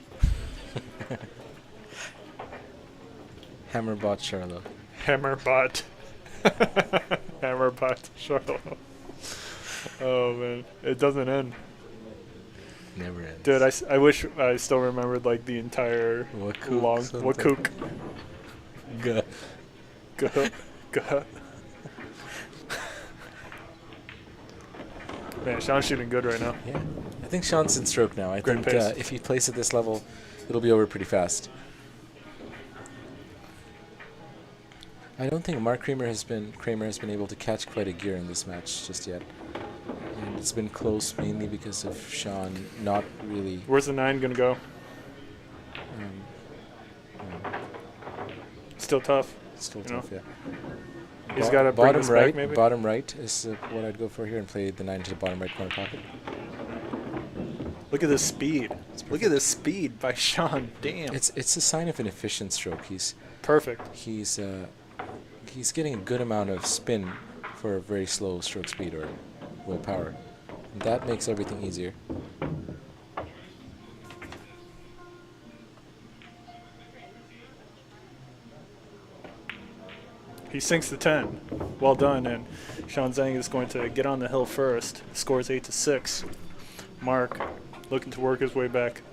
Hammerbot Charlo. Hammerbot. Hammerbot Charlo. Oh, man. It doesn't end. Never ends. Dude, I wish I still remembered, like, the entire Wakook long... something. Wakook. Guh. Guh. Guh. Man, Sean's shooting good right now. Yeah. I think Sean's in stroke now. I Great think pace. if he plays at this level, it'll be over pretty fast. I don't think Mark Kramer has been able to catch quite a gear in this match just yet. And it's been close mainly because of Sean not really... Where's the 9 going to go? Still tough. Still You know? tough, yeah. He's got to bring bottom this right, back, maybe? bottom right is what I'd go for here and play the 9 to the bottom right corner pocket. Look at this speed. Look at this speed by Sean. Damn. It's a sign of an efficient stroke. He's perfect. He's getting a good amount of spin for a very slow stroke speed or low power. And that makes everything easier. He sinks the 10. Well done. And Sean Zeng is going to get on the hill first. Scores 8-6. Mark looking to work his way back.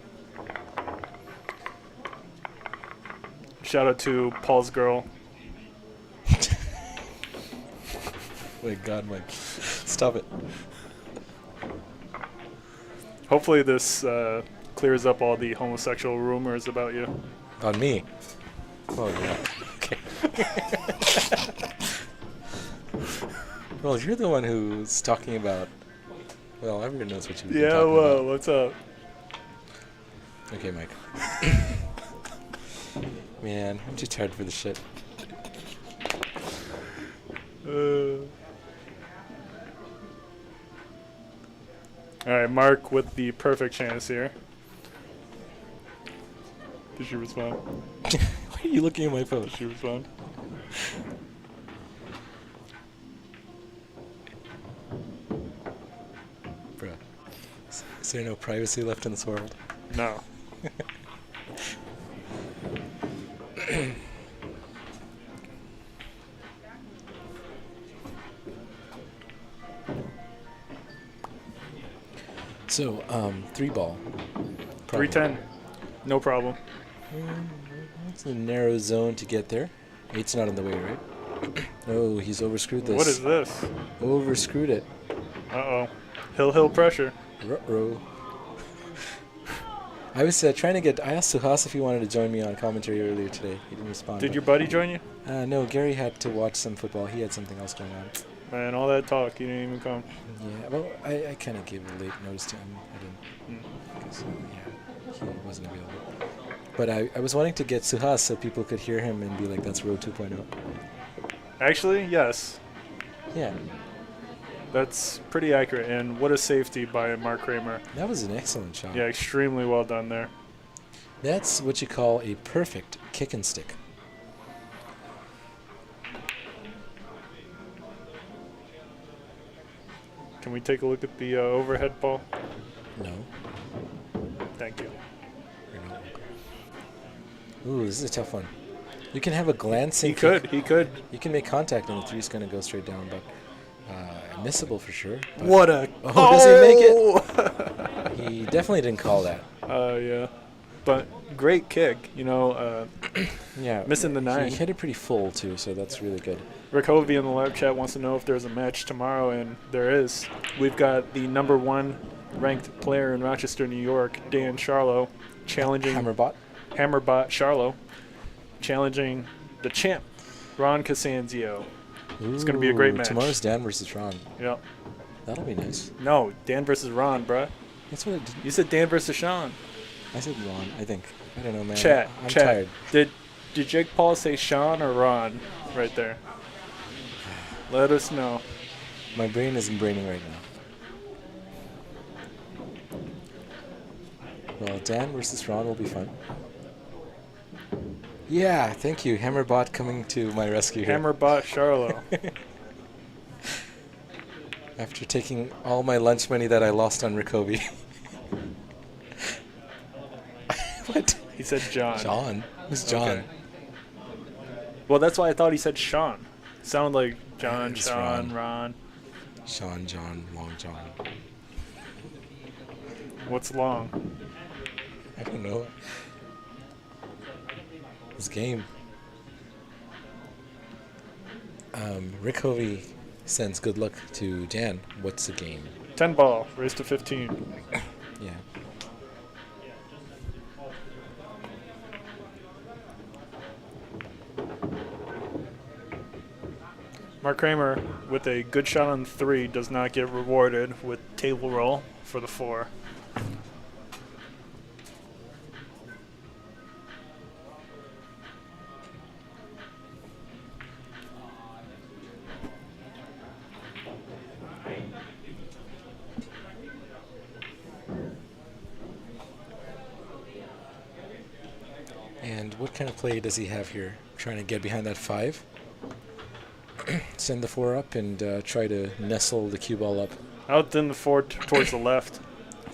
Shout out to Paul's girl. Wait, God, Mike. Stop it. Hopefully this clears up all the homosexual rumors about you. On me? Oh, yeah. Okay. Well, you're the one who's talking about... Well, everyone knows what you've been talking about. What's up? Okay, Mike. Man, I'm too tired for this shit. Alright, Mark with the perfect chance here. Did she respond? Why are are you looking at my phone? She respond. Bruh. Is there no privacy left in this world? No. So, 3-ball. 310. No problem. It's a narrow zone to get there. 8's not in the way, right? Oh, he's overscrewed this. What is this? Overscrewed it. Uh-oh. Hill pressure. Ruh-roh. I was trying to get... I asked Suhas if he wanted to join me on commentary earlier today. He didn't respond. Did your buddy join you? No, Gary had to watch some football. He had something else going on. Man, all that talk, you didn't even come. Yeah, well, I kind of gave a late notice to him. I didn't. Because, yeah, he wasn't available. But I was wanting to get Suhas so people could hear him and be like, that's Road 2.0. Actually, yes. Yeah. That's pretty accurate. And what a safety by Mark Kramer. That was an excellent shot. Yeah, extremely well done there. That's what you call a perfect kick and stick. Can we take a look at the overhead ball? No. Thank you. You're not welcome. Ooh, this is a tough one. You can have a glancing He could. kick. You can make contact and the three's going to go straight down, but missable for sure. What a... Oh, does he make it? He definitely didn't call that. Yeah. But great kick, you know. Yeah. Missing the 9. He hit it pretty full, too, so that's really good. Rick Hovey in the live chat wants to know if there's a match tomorrow, and there is. We've got the #1 ranked player in Rochester, New York, Dan Charlo, challenging... Hammerbot Charlo, challenging the champ, Ron Cosanzio. It's going to be a great match. Tomorrow's Dan versus Ron. Yep. That'll be nice. No, Dan versus Ron, bruh. That's what it did. You said Dan versus Sean. I said Ron, I think. I don't know, man. I'm Chat. tired. Did Jake Paul say Sean or Ron right there? Let us know. My brain isn't braining right now. Well, Dan versus Ron will be fun. Yeah, thank you. Hammerbot coming to my rescue here. Hammerbot Charlo. After taking all my lunch money that I lost on Rickoby. What? He said John. John? Who's John? Okay. Well, that's why I thought he said Sean. Sounded like John, It's Sean, Ron. Sean, John, Long John. What's long? I don't know. This game. Rick Hovey sends good luck to Dan. What's the game? 10 ball, race to 15. Yeah. Mark Kramer with a good shot on 3 does not get rewarded with table roll for the 4. And what kind of play does he have here? Trying to get behind that 5? Send the 4 up and try to nestle the cue ball up. Out then the 4 towards the left.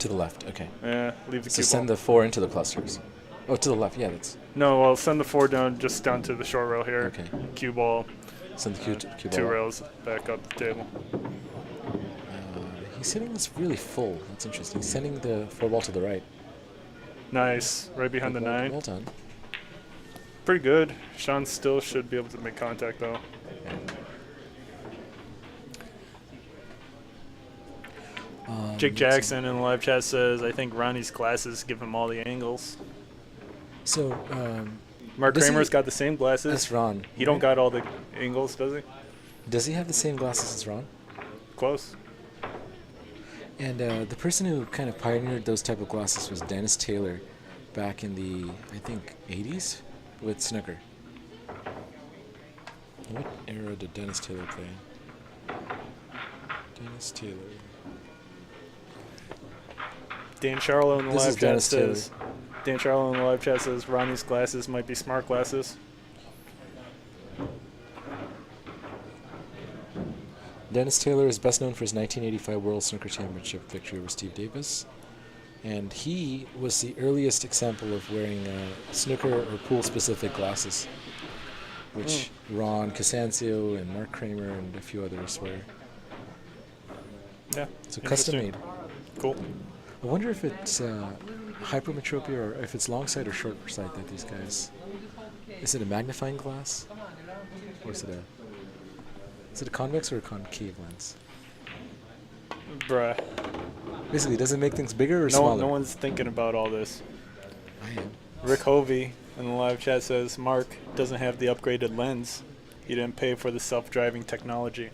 To the left, okay. Yeah, leave the So cue send ball. the 4 into the clusters. Oh, to the left, yeah, that's... No, well, send the 4 down, just down to the short rail here. Okay. Cue ball. Send the cue ball 2 up. rails back up the table. He's hitting this really full. That's interesting. He's sending the 4 ball to the right. Nice. Right behind the 9. Well done. Pretty good. Sean still should be able to make contact, though. Jake Jackson in the live chat says, I think Ronnie's glasses give him all the angles. So, Mark does Kramer's he- got the same glasses. That's Ron. He don't got all the angles, does he? Does he have the same glasses as Ron? Close. And the person who kind of pioneered those type of glasses was Dennis Taylor back in the, I think, 80s with snooker. What era did Dennis Taylor play? Dennis Taylor. Dan Charlo in the This is live chat Dennis says, Dan Charlo in the live chat says Ronnie's glasses might be smart glasses. Dennis Taylor is best known for his 1985 World Snooker Championship victory over Steve Davis. And he was the earliest example of wearing snooker or pool-specific glasses, which Ron Cosancio and Mark Kramer and a few others wear. Yeah. So custom-made. Cool. I wonder if it's hypermetropia or if it's long sight or short sight that these guys... Is it a magnifying glass? Or is it a convex or a concave lens? Bruh. Basically, does it make things bigger or smaller? No one's thinking about all this. I am. Rick Hovey in the live chat says Mark doesn't have the upgraded lens. He didn't pay for the self-driving technology.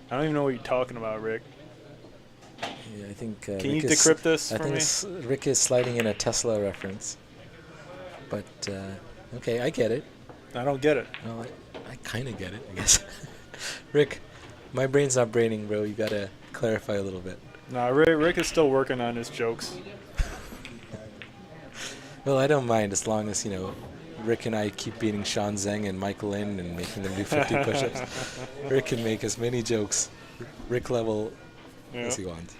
I don't even know what you're talking about, Rick. Yeah, I think. Can Rick you decrypt this I for think me? Rick is sliding in a Tesla reference. But okay, I get it. I don't get it. Well, I kind of get it, I guess. Rick, my brain's not braining, bro. You gotta clarify a little bit. Nah, Rick is still working on his jokes. Well, I don't mind as long as, Rick and I keep beating Sean Zeng and Michael in and making them do 50 push-ups. Rick can make as many jokes, Rick level, as he wants.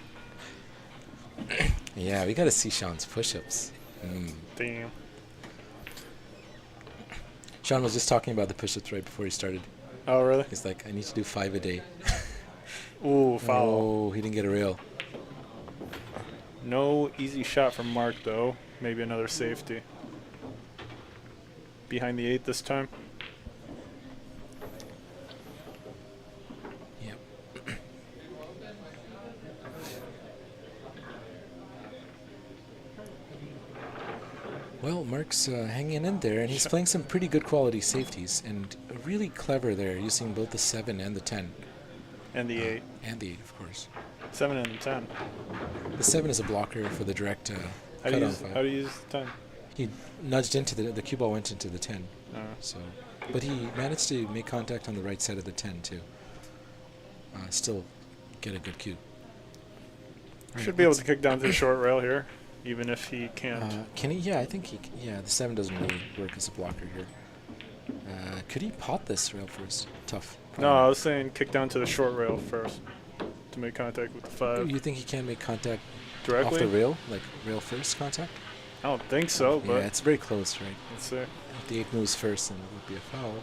Yeah, we gotta see Sean's push-ups. Damn. Sean was just talking about the push-ups right before he started. Oh, really? He's like, I need to do 5 a day. Ooh, foul. Oh, he didn't get a rail. No easy shot from Mark, though. Maybe another safety. Behind the 8 this time. Yep. Well, Mark's hanging in there, and he's playing some pretty good quality safeties, and really clever there, using both the 7 and the 10. And the 8. And the 8, of course. 7 and the 10. The 7 is a blocker for the direct How do cutoff. you use the 10? He nudged into the cue ball went into the 10. So, but he managed to make contact on the right side of the 10 too. Still get a good cue. Should be able to kick down to the short rail here, even if he can't. Can he? Yeah, I think he. Yeah, the 7 doesn't really work as a blocker here. Could he pot this rail first? Tough. No, I was saying kick down to the short rail first to make contact with the 5. You think he can make contact directly off the rail, like rail first contact? I don't think so, but yeah, it's very close, right? Let's see. If the 8 moves first, then it would be a foul.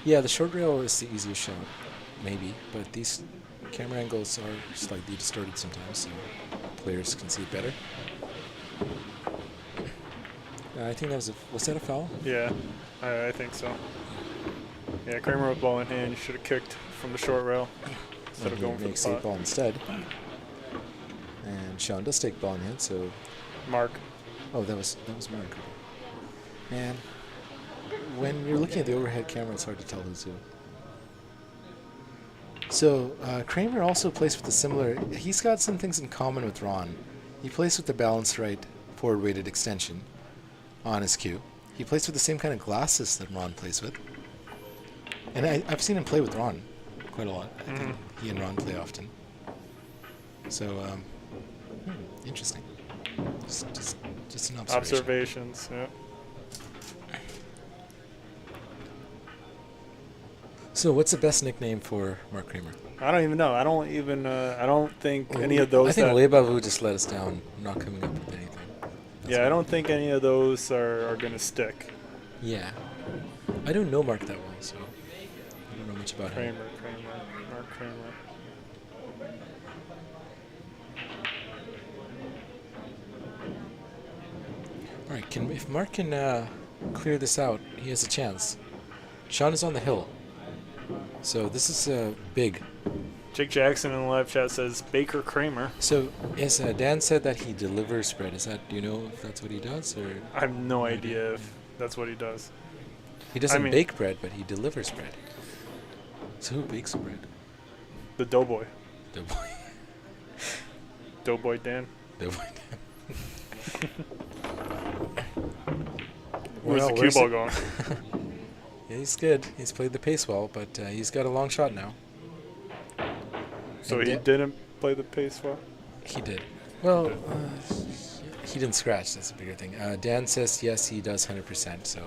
Yeah, the short rail is the easiest shot, maybe, but these camera angles are slightly distorted sometimes, so players can see it better. I think that was that a foul? Yeah, I think so. Yeah, Kramer with ball in hand should have kicked from the short rail instead of going for the makes pot. 8 ball instead. And Sean does take ball in hand, so Mark. Oh, that was Mark. Man, when you're looking at the overhead camera, it's hard to tell who's who. So Kramer also plays with a similar. He's got some things in common with Ron. He plays with the balanced right forward-weighted extension on his cue. He plays with the same kind of glasses that Ron plays with. And I've seen him play with Ron quite a lot. I think he and Ron play often. So, interesting. Just an observation. Observations, yeah. So, what's the best nickname for Mark Kramer? I don't even know. I don't think any of those. I think Lebavu just let us down, not coming up with anything. Yeah, I don't think any of those are going to stick. Yeah. I don't know Mark that well, so I don't know much about him. Mark Kramer. All right, if Mark can clear this out, he has a chance. Sean is on the hill, so this is big. Jake Jackson in the live chat says Baker Kramer. So, yes, Dan said that he delivers spread. Do you know if that's what he does, or? I have no idea if that's what he does. He doesn't bake bread, but he delivers bread. So who bakes bread? The Doughboy. Doughboy. Doughboy Dan. Doughboy Dan. Where's the cue ball going? Yeah, he's good. He's played the pace well, but he's got a long shot now. So he didn't play the pace well? He did. Well, He didn't scratch. That's a bigger thing. Dan says yes, he does 100%.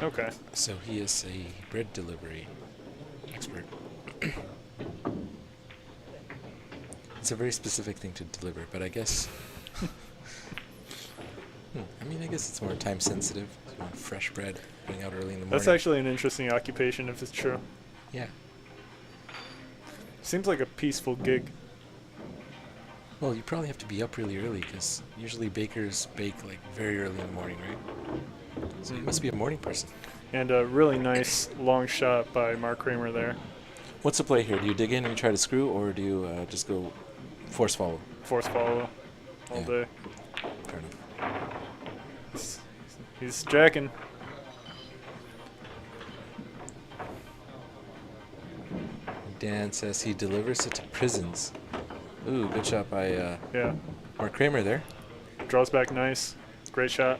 Okay. So he is a bread delivery expert. It's a very specific thing to deliver, but I guess. I mean, I guess it's more time sensitive. You want fresh bread going out early in the morning. That's actually an interesting occupation if it's true. Yeah. Seems like a peaceful gig. Well, you probably have to be up really early because usually bakers bake like very early in the morning, right? So you must be a morning person. And a really nice long shot by Mark Kramer there. What's the play here? Do you dig in and try to screw, or do you just go force follow? Force follow all day. Fair enough. He's jacking. Dan says he delivers it to prisons. Ooh, good shot by Yeah. Mark Kramer there. Draws back nice. Great shot.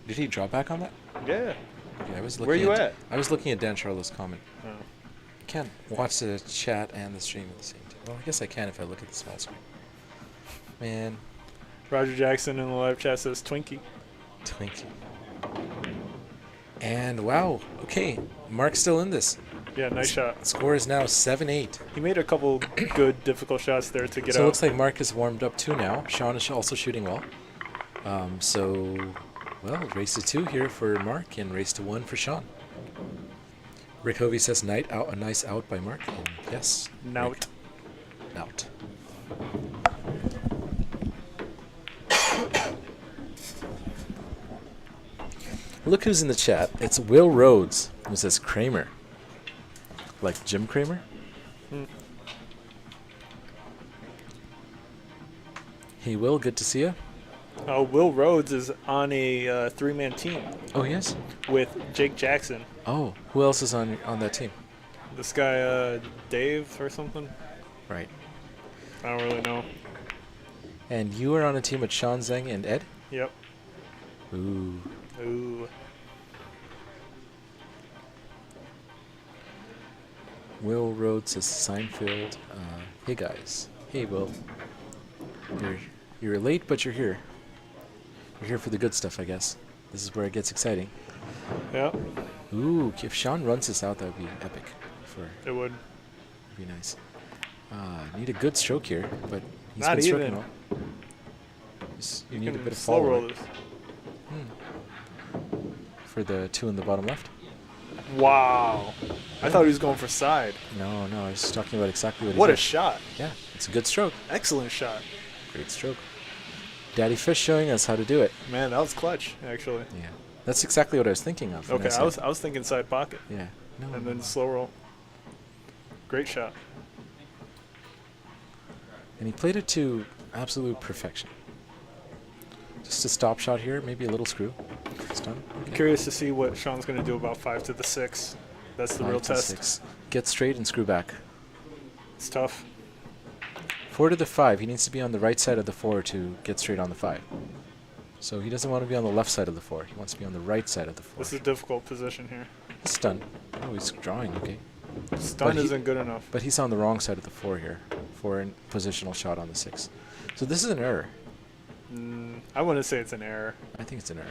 Did he draw back on that? Yeah. Okay, I was looking Where you at? I was looking at Dan Charlo's comment. Oh. I can't watch the chat and the stream at the same time. Well, I guess I can if I look at the small screen. Man, Roger Jackson in the live chat says Twinkie. Twinkie. And wow, okay, Mark's still in this. Yeah, nice shot. Score is now 7-8. He made a couple good, difficult shots there to get So out. it looks like Mark is warmed up too now. Sean is also shooting well. Well, race to 2 here for Mark and race to 1 for Sean. Rick Hovey says a nice out by Mark. And yes. Nout. Nout. Look who's in the chat. It's Will Rhodes who says Kramer. Like Jim Kramer? Hey, Will, good to see you. Will Rhodes is on a three-man team Oh, yes? with Jake Jackson. Oh, who else is on that team? This guy, Dave or something. Right. I don't really know. And you are on a team with Sean, Zeng, and Ed? Yep. Ooh. Ooh. Will Rhodes says Seinfeld. Hey, guys. Hey, Will. You're late, but you're here. You're here for the good stuff, I guess. This is where it gets exciting. Yep. Ooh, if Sean runs this out, that would be epic. It would. Be nice. Need a good stroke here, but he's Not been stroking even. well. You need a bit of slow follow roll this. for the 2 in the bottom left. Wow. I thought he was going for side. No, I was talking about exactly what he What did. a shot. Yeah, it's a good stroke. Excellent shot. Great stroke. Daddy Fish showing us how to do it. Man, that was clutch, actually. Yeah, that's exactly what I was thinking of. when Okay, said- I was thinking side pocket. Yeah. No. And then slow roll. Great shot. And he played it to absolute perfection. Just a stop shot here, maybe a little screw. It's done. I'm curious to see what Sean's going to do about 5 to the 6. That's the 5 real to test. 6. Get straight and screw back. It's tough. 4 to the 5. He needs to be on the right side of the 4 to get straight on the 5. So he doesn't want to be on the left side of the 4. He wants to be on the right side of the 4. This is a difficult position here. He's done. Oh, he's drawing. Okay. Stun isn't good enough. But he's on the wrong side of the 4 here for a positional shot on the 6. So this is an error. I wouldn't say it's an error. I think it's an error.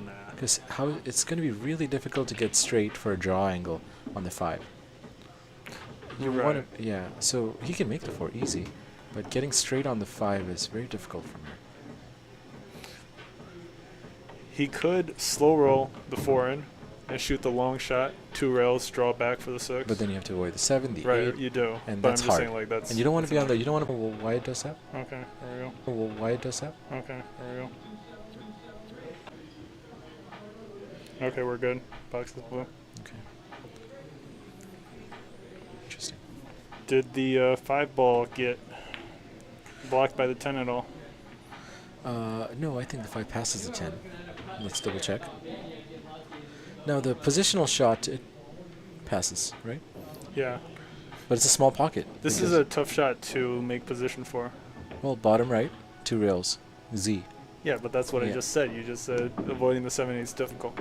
Nah. Because it's going to be really difficult to get straight for a draw angle on the 5. You're wanna- right. Yeah, so he can make the 4 easy, but getting straight on the 5 is very difficult from here. He could slow roll the 4 in and shoot the long shot, 2 rails, draw back for the 6. But then you have to avoid the 7, the right, 8, you do. and but that's I'm just hard. saying, like, that's. And you don't want to that's be on hard. the. You don't want to. Well, why it does that? Okay, there we go. Well, why it does that? Okay, there we go. Okay, we're good. Box is blue. Okay. Interesting. Did the 5 ball get blocked by the 10 at all? No, I think the 5 passes the 10. Let's double check. No, the positional shot, it passes, right? Yeah. But it's a small pocket. This is a tough shot to make position for. Well, bottom right, 2 rails, Z. Yeah, but that's what I Yeah. just said. You just said avoiding the 7 is difficult.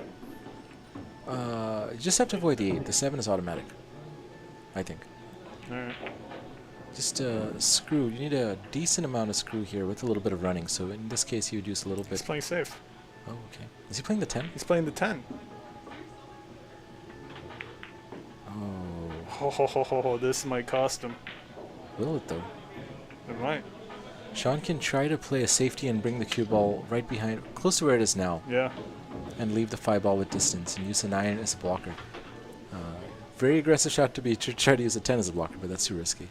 You just have to avoid the 8. The 7 is automatic, I think. All right. Just screw. You need a decent amount of screw here with a little bit of running. So in this case, you would use a little bit. He's playing safe. Oh, okay. Is he playing the 10? He's playing the 10. Oh. This might cost him. Will it though? It might. Sean can try to play a safety and bring the cue ball right behind, close to where it is now. Yeah. And leave the 5 ball with distance and use a 9 as a blocker. Very aggressive shot to be try to use a 10 as a blocker, but that's too risky.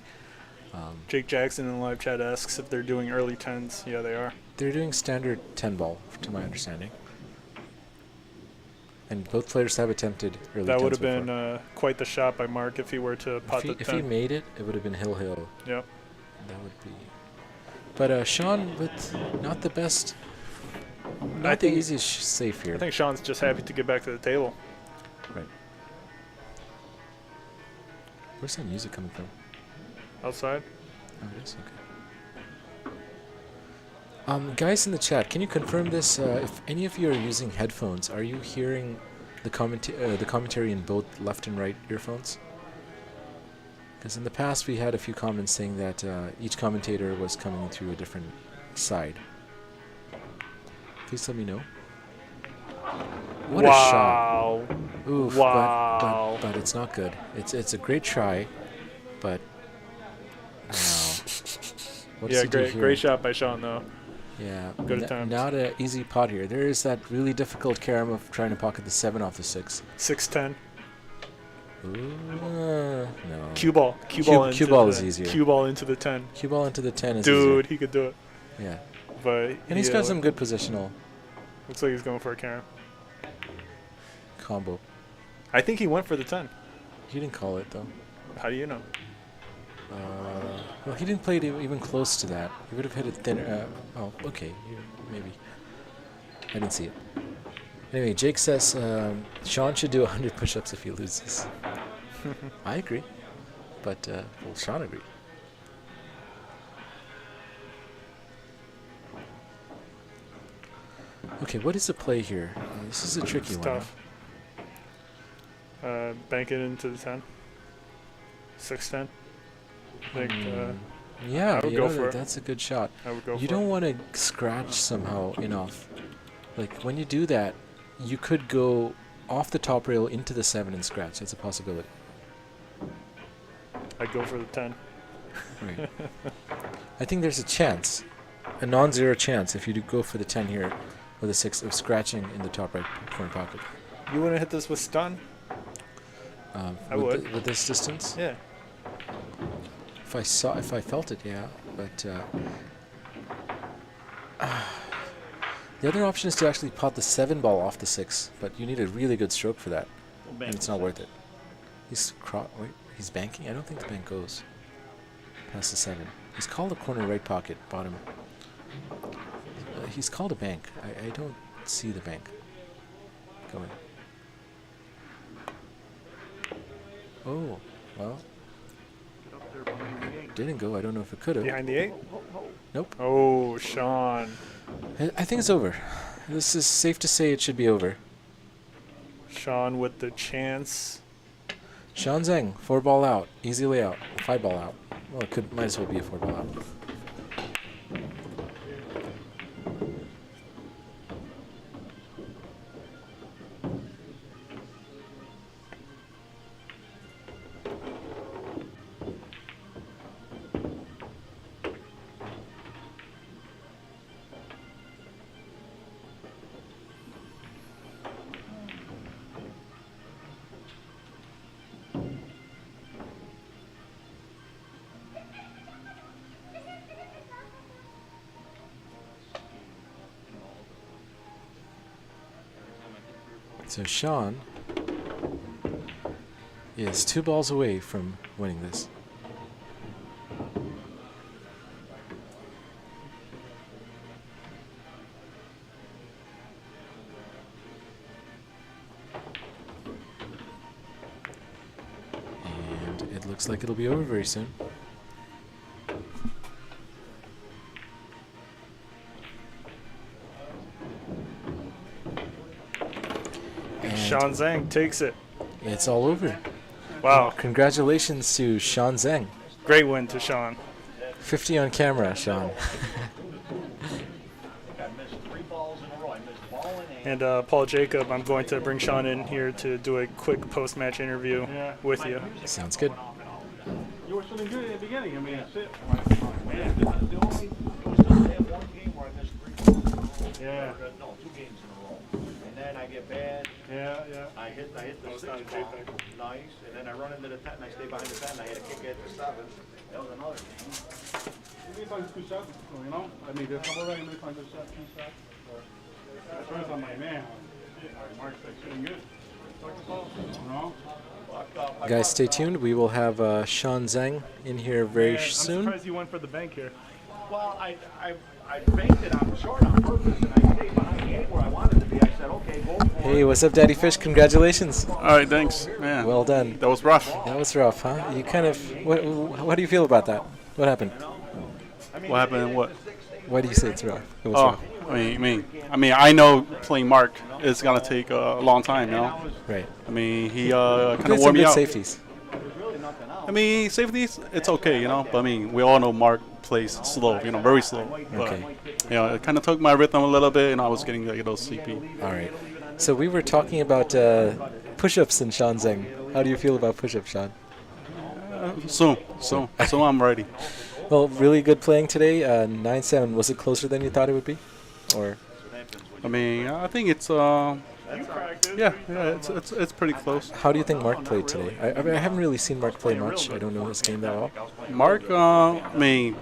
Jake Jackson in the live chat asks if they're doing early 10s. Yeah, they are. They're doing standard 10 ball, to my understanding. And both players have attempted early 10s. That would have been quite the shot by Mark if he were to pot the 10. If he made it, it would have been hill. Yep. That would be. But Sean with not the best, not the easiest safe here. I think Sean's just happy to get back to the table. Right. Where's that music coming from? Outside. Oh, it is? Okay. Guys in the chat, can you confirm this? If any of you are using headphones, are you hearing the commentary in both left and right earphones? Because in the past we had a few comments saying that each commentator was coming through a different side. Please let me know. What a shot! Oof, wow! But it's not good. It's a great try, but wow. What does he do here? Great shot by Sean though. Yeah, good attempt. Not an easy pot here. There is that really difficult carom of trying to pocket the 7 off the 6. 6-10. No. Cue ball is easier. Cue ball into the 10. Cue ball into the 10 is easier. Dude, he could do it. Yeah. But and he's got some good positional. Looks like he's going for a carom. Combo. I think he went for the 10. He didn't call it though. How do you know? Well, he didn't play it even close to that. He would have hit it thinner. Oh, okay. Maybe. I didn't see it. Anyway, Jake says Sean should do 100 push-ups if he loses. I agree. But, well, Sean agreed. Okay, what is the play here? This is a tricky one. Tough. Bank it into the 10. 6-10. I think, yeah, I would go for it. That's a good shot. I would go for it. You don't want to scratch somehow enough. Like, when you do that, you could go off the top rail into the 7 and scratch. That's a possibility. I'd go for the 10. Right. I think there's a chance, a non-zero chance, if you do go for the 10 here with a 6 of scratching in the top right corner pocket. You want to hit this with stun? I would. With this distance? Yeah. If I felt it, yeah. But the other option is to actually pot the 7 ball off the 6, but you need a really good stroke for that, and it's not worth it. He's banking. I don't think the bank goes past the 7. He's called a corner right pocket bottom. He's called a bank. I don't see the bank going. Oh, well. Didn't go. I don't know if it could have. Behind the 8? Nope. Oh, Sean. I think it's over. This is safe to say it should be over. Sean with the chance. Sean Zeng, 4 ball out. Easy layout. 5 ball out. Well, it might as well be a 4 ball out. So Sean is 2 balls away from winning this. And it looks like it'll be over very soon. Sean Zeng takes it. It's all over. Wow. Congratulations to Sean Zeng. great win to Sean. 50 on camera, Sean. And Paul Jacob, I'm going to bring Sean in here to do a quick post-match interview with you. Sounds good. You were feeling good at the beginning. I mean, that's it. Man, the only, it was just one game where I missed 3 balls. Yeah. No, 2 games in a row. And then I get bad. Yeah. I hit the 6 ball, nice, and then I run into the 10, and I stay behind the 10, I had a kick at the 7. That was another game. Maybe times 2 shots, you know? I mean, there's a couple of many times 2 shots, 2 shots. At first I'm like, man, Mark's like shooting good. You know? Guys, stay tuned. We will have Sean Zeng in here very I'm soon. surprised you went for the bank here. Well, I banked it on short on purpose, and I stayed behind the 8 where I wanted to be. I said, okay, go for it. Hey, what's up, Daddy Fish? Congratulations. All right, thanks. Man, Well done. that was rough. That was rough, huh? You kind of. What do you feel about that? What happened? What happened? What? Why do you say it's rough? It was Oh, rough. I mean, I know playing Mark is gonna take a long time, you know. Right. I mean, he kind Good, of some wore me good out. safeties. I mean, safeties, it's okay, you know. But I mean, we all know Mark plays slow, you know, very slow. But Okay. you know, it kind of took my rhythm a little bit, and I was getting like, a little sleepy. All right. So we were talking about push-ups and Sean Zeng. How do you feel about push-ups, Sean? Soon I'm ready. Well, really good playing today. 9-7. Was it closer than you thought it would be? Or I mean, I think it's it's pretty close. how do you think Mark played today? I haven't really seen Mark play much. I don't know his game that well. Mark, I mean,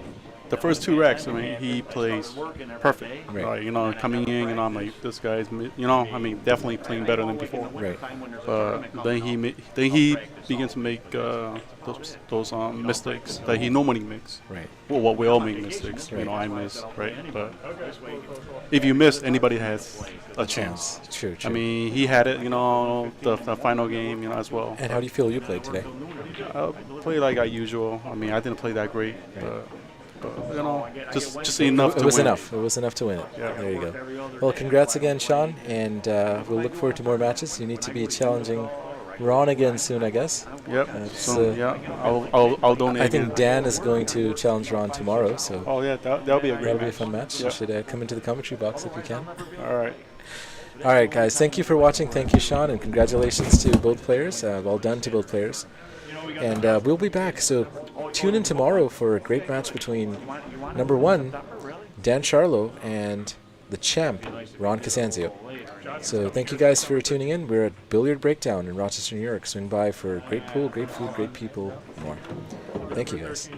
the first 2 racks, I mean, he plays perfect. Right. You know, coming in, you know, I'm like, this guy's, you know, I mean, definitely playing better than before. Right. But then he begins to make those mistakes that he normally makes. Right. Well, what we all make mistakes. You know, I miss, right? But if you miss, anybody has a chance. True. I mean, he had it, you know, the final game, you know, as well. And how do you feel you played today? Play like usual. I mean, I didn't play that great, but you know, just enough to win. It was enough. It was enough to win it. Yeah. There you go. Well, congrats again, Sean, and we'll look forward to more matches. You need to be challenging Ron again soon, I guess. Yep. So yeah, I'll donate. I think again. Dan is going to challenge Ron tomorrow, so Oh yeah, that'll be a great that'll be a match. fun match. Yep. You should come into the commentary box if you can. All right. All right, guys. Thank you for watching. Thank you, Sean, and congratulations to both players. Well done to both players. And we'll be back. So tune in tomorrow for a great match between number 1, Dan Charlo, and the champ, Ron Cosanzio. So thank you guys for tuning in. We're at Billiard Breakdown in Rochester, New York. Swing by for great pool, great food, great people, more. Thank you, guys.